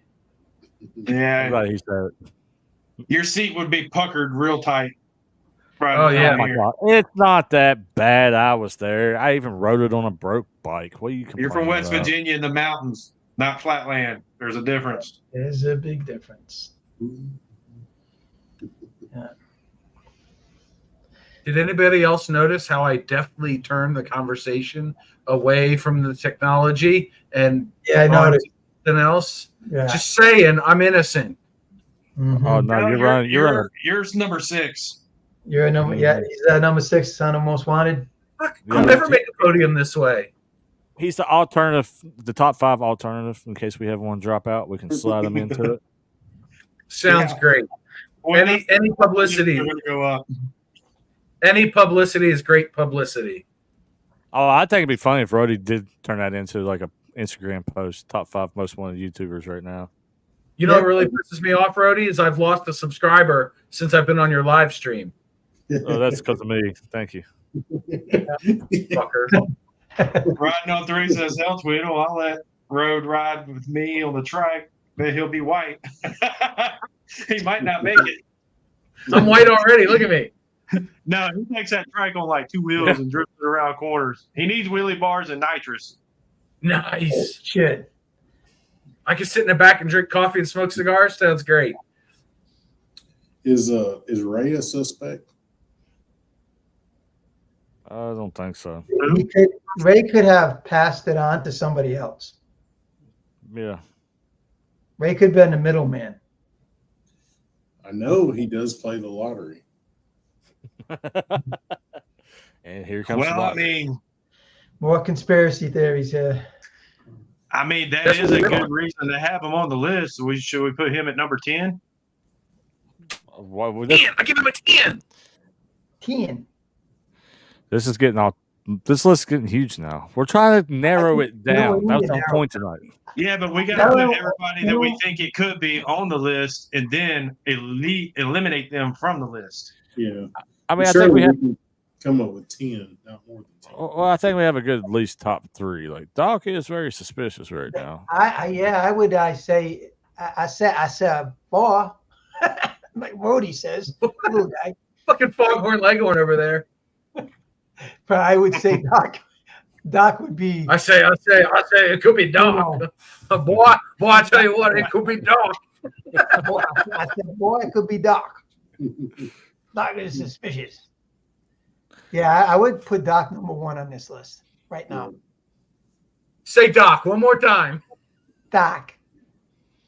Yeah, Everybody, he said. your seat would be puckered real tight. Right Oh, yeah. Oh my God. It's not that bad. I was there. I even rode it on a broke bike. What are you complaining You're from West about? Virginia in the mountains, not flatland. There's a difference. there's a big difference. Did anybody else notice how I deftly turned the conversation away from the technology and Yeah, I on noticed. to something else? Yeah. Just saying, I'm innocent. Mhm. Oh no, you're running. You're running. Yours number 6. You're a number. Yeah, he's number 6 on the most wanted. Fuck, Yeah, I'll never that's- make a podium this way. He's the alternative, the top 5 alternative. In case we have one drop out, we can slide him into it. Sounds Yeah. great. Any publicity, You're gonna go up. any publicity is great publicity. Oh, I think it'd be funny if Rody did turn that into like a Instagram post. Top 5 most wanted YouTubers right now. You know what really pisses me off, Rody, is I've lost a subscriber since I've been on your live stream. Oh, that's because of me. Thank you. Fucker. Riding on 3 says, hell, Tweedle, I'll let Road ride with me on the trike. Bet he'll be white. He might not make it. I'm white already. Look at me. No, he takes that trike on like 2 wheels and drifts it around corners. He needs wheelie bars and nitrous. Nice. Shit. I can sit in the back and drink coffee and smoke cigars. Sounds great. Is Ray a suspect? I don't think so. Ray could have passed it on to somebody else. Yeah. Ray could have been the middleman. I know he does play the lottery. And here comes. Well, the I lottery. mean, More conspiracy theories here. that That's is what a we're good doing. reason to have him on the list. So should we put him at number 10? Why would this, 10. I give him a 10. 10. this is getting all. This list is getting huge now. We're trying to narrow it down. That was the whole point tonight. Yeah, but we got to No, put everybody that we no. think it could be on the list and then eliminate them from the list. Yeah. I mean, I Surely think we have. can come up with 10, not more than 10. Well, I think we have a good at least top 3. Like Doc is very suspicious right now. I would say boy, like Rody says, little guy. Fucking foghorn leghorn over there. But I would say Doc would be. I say, it could be Doc. Boy, I tell you what, it could be Doc. I said, boy, it could be Doc. Doc is suspicious. Yeah, I would put Doc number 1 on this list right now. Say Doc one more time. Doc.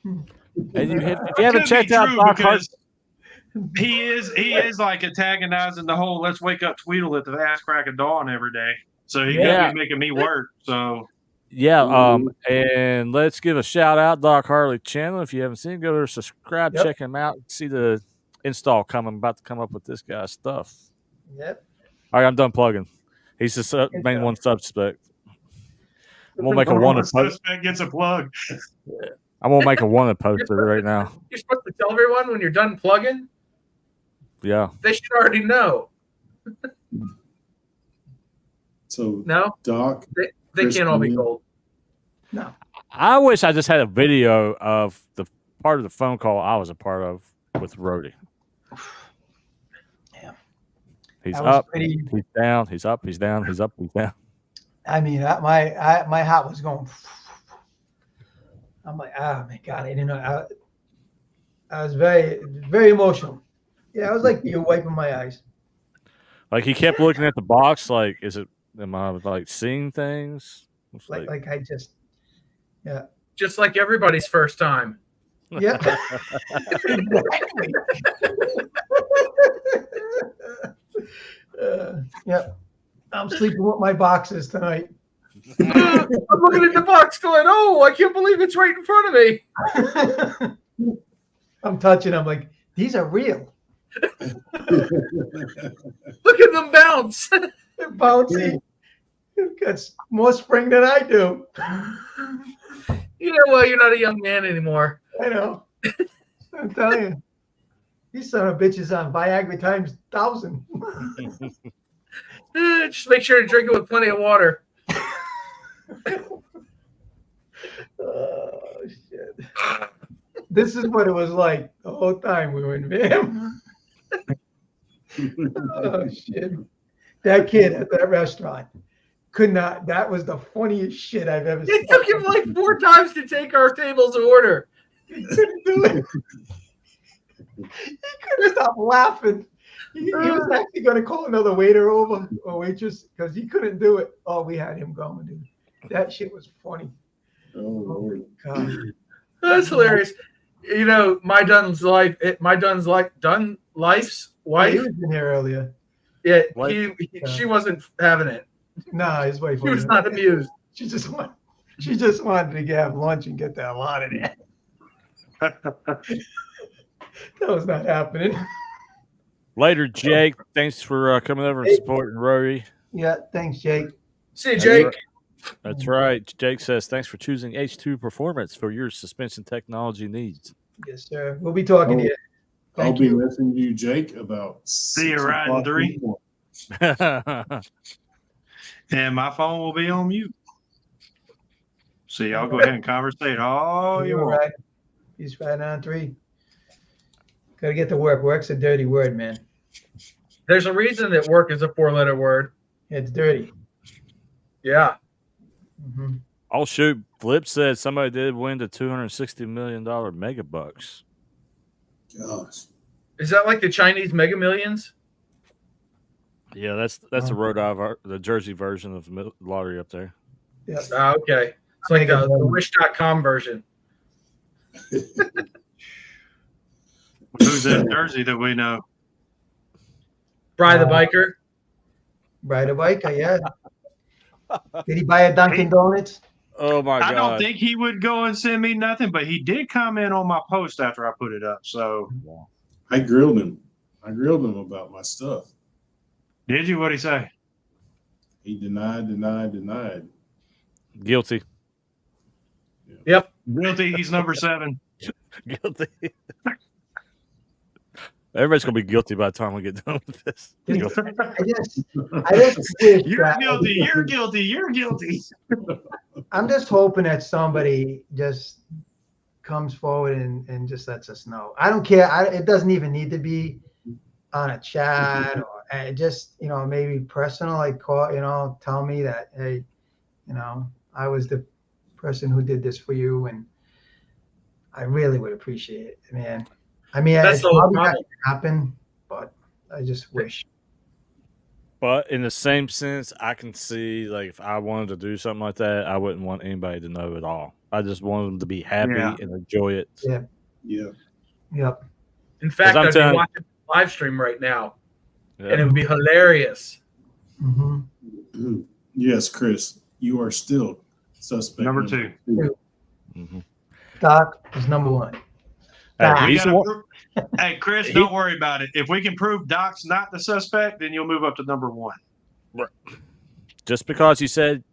And if you That haven't could checked be out true Doc Hart, because he is like antagonizing the whole let's wake up Tweedle at the ass crack of dawn every day. So he Yeah. could be making me work. So yeah. And let's give a shout out Doc Harley channel. If you haven't seen, go there, subscribe, Yep. check him out, see the install coming. About to come up with this guy's stuff. Yep. All right, I'm done plugging. He's the main one suspect. I'm gonna make a wanted post. suspect gets a plug. I'm gonna make a wanted poster right now. You're supposed to tell everyone when you're done plugging. Yeah. They should already know. So No? Doc, They Chris can't all be Quinn. gold. No. I wish I just had a video of the part of the phone call I was a part of with Rody. Yeah. He's That was up, pretty. he's down, he's up, he's down, he's up, he's down. I mean, my heart was going. I'm like, oh my God, I didn't know. I was very, very emotional. Yeah, I was like, you're wiping my eyes. Like he kept looking at the box, like, am I like seeing things? It's Like I just, yeah. Just like everybody's first time. Yeah. Exactly. Yeah. I'm sleeping with my boxes tonight. I'm looking at the box going, oh, I can't believe it's right in front of me. I'm touching them like, these are real. Look at them bounce. They're bouncy. You've got more spring than I do. Yeah, well, you're not a young man anymore. I know. I'm telling you. These son of bitches on Viagra times 1,000. Just make sure to drink it with plenty of water. Oh, shit. This is what it was like the whole time we were in Vam. Oh, shit. That kid at that restaurant could not, that was the funniest shit I've ever seen. It took him like 4 times to take our table's order. He couldn't do it. He couldn't stop laughing. He was actually going to call another waiter over or waitress because he couldn't do it. Oh, we had him going, dude. That shit was funny. Oh, Lord. God. That's hilarious. You know, Dun's life's He wife. was in here earlier. Yeah, Wife? she wasn't having it. Nah, his wife She was wasn't. not amused. She just wanted to have lunch and get the hell out of there. That was not happening. Later, Jake. Thanks for coming over and supporting Rory. Yeah, thanks, Jake. See you, Jake. That's right. Jake says, thanks for choosing H2 Performance for your suspension technology needs. Yes, sir. We'll be talking to you. I'll Thank be you. missing you, Jake, about See you 6 riding o'clock 3. in the morning. And my phone will be on mute. So y'all go ahead and conversate all you You're want. right. He's right on 3. Gotta get to work. Work's a dirty word, man. There's a reason that work is a 4-letter word. It's dirty. Yeah. Mhm. Oh, shoot. Flip said somebody did win the $260 million mega bucks. Gosh. Is that like the Chinese Mega Millions? Yeah, that's the Jersey version of the lottery up there. Yep. Ah, okay. It's like the Wish.com version. Who's in Jersey that we know? Bry the biker. Ride a bike, yeah. Did he buy a Dunkin' Donuts? Oh, my I God. don't think he would go and send me nothing, but he did comment on my post after I put it up. So I grilled him. About my stuff. did you? What'd he say? He denied. Guilty. Yep. Guilty. He's number 7. Guilty. Everybody's going to be guilty by the time we get done with this. Guilty. I just wish You're that- guilty. You're guilty. You're guilty. I'm just hoping that somebody just comes forward and just lets us know. I don't care. It doesn't even need to be on a chat or just, maybe personal, like call, tell me that, hey, I was the person who did this for you. And I really would appreciate it, man. I mean, That's it's the whole probably not problem. gonna happen, but I just wish. But in the same sense, I can see, like, if I wanted to do something like that, I wouldn't want anybody to know at all. I just want them to be happy Yeah. and enjoy it. Yeah. Yeah. Yep. In fact, I'm I'd be telling- watching the live stream right now, Yeah. and it would be hilarious. Mm-hmm. Yes, Chris, you are still suspect. Number 2. Mhm. Doc is number 1. Hey, Ah. he's the one- Hey, Chris, don't worry about it. If we can prove Doc's not the suspect, then you'll move up to number 1. just because you said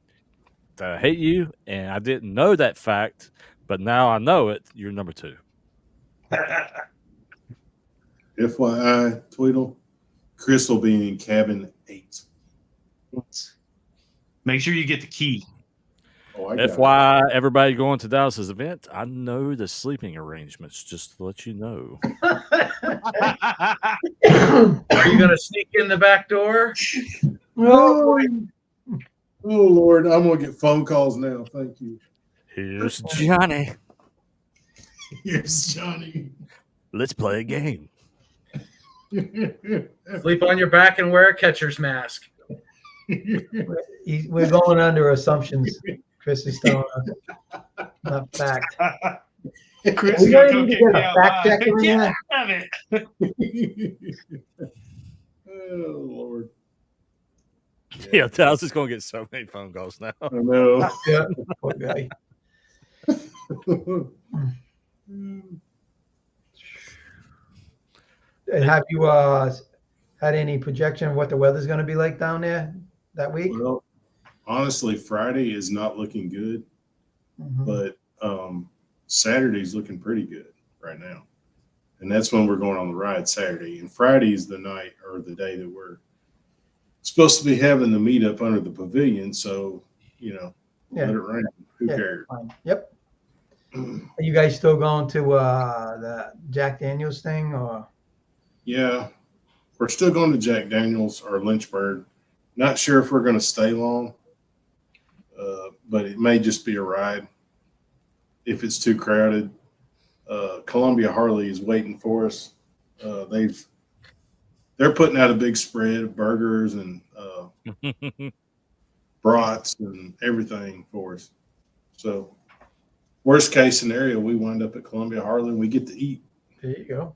that I hate you and I didn't know that fact, but now I know it, you're number 2. FYI, Tweedle, Chris will be in cabin 8. Make sure you get the key. Oh, I got it. FYI, everybody going to Dallas's event, I know the sleeping arrangements, just to let you know. Are you gonna sneak in the back door? Oh, boy. Oh Lord, I'm gonna get phone calls now. Thank you. Here's Johnny. Here's Johnny. Let's play a game. Sleep on your back and wear a catcher's mask. We're going under assumptions. Chris is telling us, not fact. Chris We is really gonna need to come get a kick me out fact live. checker in Get there. out of it. Oh Lord. Yeah, Dallas is going to get so many phone calls now. I know. Yeah, poor guy. Have you had any projection of what the weather's going to be like down there that week? Well, honestly, Friday is not looking good, Mhm. but Saturday's looking pretty good right now. And that's when we're going on the ride Saturday. And Friday is the night or the day that we're supposed to be having the meetup under the pavilion. So, let Yeah, it rain. Who Yeah. cares? fine. Yep. Are you guys still going to the Jack Daniels thing, or? Yeah, we're still going to Jack Daniels or Lynchburg. Not sure if we're going to stay long, but it may just be a ride if it's too crowded. Columbia Harley is waiting for us. They're putting out a big spread of burgers and brats and everything for us. So, worst case scenario, we wind up at Columbia Harley and we get to eat. There you go.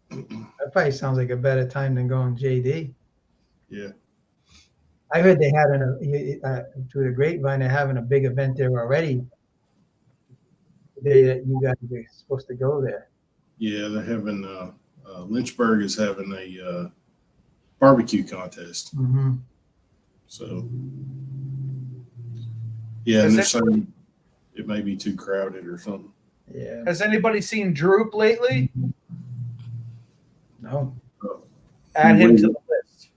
That probably sounds like a better time than going JD. Yeah. I heard they had through the grapevine, they're having a big event there already. The day that you guys are supposed to go there. Yeah, they're having Lynchburg is having a barbecue contest. Mm-hmm. So, yeah, and they're saying it may be too crowded or something. Yeah. Has anybody seen Droop lately? No. Add him to the list.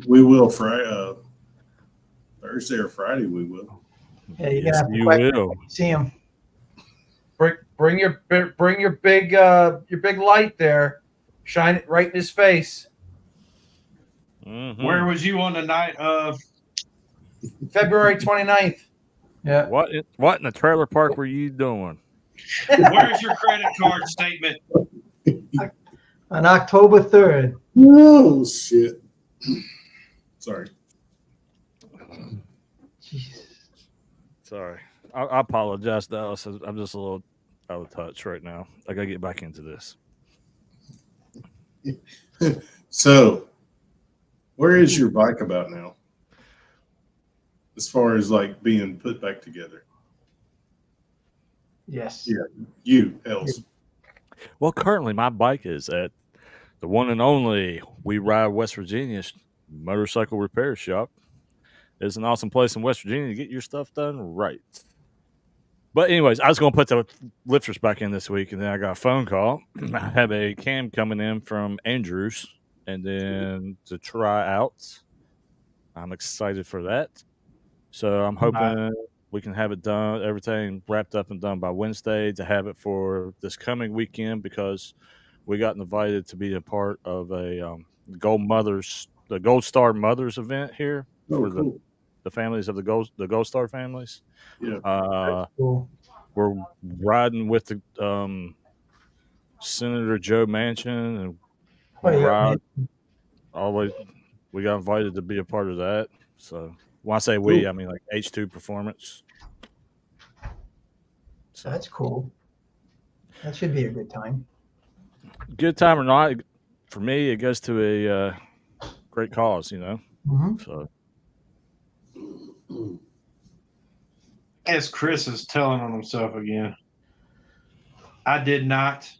We will Thursday or Friday. We will. Yeah, you Yes, gotta have to you question will. when you see him. Bring your big light there. Shine it right in his face. Mhm. Where was you on the night of? February 29th. Yeah. What in the trailer park were you doing? Where's your credit card statement? On October 3rd. Oh shit! Sorry. Jesus. Sorry. I apologize, Dallas. I'm just a little out of touch right now. I got to get back into this. So, where is your bike about now? As far as like being put back together, Yes. Yeah. you else. Well, currently my bike is at the one and only We Ride West Virginia motorcycle repair shop. It's an awesome place in West Virginia to get your stuff done right. But anyways, I was going to put the lifters back in this week, and then I got a phone call. I have a cam coming in from Andrews, and then to try out. I'm excited for that. So I'm hoping we can have it done, everything wrapped up and done by Wednesday to have it for this coming weekend, because we got invited to be a part of a the Gold Star Mothers event here for cool. the families of the Gold Star families. Yeah. Cool. We're riding with the Senator Joe Manchin, and Oh, yeah, ride always. We got invited to be a part of that. So when I say we, Cool. I mean like H2 Performance. So That's cool. That should be a good time. good time or not, for me, it goes to a great cause, Mm-hmm. So As Chris is telling on himself again. I did not.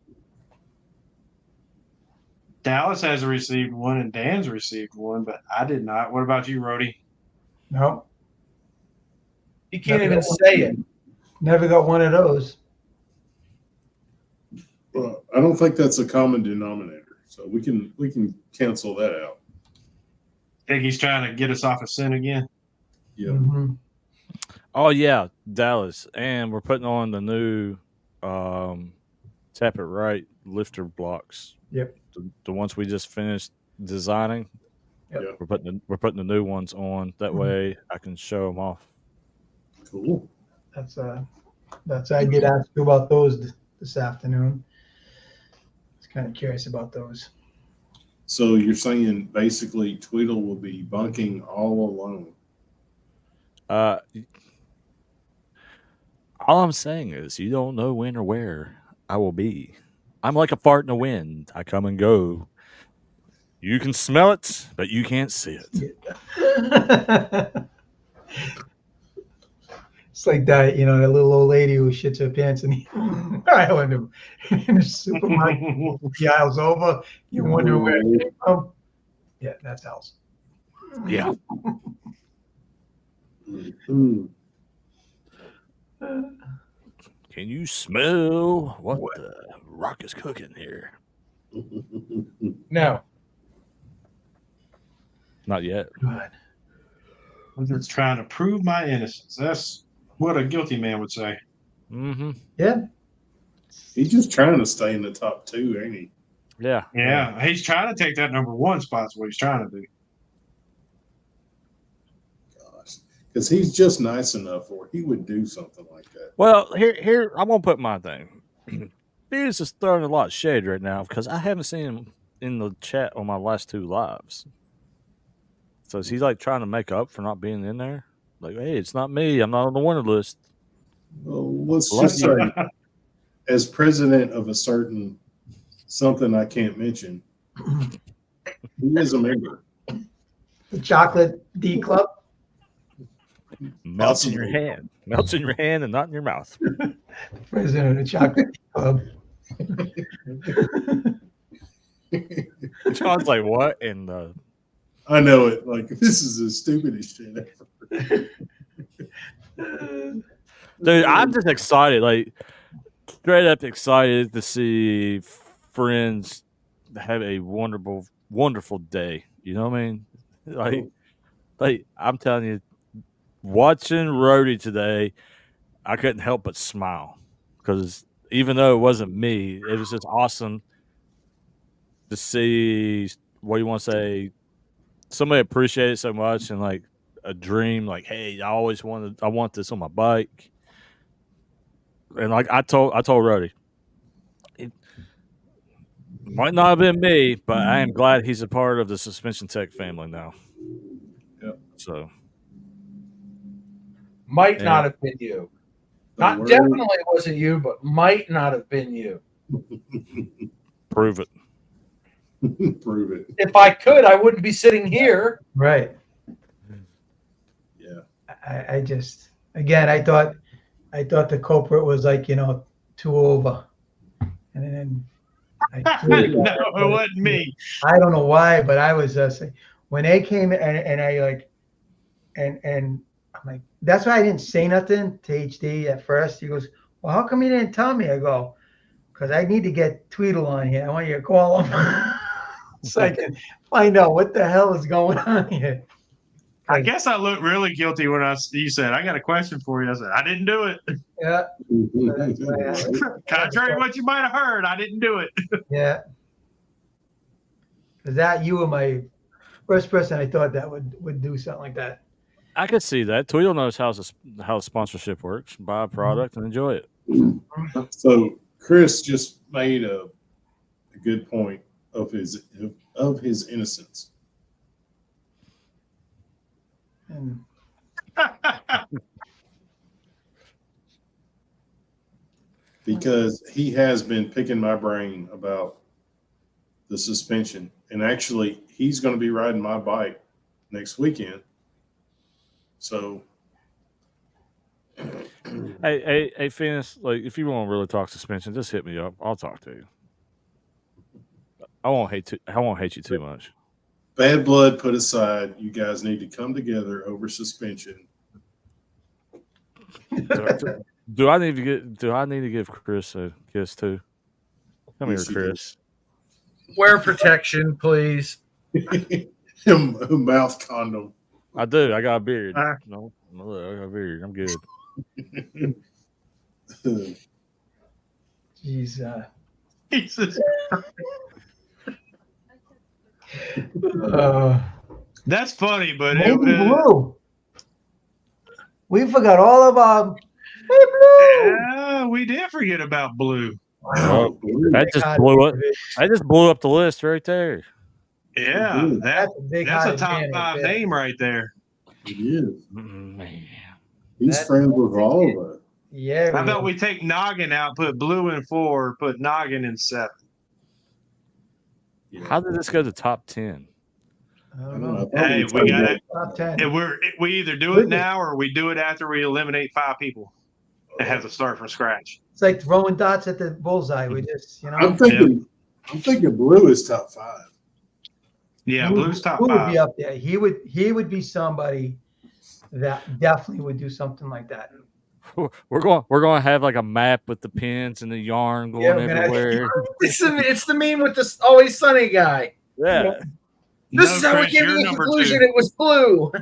Dallas has received one and Dan's received one, but I did not. What about you, Rody? No, He can't even say it. never got one of those. Well, I don't think that's a common denominator, so we can cancel that out. Think he's trying to get us off of sin again? Yeah. Mm-hmm. Oh yeah, Dallas, and we're putting on the new tap it right lifter blocks. Yep. The ones we just finished designing. Yep. Yeah. We're putting the new ones on. That way I can show them off. Cool. That's I did ask you about those this afternoon. I was kind of curious about those. So you're saying basically Tweedle will be bunking all alone. All I'm saying is you don't know when or where I will be. I'm like a fart in the wind. I come and go. You can smell it, but you can't see it. It's like that, you know, that little old lady who shits her pants in the supermarket, the aisles over. You wonder where it came from. Yeah, that's Alice. Yeah. Mhm. Can you smell what the rock is cooking here? No. Not yet. Good. I'm just trying to prove my innocence. That's what a guilty man would say. Mm-hmm. Yeah. He's just trying to stay in the top two, ain't he? Yeah. Yeah, he's trying to take that number one spot. That's what he's trying to do. Gosh, because he's just nice enough, or he would do something like that. Well, here I'm gonna put my thing. Beers is throwing a lot of shade right now because I haven't seen him in the chat on my last two lives. So is he like trying to make up for not being in there? Like, hey, it's not me. I'm not on the winner list. Well, let's just say, as president of a certain something I can't mention, he is a member. The chocolate D Club. Melts in your Possibly. hand. Melts in your hand and not in your mouth. President of the Chocolate D Club. John's like, what? And I know it. Like, this is the stupidest shit ever. dude, I'm just excited. Like, straight up excited to see friends have a wonderful, wonderful day. You know what I mean? Like I'm telling you, watching Rhodey today, I couldn't help but smile because even though it wasn't me, it was just awesome to see. What do you want to say? Somebody appreciate it so much and like a dream. Like, hey, I want this on my bike. And like I told Rhodey, it might not have been me, but I am glad he's a part of the Suspension Tech family now. Yep. So Might Yeah. not have been you. The Not word- definitely wasn't you, but might not have been you. prove it. Prove it. If I could, I wouldn't be sitting here. Right. Yeah. I just, again, I thought the culprit was like, you know, 2 over. And then No, it wasn't me. I don't know why, but I was when they came and I like, and I'm like, that's why I didn't say nothing to HD at first. He goes, well, how come you didn't tell me? I go, because I need to get Tweedle on here. I want you to call him so I can find out what the hell is going on here. I guess I looked really guilty when you said, I got a question for you. I said, I didn't do it. Yeah, that's why Contrary to what you might have heard, I didn't do it. yeah. Because you were my first person I thought that would do something like that. I could see that. Tweedle knows how sponsorship works. Buy a product and enjoy it. So Chris just made a good point of his innocence. And Because he has been picking my brain about the suspension. And actually, he's going to be riding my bike next weekend. So, Hey, Phoenix, like if you want to really talk suspension, just hit me up. I'll talk to you. I won't hate you too much. bad blood put aside, you guys need to come together over suspension. Do I need to give Chris a kiss too? Come Yes, here, you do. Chris. Wear protection, please. A mouth condom. I do. I got a beard. Uh. No, look, I got a beard. I'm good. Jeez. Jesus. That's funny, but Maybe Blue. We forgot all about. Hey, Blue. yeah, we did forget about Blue. Oh, that just blew up. I just blew up the list right there. Yeah, Blue. that's a big a hot top advantage, 5 yeah. name right there. He is. Man. He's That- friends with all of us. Yeah. How about we take Noggin out, put Blue in 4, put Noggin in 7? How did this go to top 10? I I don't don't know. know. I thought Hey, we we got talked it. Top 10. And we either do it now or we do it after we eliminate 5 people. It has to start from scratch. It's like throwing dots at the bullseye. We just, I'm thinking Blue is top 5. Yeah, Blue's top Blue would be 5. up there. He would be somebody that definitely would do something like that. We're going to have like a map with the pins and the yarn going Yeah, we're gonna have- everywhere. It's the meme with this Always Sunny guy. Yeah. This No, is how we Chris, came to you're the number conclusion 2. it was blue.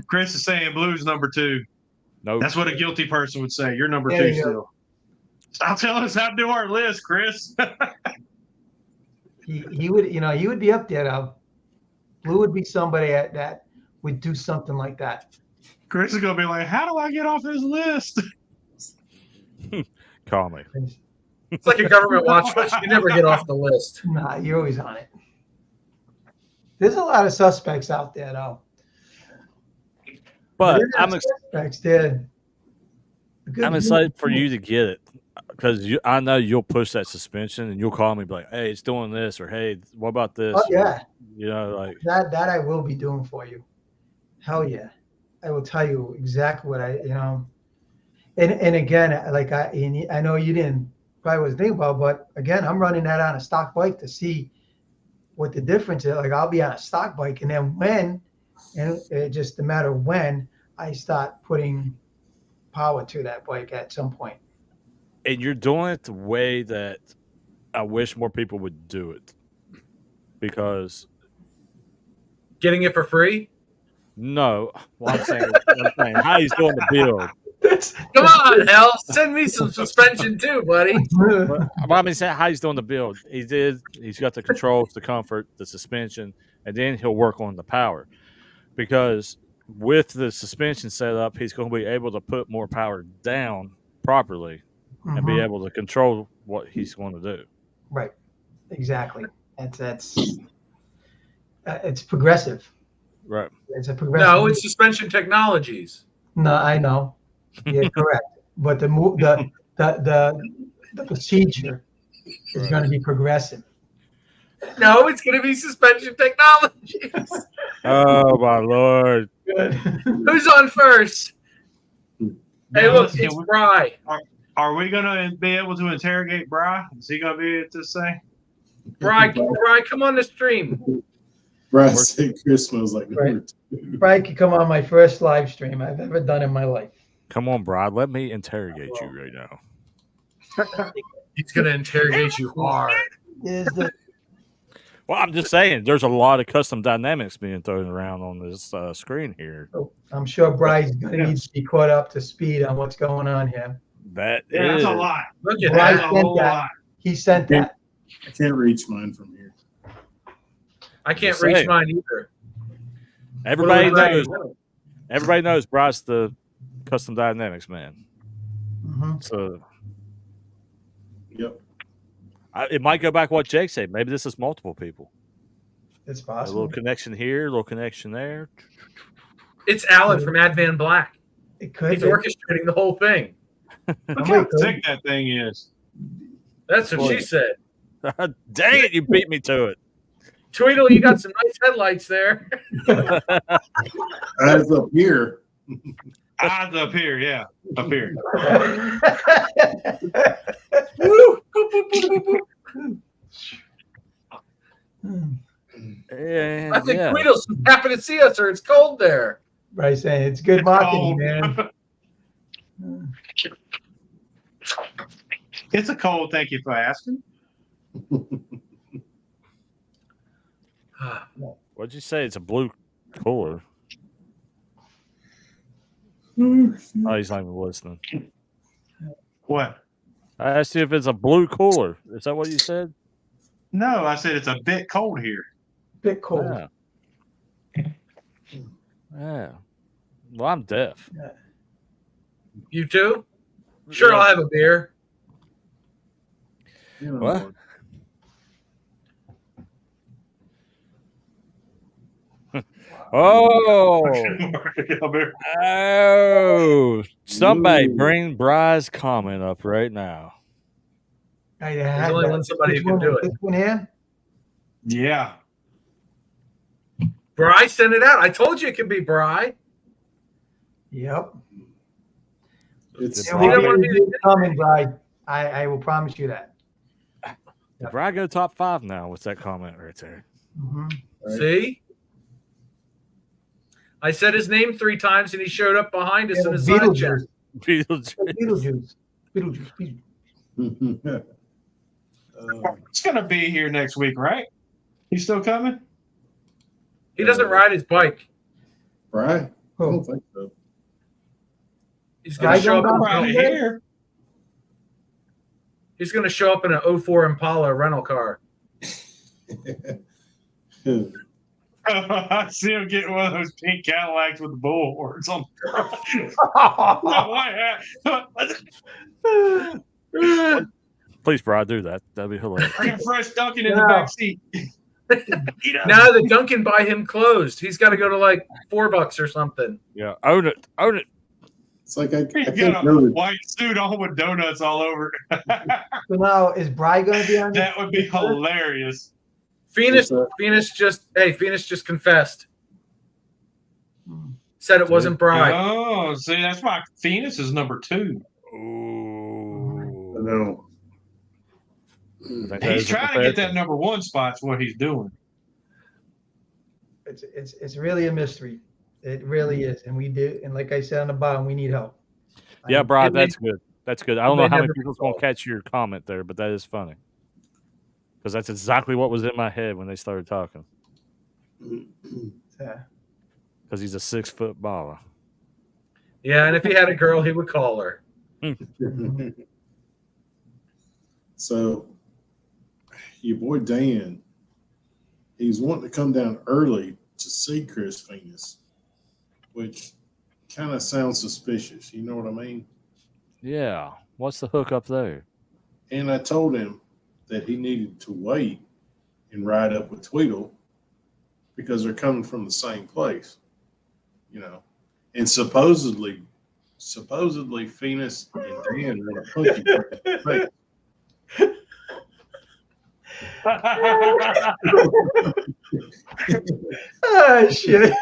Chris is saying Blue's number 2. No. That's what a guilty person would say. You're number There 2 you go. still. Stop telling us how to do our list, Chris. He would, he would be up there though. Blue would be somebody that would do something like that. Chris is gonna be like, "How do I get off this list?" Call me. It's like a government watch list. You never get off the list. Nah, you're always on it. There's a lot of suspects out there though. But They're I'm not suspects. They're good I'm excited for you to get it because I know you'll push that suspension and you'll call me and be like, "Hey, it's doing this," or "Hey, what about this?" Oh yeah, Like that I will be doing for you. Hell yeah, I will tell you exactly what And again, like I know you didn't probably was thinking about, but again, I'm running that on a stock bike to see what the difference is. Like I'll be on a stock bike, and then it's just a matter of when I start putting power to that bike at some point. and you're doing it the way that I wish more people would do it because Getting it for free? no, what I'm saying how he's doing the build. Come on, hell. Send me some suspension too, buddy. But I mean, how he's doing the build. He's got the controls, the comfort, the suspension, and then he'll work on the power. Because with the suspension set up, he's going to be able to put more power down properly and be able to control what he's going to do. Right, exactly. That's it's progressive. Right. It's a progressive. No, it's suspension technologies. No, I know. Yeah, correct. But the procedure is going to be progressive. No, it's going to be suspension technologies. Oh my Lord! Good. Who's on first? Hey, look, it's Bry. Are we gonna be able to interrogate Bry? Is he gonna be able to say? Bry, come on the stream. Brad said Chris smells like number 2. Brian could come on my first live stream I've ever done in my life. Come on, Brad. Let me interrogate you right now. He's going to interrogate you hard. Is the Well, I'm just saying, there's a lot of custom dynamics being thrown around on this screen here. I'm sure Brian's going to need to be caught up to speed on what's going on here. That Yeah, is that's a lot. Look at Bry That's that. a sent whole that. lot. He sent that. I can't reach mine from here. I can't Just reach saying. mine either. Everybody What do knows. Everybody knows Bryce the custom dynamics man. Mhm. So Yep. it might go back what Jake said. Maybe this is multiple people. It's A possible. little connection here, a little connection there. It's Alan from Ad Van Black. It could He's be. orchestrating the whole thing. Look how thick that thing is. That's what she said. Dang it, you beat me to it. Tweedle, you got some nice headlights there. Eyes up here. Eyes up here, yeah, up here. Woo! Boop, boop, boop, boop, boop. And I think yeah. Tweedle's happy to see us, or it's cold there. Bryce saying it's good marketing, man. It's a cold. Thank you for asking. What'd you say? It's a blue cooler. Oh, he's not even listening. What? I asked you if it's a blue cooler. Is that what you said? No, I said it's a bit cold here. Bit cold. Yeah. Yeah. Well, I'm deaf. You too? Sure, I'll have a beer. You know, What? Oh, oh! Somebody Ooh. bring Bry's comment up right now. I There's had only that. one somebody Which who can one? do it. This one here? Yeah. Bry sent it out. I told you it could be Bry. Yep. it's Did Yeah, Bri- we'll don't wanna be coming, Bride. I will promise you that. Did Bry go top 5 now? What's that comment right there? Mhm. Right. See? I said his name 3 times and he showed up behind us Yeah, in his side check. Beetlejuice. Beetlejuice. Beetlejuice. Beetlejuice. It's gonna be here next week, right? He's still coming? He doesn't ride his bike. Right? I Who? don't think so. He's going I to show don't up. know. Probably here. He's going to show up in an 04 Impala rental car. I see him getting one of those pink Cadillacs with the bull horns on. Please, Bry, do that. That'd be hilarious. I got fresh Dunkin' in the No. back seat. Now the Dunkin' by him closed. He's got to go to like $4 or something. Yeah, own it. Own it. It's like I He's can't got go a to white suit on with donuts all over. So now, is Bride going to be on? That would be hilarious. Phoenix What's just confessed. Hmm. Said it wasn't Bry. Oh, see, that's why Phoenix is number 2. Ooh. I know. Think that He's is a trying to get that confession. number 1 spot's what he's doing. It's really a mystery. It really is, and we do. And like I said on the bottom, we need help. Yeah, Bry, It may- that's good. That's good. I don't may know how many never be people's going to solved. catch your comment there, but that is funny. Because that's exactly what was in my head when they started talking. Yeah. Because he's a 6-foot baller. Yeah, and if he had a girl, he would call her. So, your boy Dan, he's wanting to come down early to see Chris Venus, which kind of sounds suspicious. You know what I mean? Yeah. What's the hook up there? And I told him that he needed to wait and ride up with Tweedle because they're coming from the same place, you know. And supposedly Venus and Dan want to punch each other in the face. Oh shit.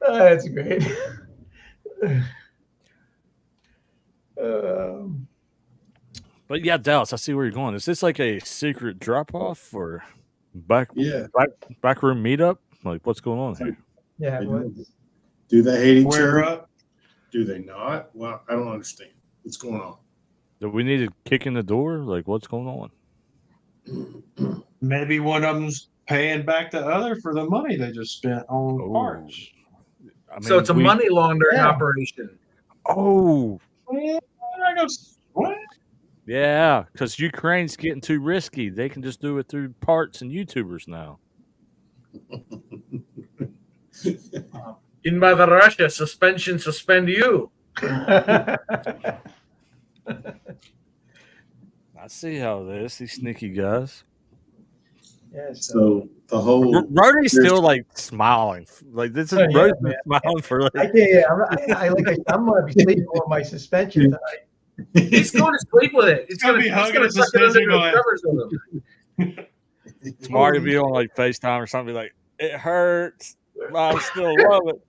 Oh, that's great. But yeah, Dallas, I see where you're going. Is this like a secret drop off or back Yeah. room meetup? Like, what's going on here? Yeah. Well, Do they hate each Where other? up? Do they not? Well, I don't understand. What's going on? Do we need to kick in the door? Like, what's going on? Maybe one of them's paying back the other for the money they just spent on Oh. parts. I So it's a we- money laundering Yeah. operation. Oh, Yeah, I go, what? yeah, because Ukraine's getting too risky. They can just do it through parts and YouTubers now. In Mother Russia, suspension suspend you. I see how it is. These sneaky guys. yeah, So the whole Rhodey's still like smiling. Like this is Oh, yeah, Rhodey's been man. smiling for I like. can't. I'm gonna be sleeping with my suspension tonight. He's going to sleep with it. It's Gonna going be to hugging a tuck it under suspension the going- covers with him. Tomorrow he'll be on like FaceTime or something. Be like, it hurts, but I still love it.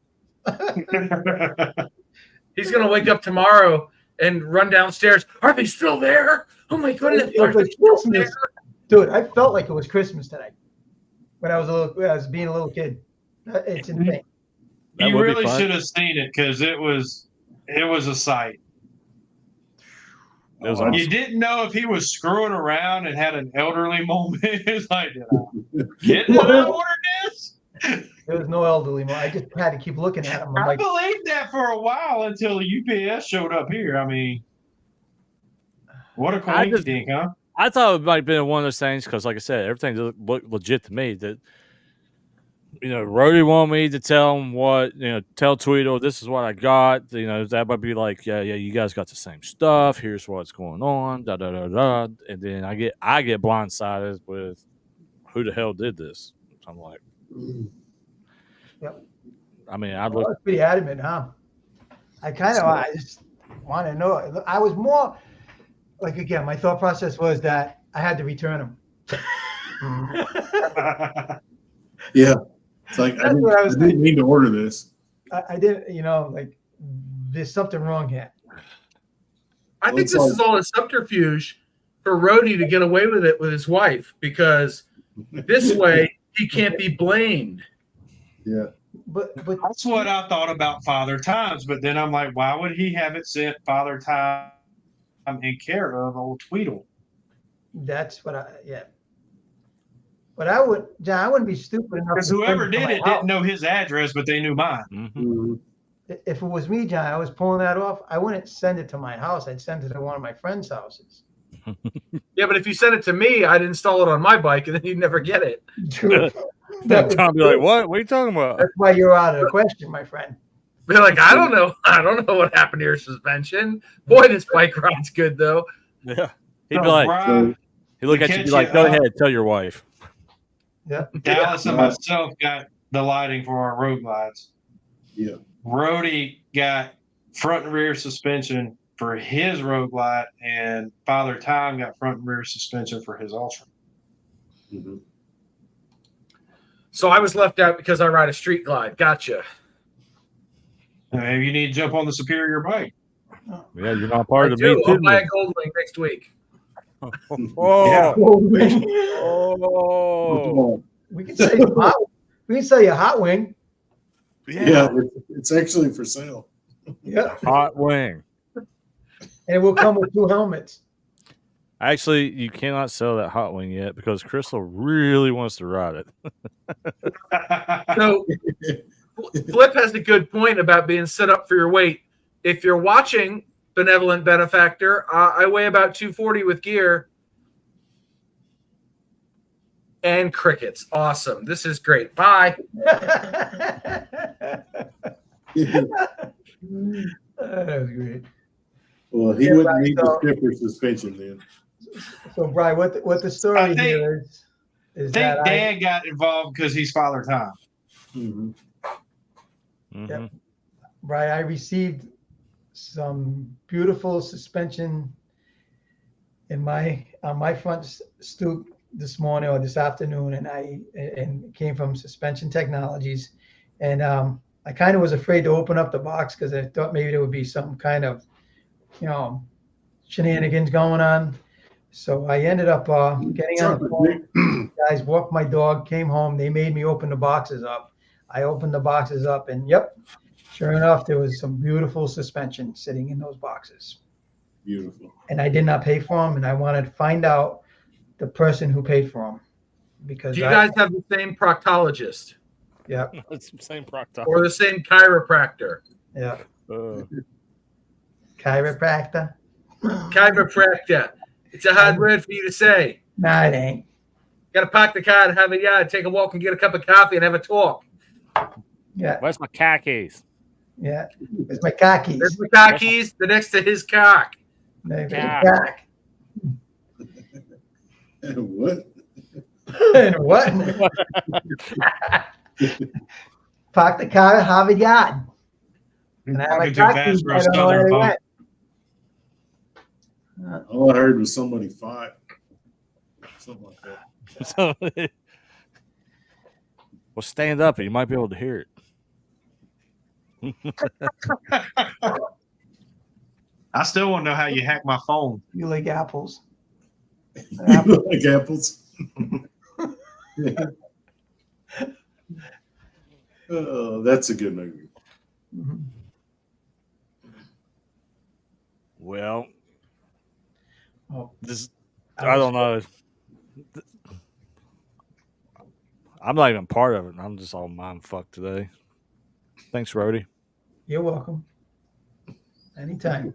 He's going to wake up tomorrow and run downstairs. Are they still there? Oh my goodness! It was like Christmas. Dude, I felt like it was Christmas tonight when I was being a little kid. It's insane. That You would be really fun. should have seen it because it was a sight. It was Oh, awesome. You didn't know if he was screwing around and had an elderly moment. It's like, did I get what I ordered this? There was no elderly. I just had to keep looking at him. I'm I like, believed that for a while until UPS showed up here. I mean, what a I just- coincidence, huh? I thought it might have been one of those things because, like I said, everything looked legit to me. That Rhodey wanted me to tell him tell Tweedle this is what I got. That might be like, yeah, you guys got the same stuff. Here's what's going on. Da da da da. And then I get blindsided with who the hell did this. I'm like, Yep. I mean, I was pretty adamant, huh? I just want to know. I was more like, again, my thought process was that I had to return them. Yeah. It's like, I That's what I was didn't mean to order this. I didn't, like, there's something wrong here. I think this is all a subterfuge for Rhodey to get away with it with his wife, because this way he can't be blamed. Yeah. But That's what I thought about Father Times, but then I'm like, why would he have it sent Father Time in care of old Tweedle? that's what But I wouldn't be stupid enough. Because to whoever send it to did my it house. didn't know his address, but they knew mine. Mhm. If it was me, John, I was pulling that off. I wouldn't send it to my house. I'd send it to one of my friends' houses. Yeah, but if you sent it to me, I'd install it on my bike, and then you'd never get it. True. Tom be like, what? What are you talking about? That's why you're out of the question, my friend. Be like, I don't know what happened to your suspension. Boy, this bike ride's good though. Yeah. He'd So, be like, Brian, he'd look at you and be like, catch go you ahead, up. tell your wife. Dallas and Yeah. myself got the lighting for our road glides. Yeah. Rhodey got front and rear suspension for his road glide, and Father Time got front and rear suspension for his Ultra. Mhm. So I was left out because I ride a street glide. Gotcha. Maybe you need to jump on the Superior bike. Yeah, you're not part I of do. me I'll too. buy a Gold Wing next week. Oh, Yeah. oh, We can sell you a hot wing. Yeah. It's actually for sale. Yeah. Hot wing. And it will come with 2 helmets. Actually, you cannot sell that hot wing yet because Crystal really wants to ride it. So Flip has a good point about being set up for your weight. If you're watching Benevolent Benefactor, I weigh about 240 with gear. And crickets. Awesome. This is great. Bye. That was great. Well, he Yeah, wouldn't right, need so- the stiffer suspension then. So, Brian, what the story I think- here is I that think Dan got involved because he's Father Time. Mhm. Mhm. Brian, I received some beautiful suspension on my front stoop this morning or this afternoon, and it came from Suspension Technologies, and I kind of was afraid to open up the box because I thought maybe there would be some kind of shenanigans going on. So I ended up getting on the phone. Guys walked my dog, came home. They made me open the boxes up. I opened the boxes up, and yep, sure enough, there was some beautiful suspension sitting in those boxes. Beautiful. And I did not pay for them, and I wanted to find out the person who paid for them. Because Do you guys have the same proctologist yeah, It's the same proctor. or the same chiropractor? yeah, Uh, chiropractor. Chiropractor. It's a hard word for you to say. Nah, it ain't. Got to park the car and have a yard, take a walk and get a cup of coffee and have a talk. Yeah, where's my khakis? yeah. It's my khakis. There's the car keys. The next to his cock. There's my Yeah. cock. What? And what? Park the car at Harvard Yard. And I have my Talking too fast khakis. for I a don't know where Southern they punk. went. All I heard was somebody fought. Something like that. So, well, stand up and you might be able to hear it. I still want to know how you hacked my phone. You like apples. You like apples? Oh, that's a good movie. Mhm. Well, Oh, this I I don't know. I'm not even part of it. I'm just all mind fucked today. Thanks, Rody. You're welcome. Anytime.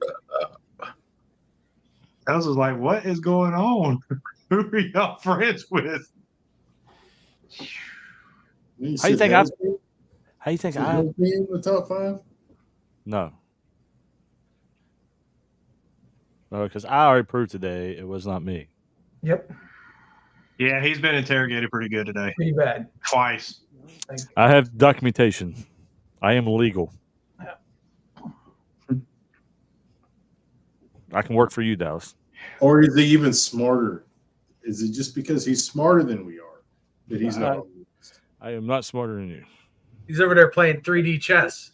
I was just like, what is going on? Who are y'all friends with? How you think I? How you think Should I? Hills be in the top 5? No. No, because I already proved today it was not me. Yep. Yeah, he's been interrogated pretty good today. Pretty bad. Twice. I have documentation. I am legal. I can work for you, Dallas. Or is he even smarter? Is it just because he's smarter than we are that he's not? I am not smarter than you. He's over there playing 3D chess.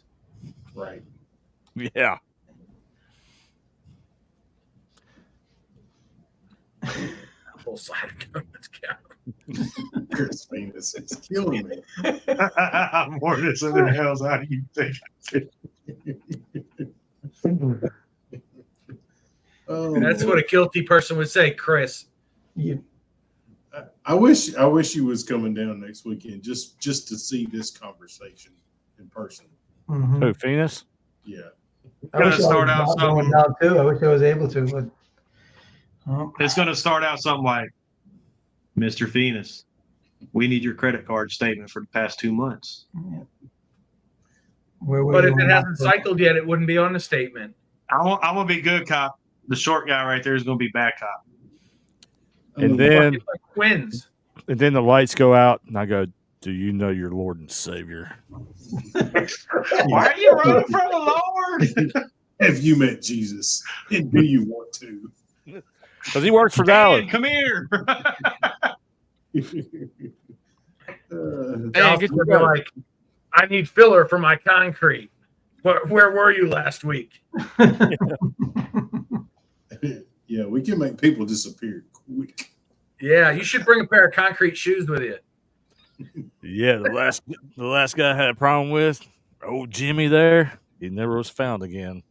Right. Yeah. Full side donuts count. Chris Venus is killing me. I'm more this than hell's how do you think? Oh, That's what a guilty person would say, Chris. You, I wish he was coming down next weekend just to see this conversation in person. mhm. Who, Phoenix? Yeah. I wish I was start out going something- down too. I wish I was able to, but It's going to start out something like, Mr. Venus, we need your credit card statement for the past 2 months. where were But you if it on hasn't that? cycled yet, it wouldn't be on the statement. I'm going to be good cop. The short guy right there is going to be bad cop. And then, It's like twins. and then the lights go out, and I go, "Do you know your Lord and Savior?" Why are you running from the Lord? Have you met Jesus? And do you want to? Because he works for Dallas. Dan, come here. Man, Dallas get would your be like, I need filler for my concrete. Where were you last week? Yeah, we can make people disappear quick. Yeah, you should bring a pair of concrete shoes with you. Yeah, the last guy I had a problem with, old Jimmy there, he never was found again.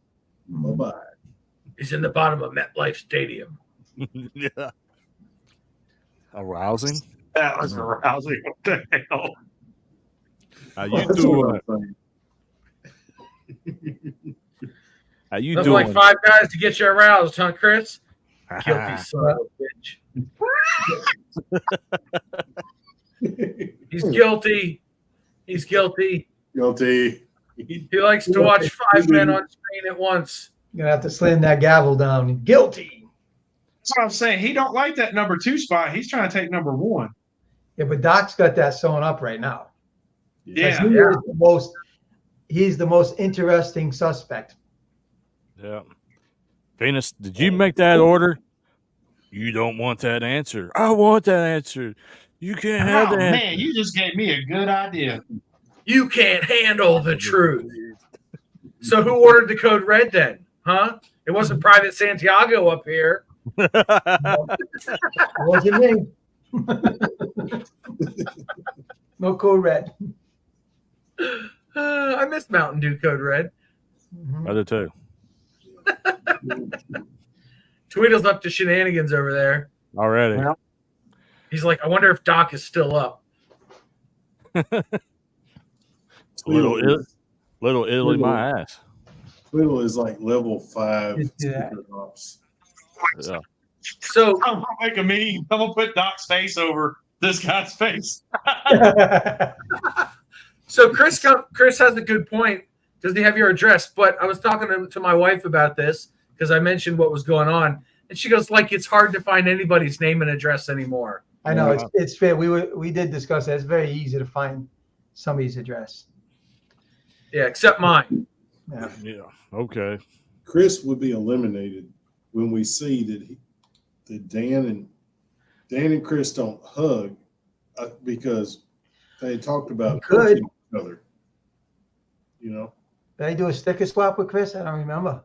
Bye-bye. He's in the bottom of MetLife Stadium. Yeah. Arousing. That was arousing. What the hell? How you That's doing? what I'm saying. How you Nothing doing? like 5 guys to get you aroused, huh, Chris? Guilty son of a bitch. He's guilty. He's guilty. Guilty. He likes to watch 5 men on screen at once. You're gonna have to slam that gavel down. Guilty. That's what I'm saying. He don't like that number 2 spot. He's trying to take number 1. Yeah, but Doc's got that sewn up right now. Yeah. He is the most. He's the most interesting suspect. Yeah. Venus, did you make that order? You don't want that answer. I want that answer. You can't have Oh, that. man, you just gave me a good idea. You can't handle the truth. So who ordered the code red then? Huh? It wasn't Private Santiago up here. It wasn't me. No code red. I miss Mountain Dew Code Red. Mhm. I do too. Tweedle's up to shenanigans over there. Already. Well, He's like, I wonder if Doc is still up. Little Italy, my ass. Twiddle is like level 5 Just do that. secret ops. Yeah. So I'm gonna make a meme. I'm gonna put Doc's face over this guy's face. So Chris has a good point. Doesn't he have your address? But I was talking to my wife about this because I mentioned what was going on, and she goes, like, it's hard to find anybody's name and address anymore. I know it's fair. We did discuss that. It's very easy to find somebody's address. Yeah, except mine. Yeah. Yeah. Okay. Chris would be eliminated when we see that Dan and Chris don't hug because they talked about They could. punching each other. You know, Did I do a sticker swap with Chris? I don't remember.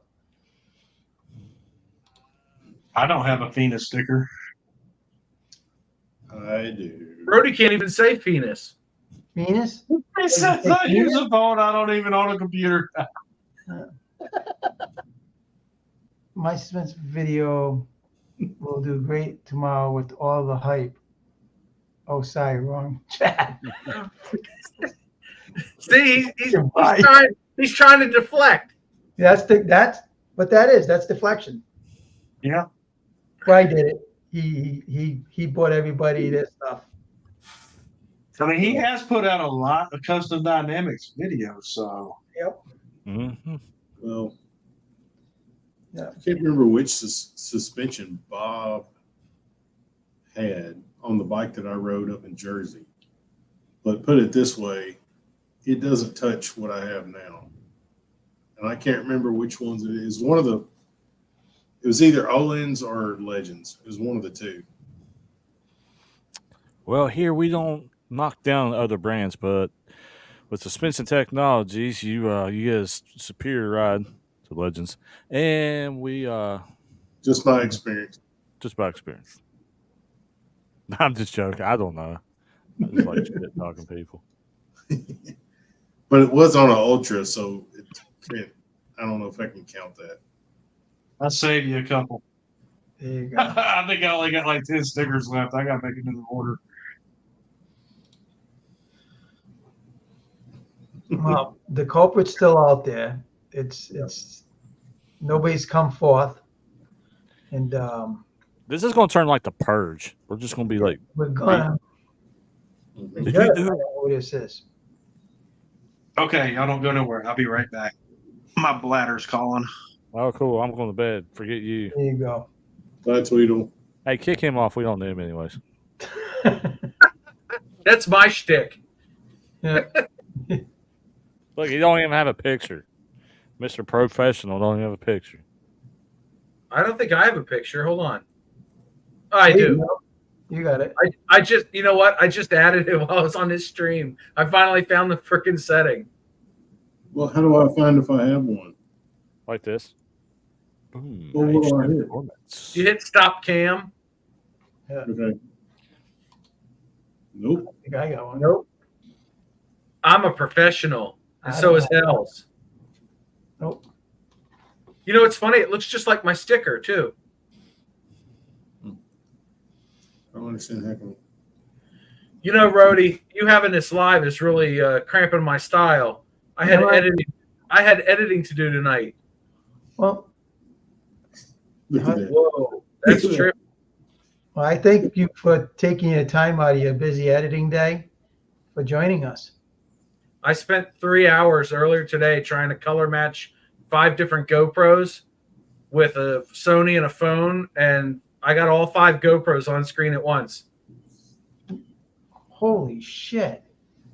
I don't have a Phoenix sticker. I do. Brody can't even say penis. Venus? It says I use a phone. I don't even own a computer. My Smith's video will do great tomorrow with all the hype Oh, sorry, wrong chat. See, he's Right. trying to deflect. That's what that is. That's deflection. Yeah. Fry did it. He bought everybody this stuff. I mean, he has put out a lot of custom dynamics videos, so Yep. Mm-hmm. Well, Yeah. I can't remember which suspension Bob had on the bike that I rode up in Jersey. But put it this way, it doesn't touch what I have now. And I can't remember which ones it is. It was either Olin's or Legends. It was one of the two. Well, here we don't knock down other brands, but with suspension technologies, you get a superior ride to Legends, and we Just my experience. just by experience. I'm just joking. I don't know. I just like shit talking people. But it was on an Ultra, so I don't know if I can count that. I'll save you a couple. There you go. I think I only got like 10 stickers left. I got to make another order. Well, the culprit's still out there. It's nobody's come forth, and This is going to turn like the Purge. We're just going to be like, we're gonna. Mhm. Did Yeah, you I do know it? what this is. Okay, y'all don't go nowhere. I'll be right back. My bladder's calling. oh, cool. I'm going to bed. Forget you. There you go. Bye, Tweedle. Hey, kick him off. We don't need him anyways. That's my shtick. Yeah. Look, he don't even have a picture. Mr. Professional don't even have a picture. I don't think I have a picture. Hold on. I There you do. go. You got it. I just, you know what? I just added it while I was on this stream. I finally found the freaking setting. Well, how do I find if I have one? Like this. Boom. Well, what do I HD hit? performance. You hit stop cam. Okay. Nope. I think I got one. Nope. I'm a professional, and so is Hells. Nope. You know, it's funny. It looks just like my sticker too. I don't understand how come. You know, Rhodey, you having this live is really cramping my style. I had All right. editing. I had editing to do tonight. Well, Look at that. Whoa, that's true. well, I thank you for taking your time out of your busy editing day for joining us. I spent 3 hours earlier today trying to color match 5 different GoPros with a Sony and a phone, and I got all 5 GoPros on screen at once. Holy shit.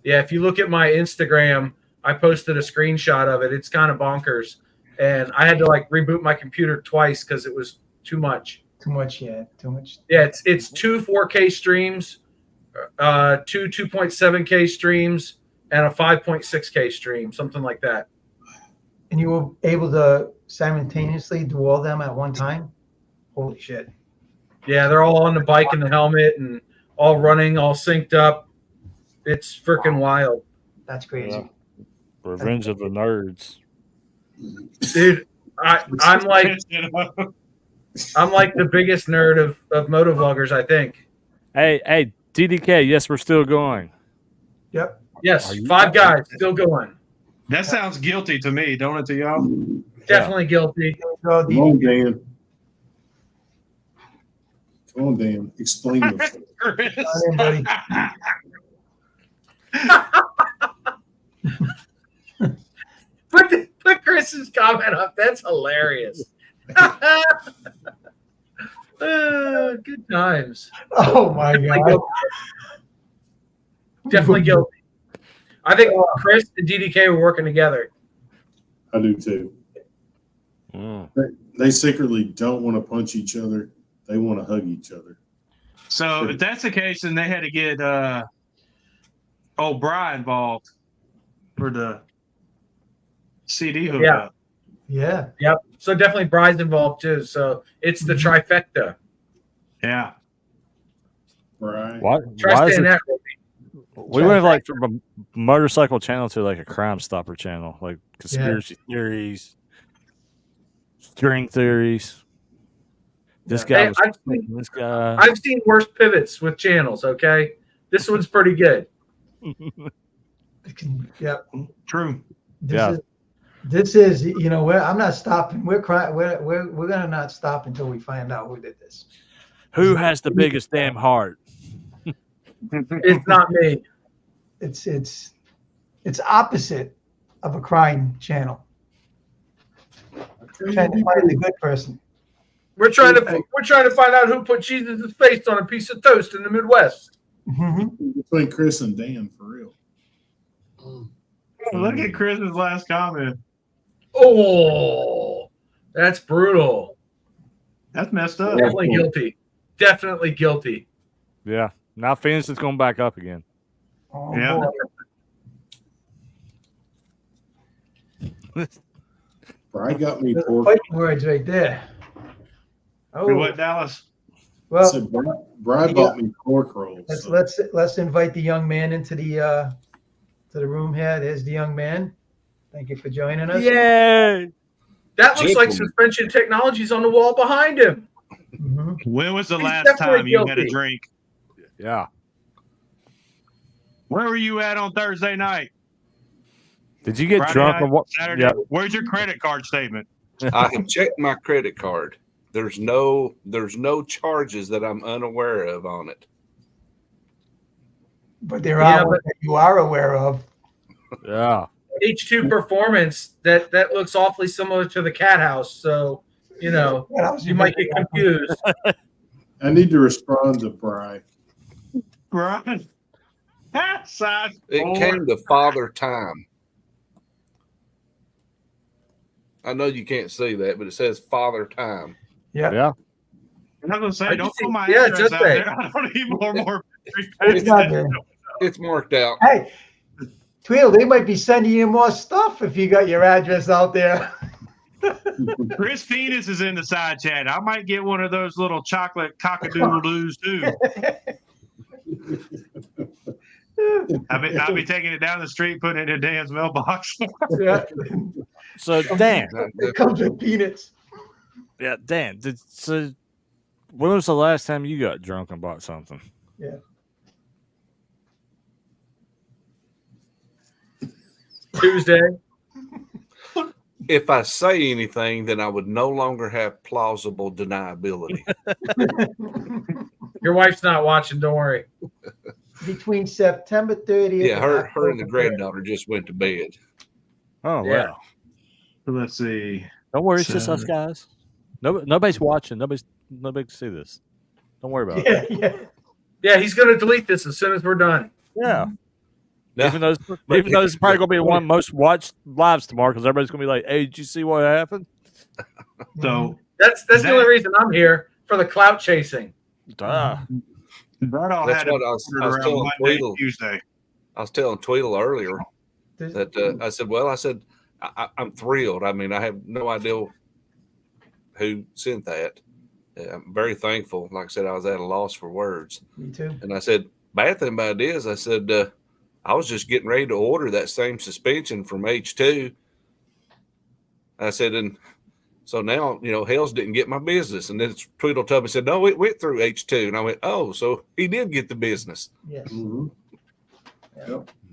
Yeah, if you look at my Instagram, I posted a screenshot of it. It's kind of bonkers. And I had to like reboot my computer twice because it was too much. Too much, yeah. Too much. Yeah, it's 2 4K streams, 2 2.7K streams, and a 5.6K stream, something like that. And you were able to simultaneously do all of them at one time? Holy shit. Yeah, they're all on the bike and the helmet and all running, all synced up. It's freaking wild. That's crazy. Yeah. Revenge of the Nerds. Dude, I'm like the biggest nerd of motovloggers, I think. Hey, DDK, yes, we're still going. Yep. Yes, Are you- 5 guys still going. That sounds guilty to me, don't it, to y'all? Definitely guilty. So Come on, Dan. Come on, Dan. Explain yourself. Chris. buddy. Put Chris's comment up. That's hilarious. Good times. Oh my God. Definitely guilty. I think Chris and DDK were working together. I do too. Mm. They secretly don't want to punch each other. They want to hug each other. So if that's the case, then they had to get O'Brien involved for the CD hookup. Yeah. Yep. So definitely Bride's involved too. So it's the trifecta. Yeah. Right. Try Why is saying it? that. We went like from a motorcycle channel to like a Crime Stopper channel, like conspiracy theories, string theories. This guy Hey, was I've seen- this guy. I've seen worse pivots with channels, okay? This one's pretty good. Yep. True. This is, you know, I'm not stopping. We're gonna not stop until we find out who did this. Who has the biggest damn heart? It's not me. It's opposite of a crime channel. Trying to find the good person. We're trying to find out who put Jesus' face on a piece of toast in the Midwest. Mm-hmm. Between Chris and Dan, for real. Look at Chris's last comment. Oh, that's brutal. That's messed up. Definitely guilty. Definitely guilty. Yeah. Now Phoenix is going back up again. Oh, Yeah. boy. Bry got me Those are pork. fighting words right there. Do Oh, what, Dallas? well, Said Bry bought me pork rolls. so- let's invite the young man into the room here. There's the young man. Thank you for joining us. Yay! That looks like Gentlemen. suspension technologies on the wall behind him. Mhm. When was the He's last definitely time you had a guilty. drink? Yeah. Where were you at on Thursday night? Did you get Friday drunk night? on what? Saturday? Yeah. Where's your credit card statement? I have checked my credit card. There's no charges that I'm unaware of on it. But there Yeah, are ones that you are aware of. Yeah. H2 Performance, that looks awfully similar to the Cat House. So, you know, What else you might get confused. I need to respond to Bry. Brian. Size It four. came to Father Time. I know you can't see that, but it says Father Time. Yeah. Yeah. I'm not gonna say I don't just put my see- yeah, address just out say. there. I don't need more. It's not there. It's marked out. Hey, Tweedle, they might be sending you more stuff if you got your address out there. Chris Phoenix is in the side chat. I might get one of those little chocolate cockadoodle-doos too. I'll be taking it down the street, putting it in Dan's mailbox. Yeah. So Dan, It comes with peanuts. yeah, Dan. When was the last time you got drunk and bought something? Tuesday. If I say anything, then I would no longer have plausible deniability. Your wife's not watching. Don't worry. Between September 30th. Yeah, her and the October 3rd. granddaughter just went to bed. Oh Yeah. wow. Let's see. Don't worry, it's just us So- guys. Nobody's watching. Nobody can see this. Don't worry about it. Yeah, yeah. Yeah, he's going to delete this as soon as we're done. Yeah. Now, Even though it's probably gonna be one of the most watched lives tomorrow because everybody's gonna be like, "Hey, did you see what happened?" So That's the only reason I'm here, for the clout chasing. Duh. that all that's had what I was around telling Monday, Tweedle. Tuesday. I was telling Tweedle earlier There's- that I said, I'm thrilled. I mean, I have no idea who sent that. I'm very thankful. Like I said, I was at a loss for words. Me too. And I said, bad thing about it is, I said, I was just getting ready to order that same suspension from H2. I said, and so now, Hells didn't get my business. And then Tweedle told me, said, no, it went through H2. And I went, oh, so he did get the business. Yes. Mhm.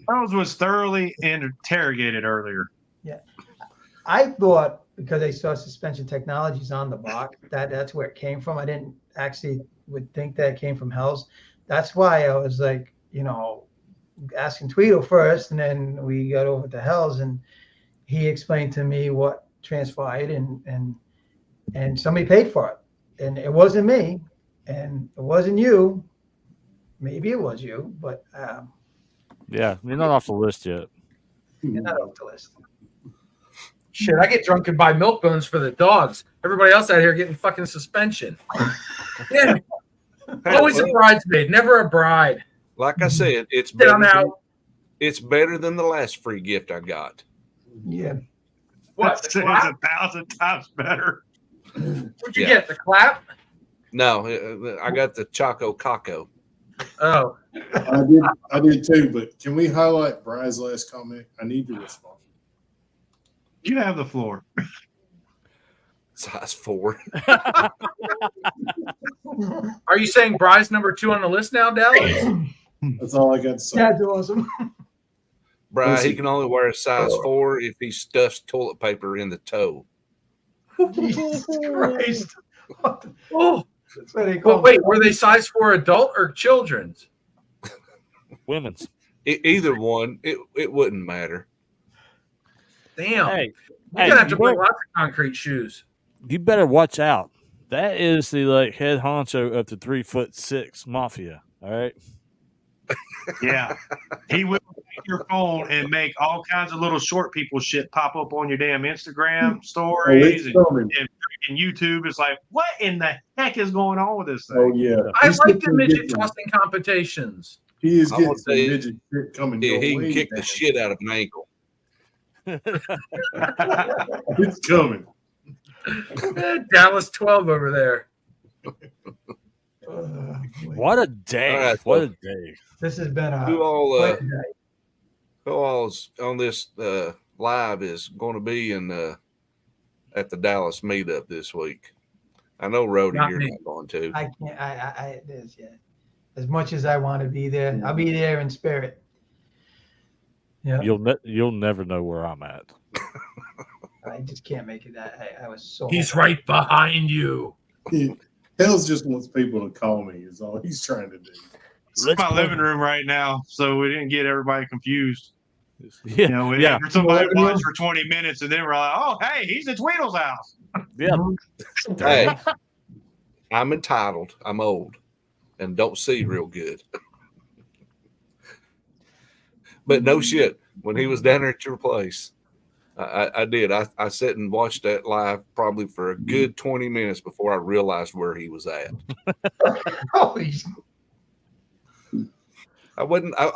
Charles was thoroughly interrogated earlier. I thought because I saw suspension technologies on the box that's where it came from. I didn't actually would think that it came from Hell's. That's why I was like, asking Tweedle first, and then we got over to Hell's, and he explained to me what transpired, and somebody paid for it, and it wasn't me, and it wasn't you. Maybe it was you, but Yeah, you're not off the list yet. you're not off the list. Shit, I get drunk and buy milk bones for the dogs. Everybody else out here getting fucking suspension. Yeah. Always a bridesmaid, never a bride. Like I said, it's Down better. out. It's better than the last free gift I got. Yeah. What? The It's clap? 1,000 times better. What'd you Yeah. get? The clap? No, I got the Choco Caco. Oh, I did too, but can we highlight Bry's last comment? I need to respond. You have the floor. Size 4. are you saying Bry's number 2 on the list now, Dallas? That's all I got to say. That's awesome. Bri, he Listen. can only wear a size 4 if he stuffs toilet paper in the toe. Jesus Christ. What the- Oh, That's what they call well, wait, were they size for adult or children's? Women's. Either one, it wouldn't matter. Damn. Hey, You're hey, gonna have to you bring better- lots of concrete shoes. you better watch out. That is the like head honcho of the 3'6" mafia. All right. Yeah. He will take your phone and make all kinds of little short people shit pop up on your damn Instagram Oh, stories it's and coming. YouTube. It's like, what in the heck is going on with this thing? Oh yeah. I He's like the getting midget some- tossing competitions. He is I getting will some say, midget shit coming. Yeah, your he can way, kick the man. shit out of an ankle. It's coming. Dallas 12 over there. Boy. What a day! All right, what so- a day! This has been Who all quite a day. who all's on this live is going to be in at the Dallas meetup this week? I know, Rhodey, Not you're me. not going to. I can't. There's yeah. As much as I want to be there, I'll be there in spirit. Yeah, You'll never know where I'm at. I just can't make it. I was so. He's right behind you. Hells just wants people to call me. Is all he's trying to do. It's in my living room right now, so we didn't get everybody confused. Yeah, You know, we yeah, somebody watched for 20 minutes and then we're like, oh, hey, he's at Tweedle's house. yeah. Hey, I'm entitled. I'm old and don't see real good. But no shit. When he was down there at your place, I did. I sat and watched that live probably for a good 20 minutes before I realized where he was at. Oh, he's I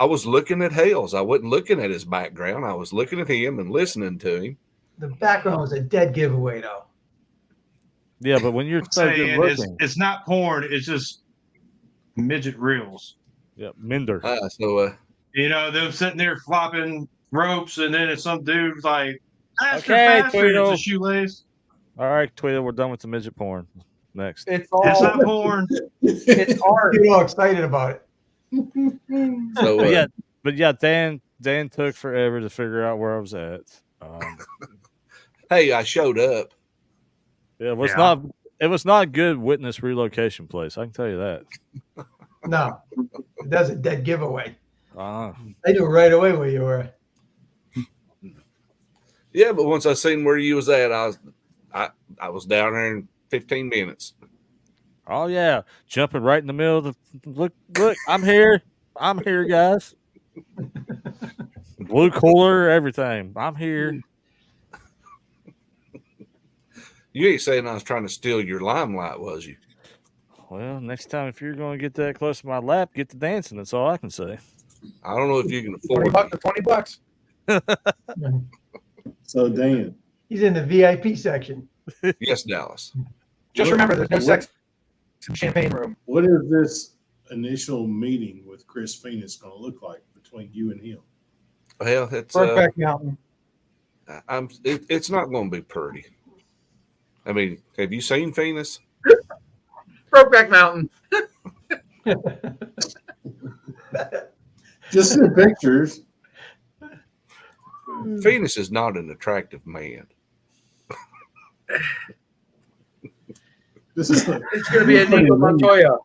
was looking at Hales. I wasn't looking at his background. I was looking at him and listening to him. the background was a dead giveaway, though. Yeah, but when you're so good Saying looking, it's not porn, it's just midget reels. yeah, Minder. So You know, them sitting there flopping ropes, and then it's some dude's like, faster, Okay, faster, and it's Tweedle. a shoelace. All right, Tweedle, we're done with the midget porn. Next. It's It's all not porn. it's art. Get all excited about it. so But yeah, Dan took forever to figure out where I was at. hey, I showed up. Yeah, it was Yeah. not. It was not a good witness relocation place. I can tell you that. No, that's a dead giveaway. Uh, I knew right away where you were. Yeah, but once I seen where you was at, I was down there in 15 minutes. oh yeah, jumping right in the middle of the look. I'm here. I'm here, guys. Blue cooler, everything. I'm here. You ain't saying I was trying to steal your limelight, was you? Well, next time if you're going to get that close to my lap, get to dancing. That's all I can say. I don't know if you can 20 afford bucks me. to $20. So Dan, He's in the VIP section. Yes, Dallas. Just remember, there's no sex in the champagne room. what is this initial meeting with Chris Phoenix going to look like between you and him? Well, it's Brokeback Mountain. it's not going to be pretty. I mean, have you seen Phoenix? Brokeback Mountain. Just in pictures. Phoenix is not an attractive man. This is It's going to be a Nico Montoya.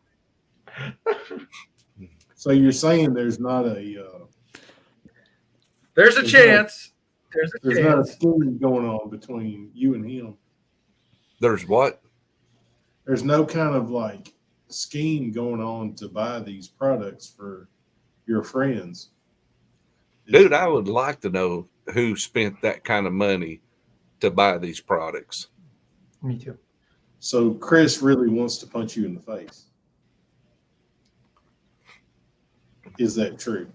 so you're saying there's not a There's a There's chance. There's a there's not a chance. scheme going on between you and him. There's what? There's no kind of like scheme going on to buy these products for your friends. Dude, I would like to know who spent that kind of money to buy these products. Me too. So Chris really wants to punch you in the face. Is that true?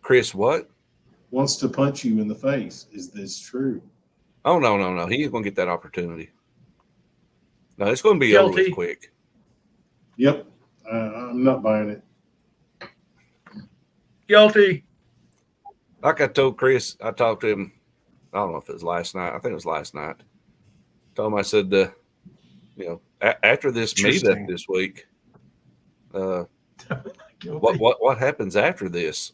Chris, what? Wants to punch you in the face. Is this true? Oh, no. He ain't going to get that opportunity. No, it's going to be Guilty. over quick. Yep. I'm not buying it. Guilty. Like I told Chris, I talked to him. I don't know if it was last night. I think it was last night. Told him, I said, after this Interesting. meetup this week, What happens after this?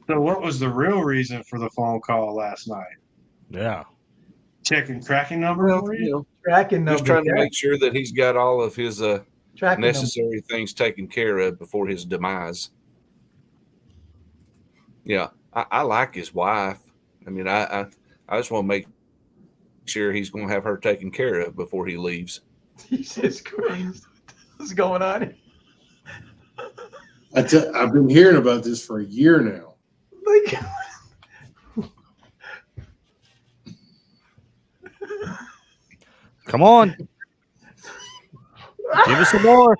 So what was the real reason for the phone call last night? Yeah. Checking tracking number Well, for you you? know, Tracking just numbers. trying to Yeah, make sure that he's got all of his tracking numbers. necessary things taken care of before his demise. Yeah, I like his wife. I mean, I just want to make sure he's going to have her taken care of before he leaves. Jesus Christ. What's going on? I've been hearing about this for a year now. Like, Come on. Give us some more.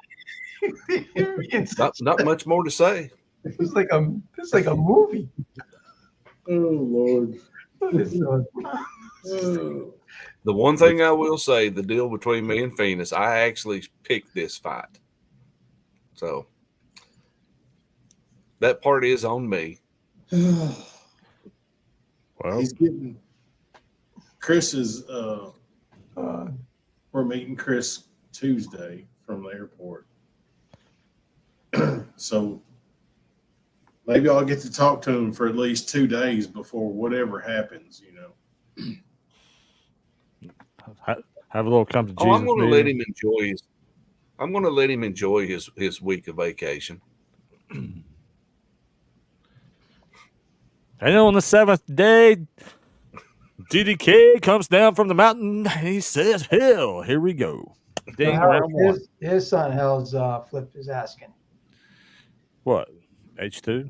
it's Not much more to say. like a movie. Oh Lord. It's, Oh. The one thing I will say, the deal between me and Phoenix, I actually picked this fight. So that part is on me. Well, He's getting Chris is uh, we're meeting Chris Tuesday from the airport. So maybe I'll get to talk to him for at least 2 days before whatever happens, you know. have a little come to Jesus. I'm going to let meeting. him enjoy his. I'm going to let him enjoy his week of vacation. And on the 7th day, DDK comes down from the mountain and he says, "Hell, here we go." Ding, round one. his son Hell's flipped his asking. What? H2?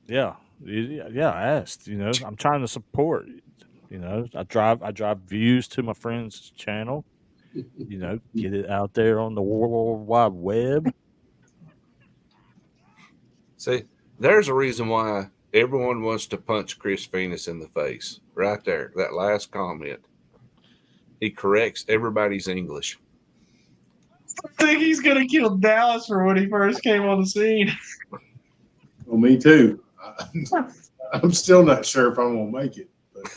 Yeah. Yeah, I asked. You know, I'm trying to support. You know, I drive views to my friend's channel. You know, get it out there on the World Wide Web. See, there's a reason why everyone wants to punch Chris Phoenix in the face. Right there, that last comment. He corrects everybody's English. I think he's gonna kill Dallas for when he first came on the scene. Well, me too. I'm still not sure if I'm gonna make it. But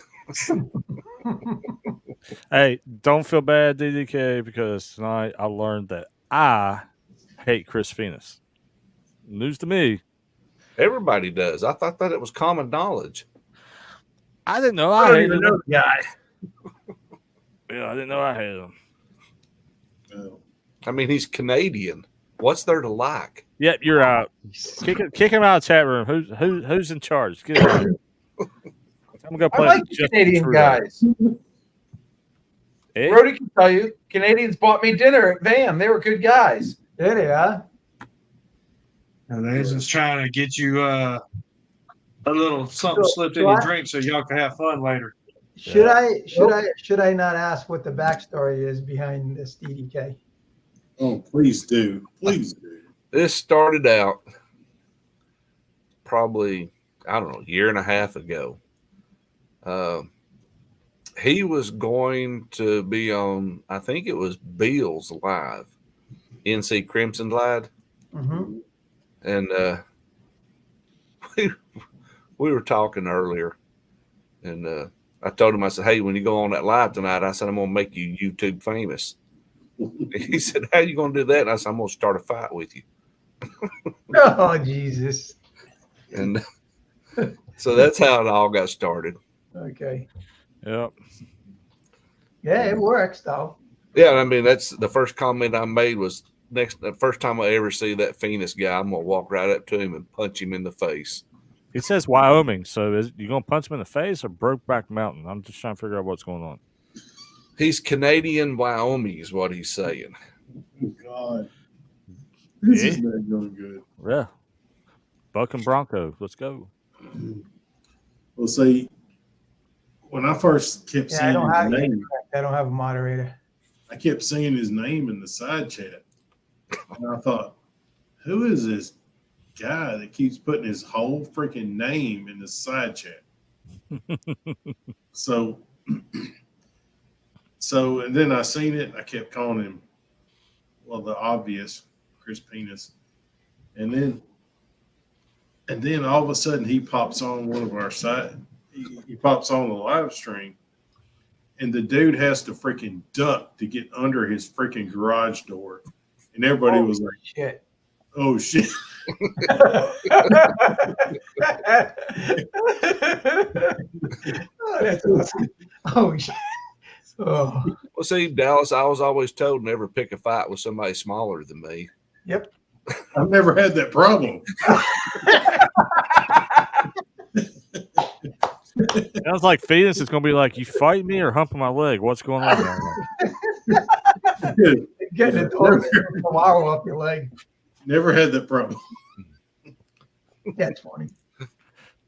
Hey, don't feel bad, DDK, because tonight I learned that I hate Chris Phoenix. News to me. Everybody does. I thought that it was common knowledge. I didn't know I I don't hated even him. know the guy. Yeah, I didn't know I hated him. I mean, he's Canadian. What's there to like? Yep, you're out. Kick him out of the chat room. Who's in charge? Get him out. I'm gonna go I play. like Justin Canadian Trudeau. guys. Eh? Brody can tell you, Canadians bought me dinner at VAM. They were good guys. Did he, huh? And they're just trying to get you a little something slipped in so your I- drink so y'all can have fun later. Should I not ask what the backstory is behind this DDK? oh, please do. Please do. This started out probably, I don't know, a year and a half ago. He was going to be on, I think it was Beals Live, NC Crimson Live. Mm-hmm. And we were talking earlier, and I told him, I said, "Hey, when you go on that live tonight," I said, "I'm gonna make you YouTube famous." He said, "How you gonna do that?" And I said, "I'm gonna start a fight with you." Oh, Jesus. And so that's how it all got started. Okay. Yep. Yeah, it works, though. Yeah, I mean, that's the first comment I made was the first time I ever see that Phoenix guy, I'm gonna walk right up to him and punch him in the face. It says Wyoming, so is you gonna punch him in the face or Brokeback Mountain? I'm just trying to figure out what's going on. He's Canadian Wyoming, is what he's saying. Oh, God. This Yeah. is not going good. Yeah. Buck and Bronco. Let's go. Well, see, when I first kept Yeah, I seeing don't his have name, I don't have a moderator. I kept seeing his name in the side chat. And I thought, who is this guy that keeps putting his whole freaking name in the side chat? So, and then I seen it. I kept calling him, well, the obvious Chris Penis. And then all of a sudden he pops on one of our side. He pops on the live stream. and the dude has to freaking duck to get under his freaking garage door. And everybody was like, Shit. oh shit. Oh, that's awesome. Oh, shit. Oh, Well, see, Dallas, I was always told never pick a fight with somebody smaller than me. yep. I've never had that problem. Sounds like Phoenix is going to be like, you fight me or humping my leg? What's going on there? Getting a dog tomorrow off your leg. Never had that problem. That's funny.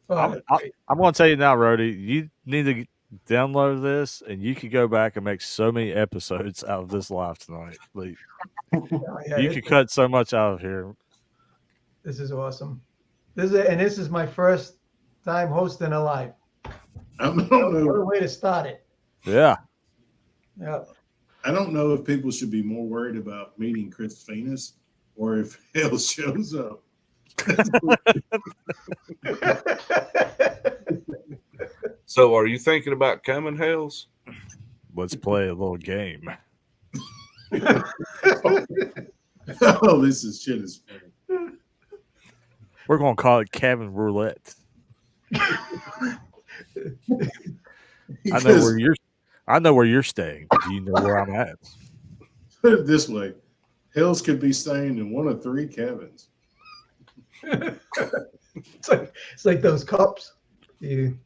Oh, I'm going to tell you now, Rody, you need to download this and you could go back and make so many episodes out of this live tonight. Like, yeah, you could cut so much out of here. This is awesome. This is my first time hosting a live. I don't What a know. way to start it. Yeah. Yeah. I don't know if people should be more worried about meeting Chris Venus or if hell shows up. So, are you thinking about coming, Hells? Let's play a little game. Oh, this is shit is funny. We're going to call it Kevin Roulette. I know where you're staying. Do you know where I'm at? Put it this way, Hells could be staying in one of 3 cabins. It's like those cups. You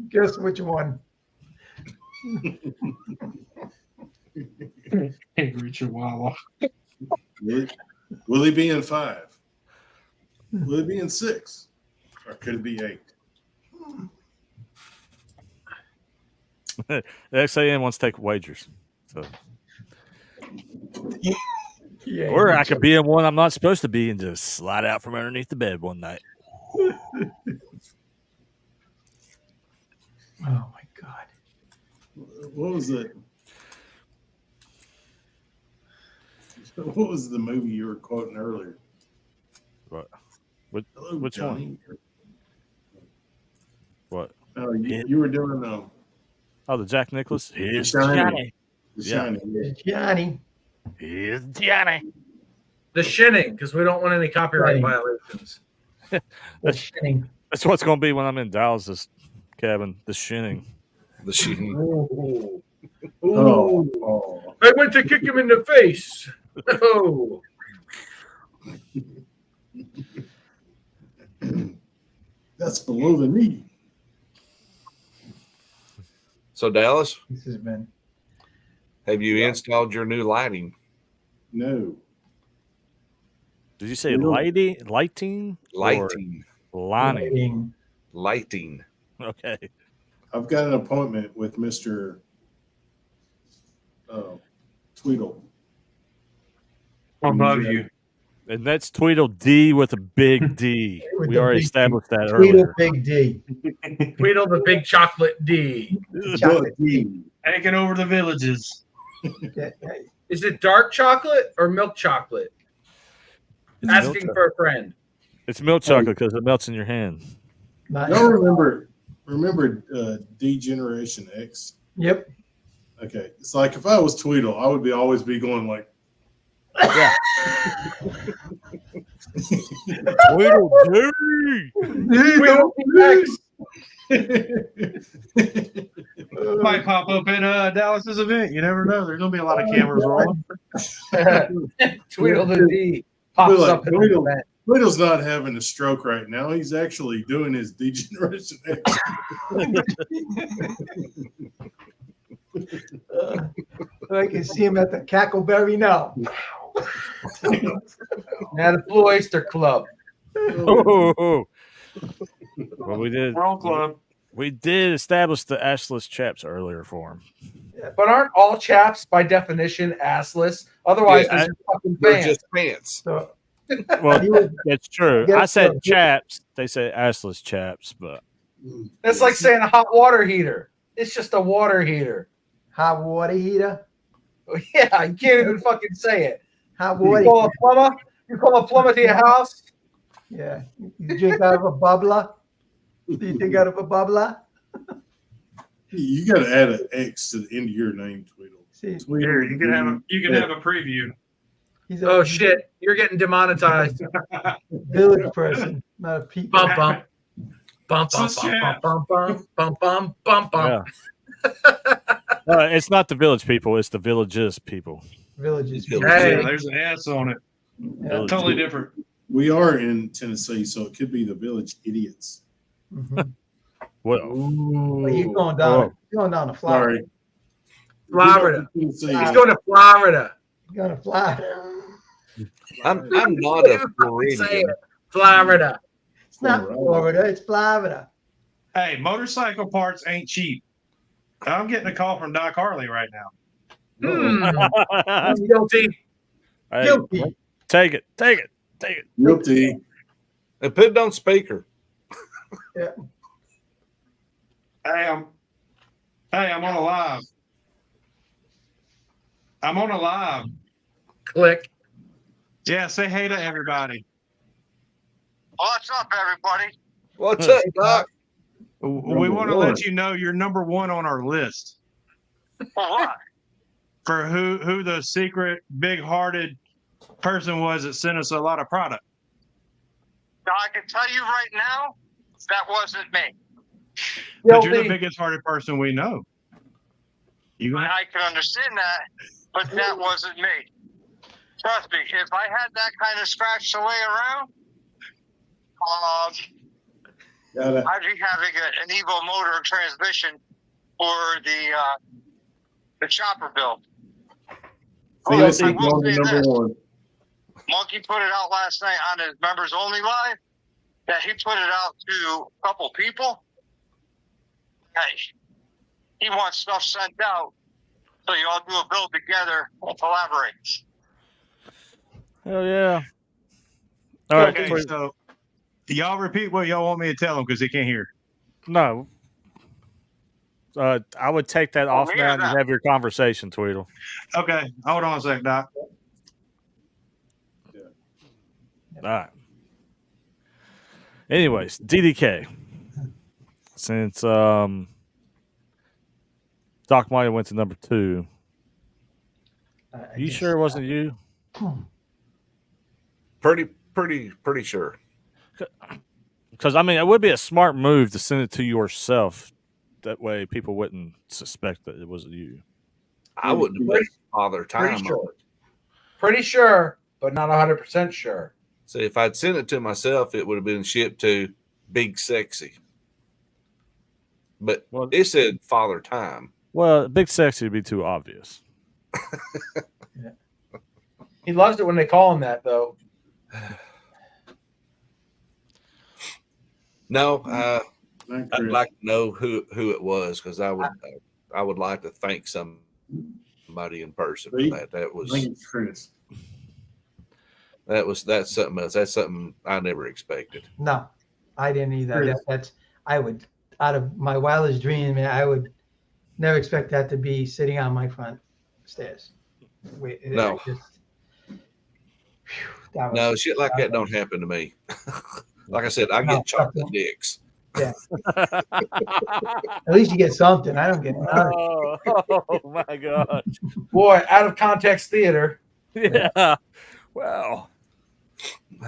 guess which one? Angry Chihuahua. Will he be in 5? Will he be in 6? Or could it be 8? The XAN wants to take wagers. So, Yeah. or I could be in one I'm not supposed to be and just slide out from underneath the bed one night. Oh my God. What was it? What was the movie you were quoting earlier? What? Hello, Which Johnny. What? Oh, you were doing Oh, the Jack Nicklaus? Here's Johnny. Johnny. The Yeah. Shining. It's Johnny. Here's Johnny. The shinning, because we don't want any copyright Right. violations. The shinning. That's what it's going to be when I'm in Dallas's cabin. The shinning. The shooting. Ooh. Oh, Ooh. oh. I went to kick him in the face. Oh. That's below the knee. So, Dallas, This has been. have you installed your new lighting? No. Did you say No. lighting? Lighting. Or lining? Lighting. Okay. I've got an appointment with Mr. Tweedle. Above you. And that's Tweedledee with a big D. With We the already big established that Tweedle earlier. Big D. Tweedle the big chocolate D. Chocolate D. Taking over the villages. Yeah, Is it dark chocolate or milk chocolate? It's milk Asking chocolate. for a friend. It's milk chocolate because it melts in your hand. not- Y'all remember D-Generation X? Yep. Okay. It's like if I was Tweedle, I would always be going like, Yeah. Tweedledee. Tweedle X. Might pop up at Dallas's event. You never know. There's gonna be a lot of cameras rolling. Tweedle the D pops Like, up in the Tweedle. event. Tweedle's not having a stroke right now. He's actually doing his D-Generation X. I can see him at the Cackleberry now. Now the Blue Oyster Club. Oh. Well, World Club. we did establish the ashless chaps earlier for him. But aren't all chaps by definition assless? Otherwise, Yeah, they're just fucking They're fans. just pants. So Well, he was- it's true. Yeah, I said so- chaps. They say assless chaps, but That's like saying a hot water heater. It's just a water heater. hot water heater. Yeah, you can't even fucking say it. Hot You water. call a plumber? You call a plumber to your house? Yeah. You drink out of a bubbler. Do you drink out of a bubbler? You got to add an X to the end of your name, Tweedle. See, Here, you can have a preview. he's Oh a shit! You're getting demonetized. village person, not a people. Bump bump. Bump bump bump bump bump bump bump bump bump. It's not the village people; it's the villages people. Villages. Hey. Yeah, there's an S on it. Yeah. Totally different. We are in Tennessee, so it could be the Village Idiots. Mhm. Well, But you're going down. You're going down to Florida. Sorry. Florida. Tennessee. He's going to Florida. You're going to Florida. I'm not a Say Floridian. it. Florida. It's not Florida. It's Florida. Hey, motorcycle parts ain't cheap. I'm getting a call from Doc Harley right now. I'm guilty. hey, Guilty. take it. Guilty. And put it on speaker. Hey, I'm on a live. I'm on a live. Click. Yeah, say hey to everybody. What's up, everybody? What's up, Doc? We want to let you know you're number one on our list For what? for who the secret big-hearted person was that sent us a lot of product. Now, I can tell you right now, that wasn't me. But you're the Guilty. biggest-hearted person we know. You gonna I can understand that, but that wasn't me. Trust me, if I had that kind of scratch to lay around, Gotta, I'd be having an Evo motor transmission for the chopper build. Tennessee I will going say number this. one. Monkey put it out last night on his members only live that he put it out to a couple people. Hey, he wants stuff sent out so you all do a build together and collaborate. Hell yeah! All right, okay, so y'all repeat what y'all want me to tell him because he can't hear. no. I would take that off now and have your conversation, Tweedle. Okay, hold on a sec, Doc. All right. Anyways, DDK. Since Doc might have went to number 2. I You guess. sure it wasn't you? Pretty sure. Because I mean, it would be a smart move to send it to yourself. That way, people wouldn't suspect that it was you. I wouldn't have wasted father time. Pretty sure. on it. Pretty sure, but not 100% sure. So if I'd sent it to myself, it would have been shipped to Big Sexy. But Well- it said Father Time. Well, Big Sexy would be too obvious. He loves it when they call him that, though. No, Not I'd Chris. like to know who it was because I would like to thank somebody in person for See? that. I think it's Chris. That's something else. That's something I never expected. No, I didn't either. Chris. That's I would, out of my wildest dream, man, I would never expect that to be sitting on my front stairs. Wait, No. That was, No, shit like that don't happen to me. Like I said, I No, get chocolate dicks. at least you get something. I don't get none. Oh my god! Boy, out of context theater. Yeah. Well,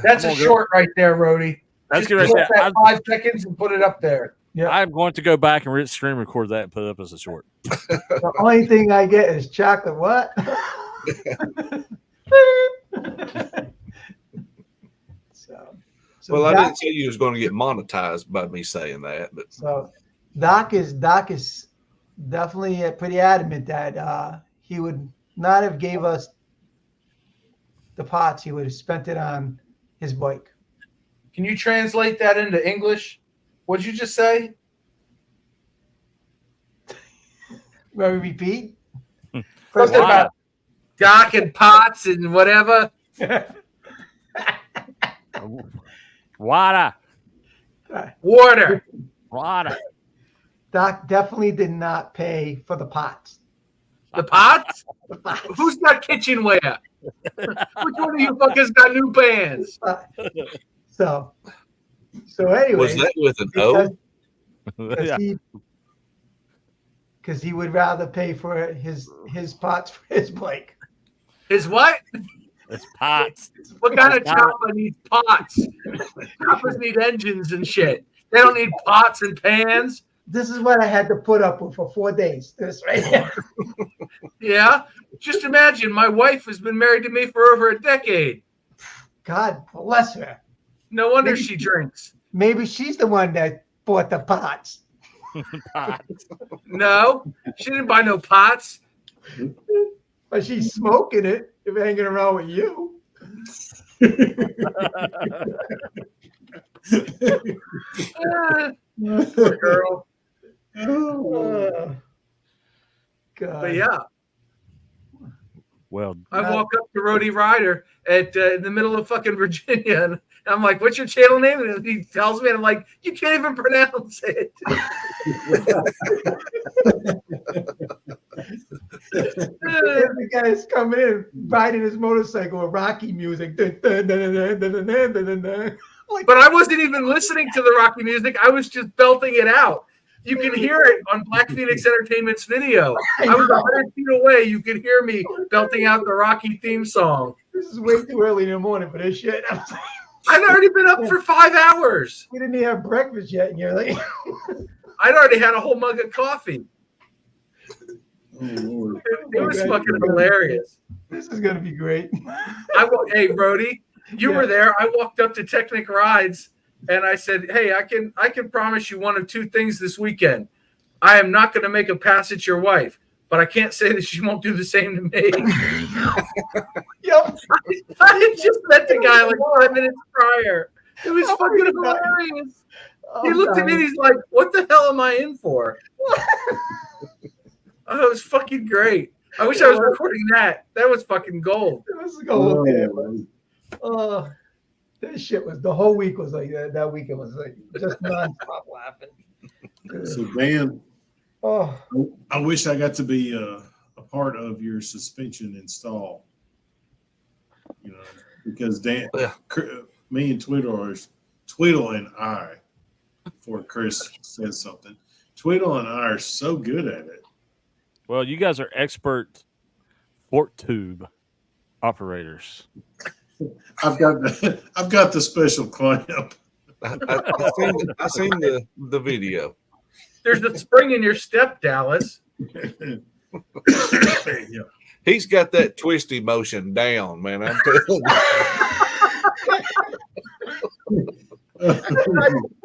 That's I'm a gonna short right there, Rody. That's Just good. clip that 5 seconds and put it up there. I'm going to go back and screen record that and put it up as a short. The only thing I get is chocolate. What? So Well, I Doc, didn't say you was going to get monetized by me saying that, but so Doc is definitely pretty adamant that he would not have gave us the pots. He would have spent it on his bike. Can you translate that into English? What'd you just say? Let me repeat. Something about Doc and pots and whatever. Water. Water. Water. Doc definitely did not pay for the pots. The pots? The pots. Who's got kitchenware? Which one of you fuckers got new pans? So anyway, was that with an O? Yeah. because he would rather pay for his parts for his bike. Is what? It's pots. What kind of chopper needs pots? Choppers need engines and shit. They don't need pots and pans. This is what I had to put up with for 4 days. This right here. Yeah. Just imagine, my wife has been married to me for over a decade. God bless her. No wonder she drinks. Maybe she's the one that bought the pots. Pots. No, she didn't buy no pots. But she's smoking it if hanging around with you. Poor girl. Oh, God. But yeah, Well, I walk up to Rody Ryder at in the middle of fucking Virginia, and I'm like, "What's your channel name?" And he tells me, and I'm like, "You can't even pronounce it." The guy's coming in riding his motorcycle with Rocky music. Dun, dun, dun, dun, dun, dun, dun, dun, dun, dun. Like, But I wasn't even listening to the Rocky music. I was just belting it out. You can hear it on Black Phoenix Entertainment's video. I was 100 feet away. You could hear me belting out the Rocky theme song. this is way too early in the morning for this shit. I was like, I'd already been up for 5 hours. we didn't even have breakfast yet, and you're like, I'd already had a whole mug of coffee. Oh, Lord. It was fucking hilarious. this is gonna be great. Hey, Rody, you were there. I walked up to Technic Rides and I said, "Hey, I can promise you one of two things this weekend. I am not going to make a pass at your wife, but I can't say that she won't do the same to me." Yep. I had just met the guy like 5 minutes prior. It was Oh, fucking my God. hilarious. He looked at me and he's like, "What the hell am I in for?" Oh, it was fucking great. I wish I was recording that. That was fucking gold. It was gold. Oh, that shit was the whole week was like that. That weekend was like just nonstop laughing. So Dan, Oh, I wish I got to be a part of your suspension install. You know, because Dan, Yeah. me and Tweedle and I, before Chris says something, Tweedle and I are so good at it. well, you guys are expert fork tube operators. I've got the special clamp. I seen the video. There's a spring in your step, Dallas. Yeah. He's got that twisty motion down, man. I'm telling you.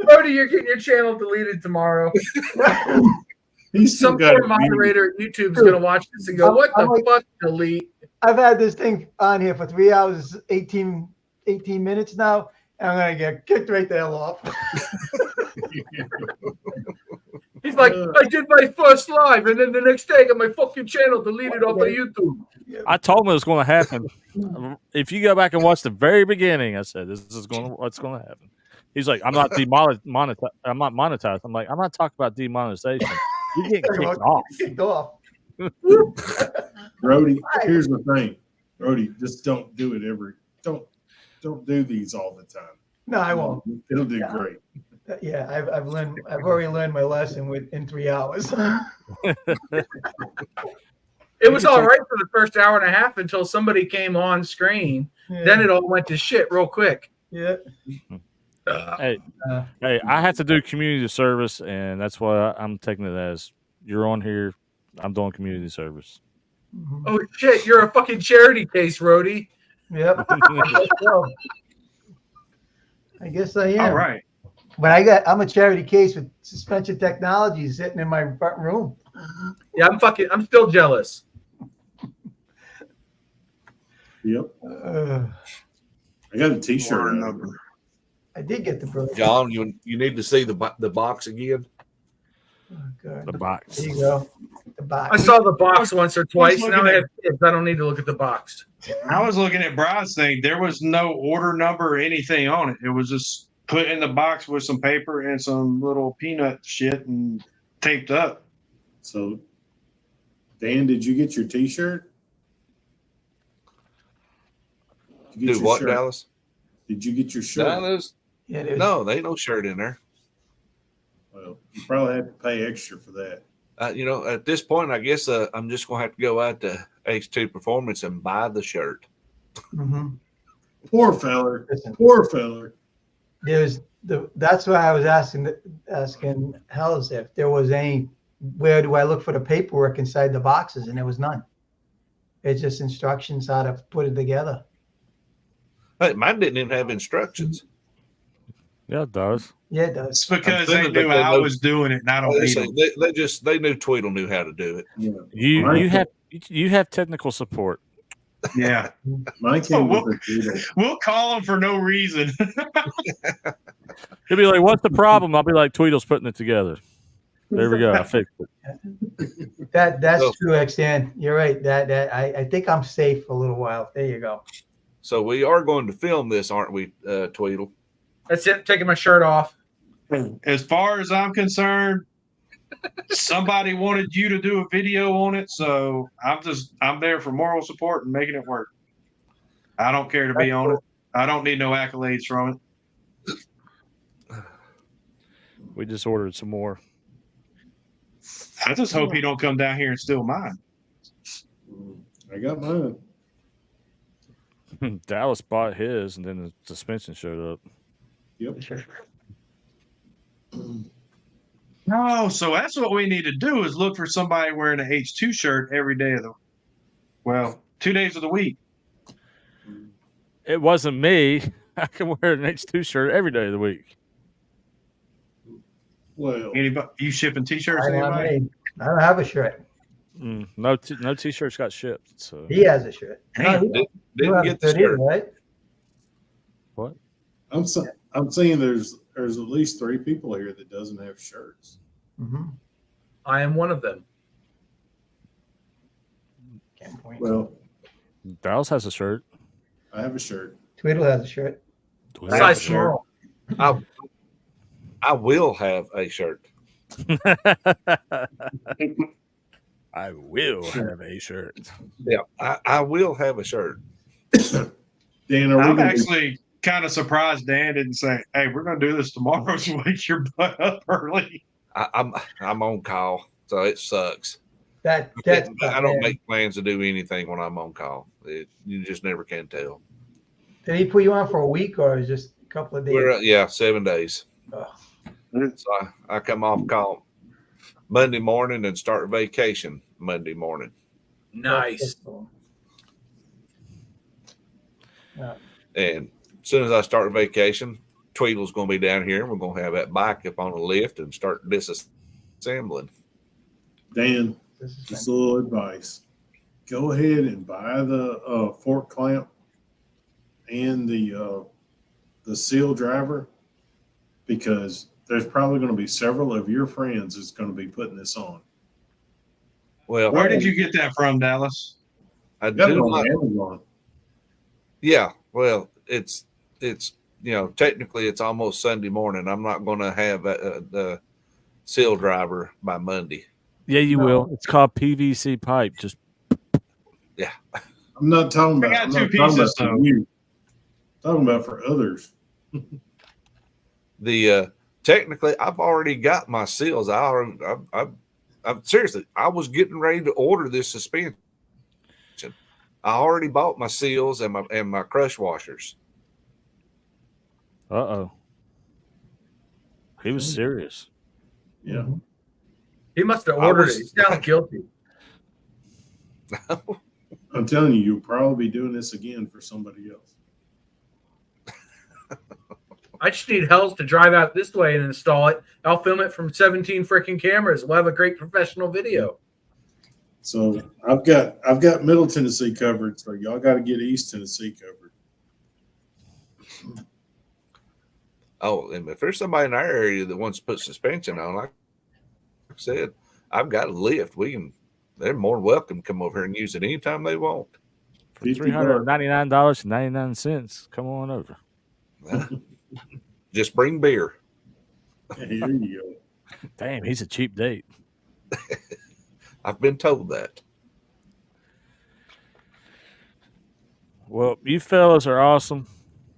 Brody, you're getting your channel deleted tomorrow. He's still Some got poor it. moderator at YouTube's gonna watch this and go, "What I'm the like- fuck, delete?" I've had this thing on here for 3 hours, 18 minutes now, and I'm gonna get kicked right the hell off. He's like, "I did my first live, and then the next day I got my fucking channel deleted off of YouTube." I told him it was going to happen. If you go back and watch the very beginning, I said, what's going to happen. He's like, I'm not monetized. I'm not monetized. I'm like, I'm not talking about demonetization. You're getting kicked off. Kicked off. Brody, here's the thing. Brody, just don't do it don't do these all the time. No, I won't. It'll do great. Yeah, I've already learned my lesson in 3 hours. It was all right for the first hour and a half until somebody came on screen. Then it all went to shit real quick. Yeah. Hey, I have to do community service, and that's why I'm taking it as you're on here. I'm doing community service. Mhm. Oh shit, you're a fucking charity case, Rody. Yep. So, I guess I am. All right. But I'm a charity case with suspension technology sitting in my front room. Yeah, I'm still jealous. Yep. I got a T-shirt number. I did get the brochure. John, you need to see the box again. Oh, God. The box. There you go. The I box. saw the box once or twice. looking Now I at- have kids. I don't need to look at the box. I was looking at Brad's thing. There was no order number or anything on it. It was just put in the box with some paper and some little peanut shit and taped up. So, Dan, did you get your T-shirt? Did you get Do your what, shirt? Dallas? Did you get your shirt? Yeah, there's- No, there ain't no shirt in there. Well, you probably had to pay extra for that. At this point, I guess I'm just gonna have to go out to H2 Performance and buy the shirt. Mm-hmm. Poor feller. Listen, Poor feller. that's why I was asking Hells if there was any, where do I look for the paperwork inside the boxes, and there was none. It's just instructions how to put it together. Hey, mine didn't even have instructions. Yeah, it does. Yeah, it does. It's because I'm they feeling knew that they I know- was doing it, and I don't They, need say- them. they knew Tweedle knew how to do it. Yeah. You Mine- you have technical support. Yeah, Mine came Oh, with a doodle. we'll call them for no reason. He'll be like, "What's the problem?" I'll be like, "Tweedle's putting it together." There we go. I fixed it. That's So- true, Xan. You're right. That I think I'm safe for a little while. There you go. So we are going to film this, aren't we, Tweedle? That's it. Taking my shirt off. As far as I'm concerned, somebody wanted you to do a video on it, so I'm there for moral support and making it work. I don't care to be on it. I don't need no accolades from it. We just ordered some more. I just hope he don't come down here and steal mine. I got mine. Dallas bought his, and then the suspension showed up. Yep. No, so that's what we need to do is look for somebody wearing a H2 shirt every day of 2 days of the week. It wasn't me. I can wear an H2 shirt every day of the week. Well, Anybody, you shipping T-shirts? I Anybody? don't have a shirt. No T-shirts got shipped. So He has a shirt. Damn. No, you Didn't have get a the shirt either, shirt. right? I'm saying there's at least 3 people here that doesn't have shirts. Mm-hmm. I am one of them. Can't point. Well, Dallas has a shirt. I have a shirt. Tweedle has a shirt. Tweedle Size has a shirt. small. I will have a shirt. I will have a shirt. Yeah, I will have a shirt. Dan, are we I'm gonna be- actually kind of surprised Dan didn't say, "Hey, we're going to do this tomorrow, so wake your butt up early." I'm on call, so it sucks. That's I don't make plans to do anything when I'm on call. You just never can tell. Did he put you on for a week or just a couple of days? We're 7 days. Oh. So I come off call Monday morning and start vacation Monday morning. Nice. And as soon as I start vacation, Tweedle's going to be down here. And we're going to have that bike up on a lift and start disassembling. Dan, just a little advice. Go ahead and buy the fork clamp and the seal driver, because there's probably going to be several of your friends that's going to be putting this on. Well, Where did you get that from, Dallas? I Got it do on not. Amazon. Yeah, well, it's technically it's almost Sunday morning. I'm not going to have the seal driver by Monday. Yeah, you will. It's called PVC pipe. Just I'm not talking I about. got I'm two not talking pieces, about for though. you. I'm talking about for others. The technically, I've already got my seals. I'm seriously, I was getting ready to order this suspension. I already bought my seals and my crush washers. uh-oh. He was serious. Yeah. He must have I ordered was- it. He sounds guilty. I'm telling you, you'll probably be doing this again for somebody else. I just need Hells to drive out this way and install it. I'll film it from 17 freaking cameras. We'll have a great professional video. So I've got Middle Tennessee covered, so y'all got to get East Tennessee covered. Oh, and if there's somebody in our area that wants to put suspension on, like I said, I've got a lift. They're more than welcome to come over here and use it anytime they want. For $50. $399.99. Come on over. Just bring beer. Here you go. Damn, he's a cheap date. I've been told that. Well, you fellas are awesome.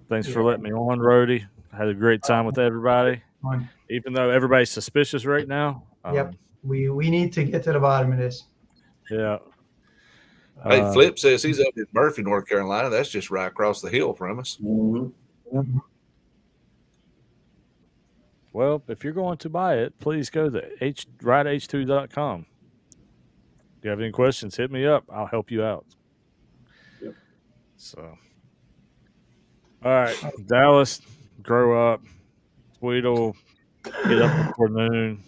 Thanks for letting me on, Rody. I had a great time with everybody. Fun. Even though everybody's suspicious right now. Yep. we need to get to the bottom of this. Yeah. Hey, Flip says he's up in Murphy, North Carolina. That's just right across the hill from us. Mhm. Well, if you're going to buy it, please go to rideh2.com. If you have any questions, hit me up. I'll help you out. Yep. So, all right, Dallas, grow up. Tweedle, get up before noon.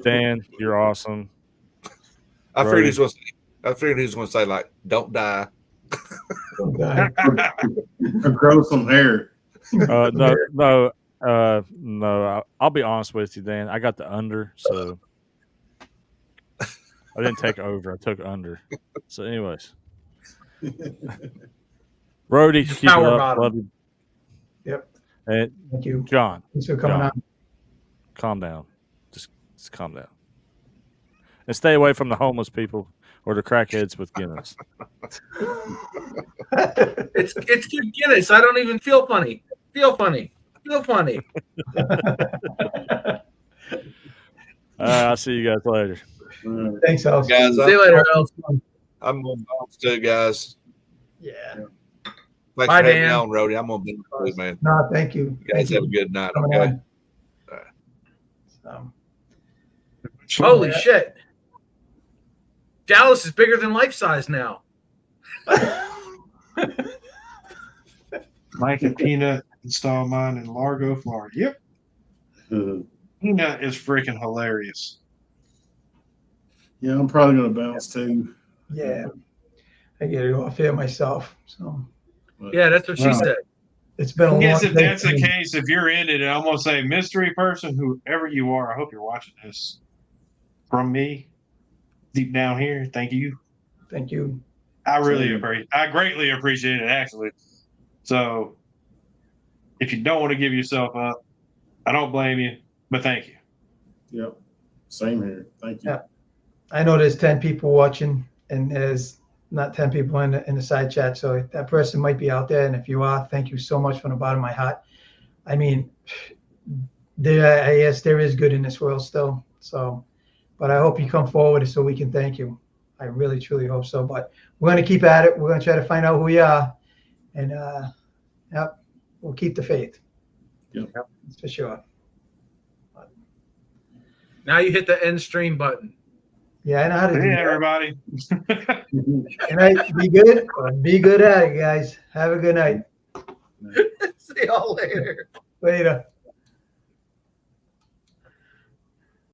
Dan, you're awesome. I figured Right. he was going to say like, "Don't die." Oh, God. Or grow some hair. No. I'll be honest with you, Dan. I got the under, so I didn't take over. I took under. So, anyways, Rody, keep it Power up. bottom. Love you. Yep. And Thank you. John, Thanks for coming John. on. calm down. Just calm down. And stay away from the homeless people or the crackheads with Guinness. It's good Guinness. I don't even feel funny. Feel funny. I'll see you guys later. Thanks, Al. Guys, See you later, Al. I'm going to bounce too, guys. Yeah. Thanks Bye, for having me Dan. on, Rody. I'm going to be good, man. No, thank you. You guys Thank have a good night. coming Okay. on. Holy shit. Dallas is bigger than life size now. Mike and Peanut installed mine in Largo, Florida. Yep. Peanut is freaking hilarious. Yeah, I'm probably gonna bounce too. Yeah. I get to go off here myself. So But Yeah, that's what she Wow. said. it's been a long Yes, if day that's for the me. case, if you're in it, I'm gonna say mystery person, whoever you are, I hope you're watching this. From me, deep down here, thank you. Thank you. I greatly appreciate it, actually. So, if you don't want to give yourself up, I don't blame you, but thank you. Yep. Same here. Thank you. Yeah. I know there's 10 people watching, and there's not 10 people in the side chat. So that person might be out there. And if you are, thank you so much from the bottom of my heart. I mean, yes, there is good in this world still. So, but I hope you come forward so we can thank you. I really, truly hope so. But we're going to keep at it. We're going to try to find out who we are. And, yep, we'll keep the faith. Yep. That's for sure. Now you hit the end stream button. Yeah, I know how to do Hey, that. everybody. Good night. Be good. Be good at it, guys. Have a good night. See y'all later. Later.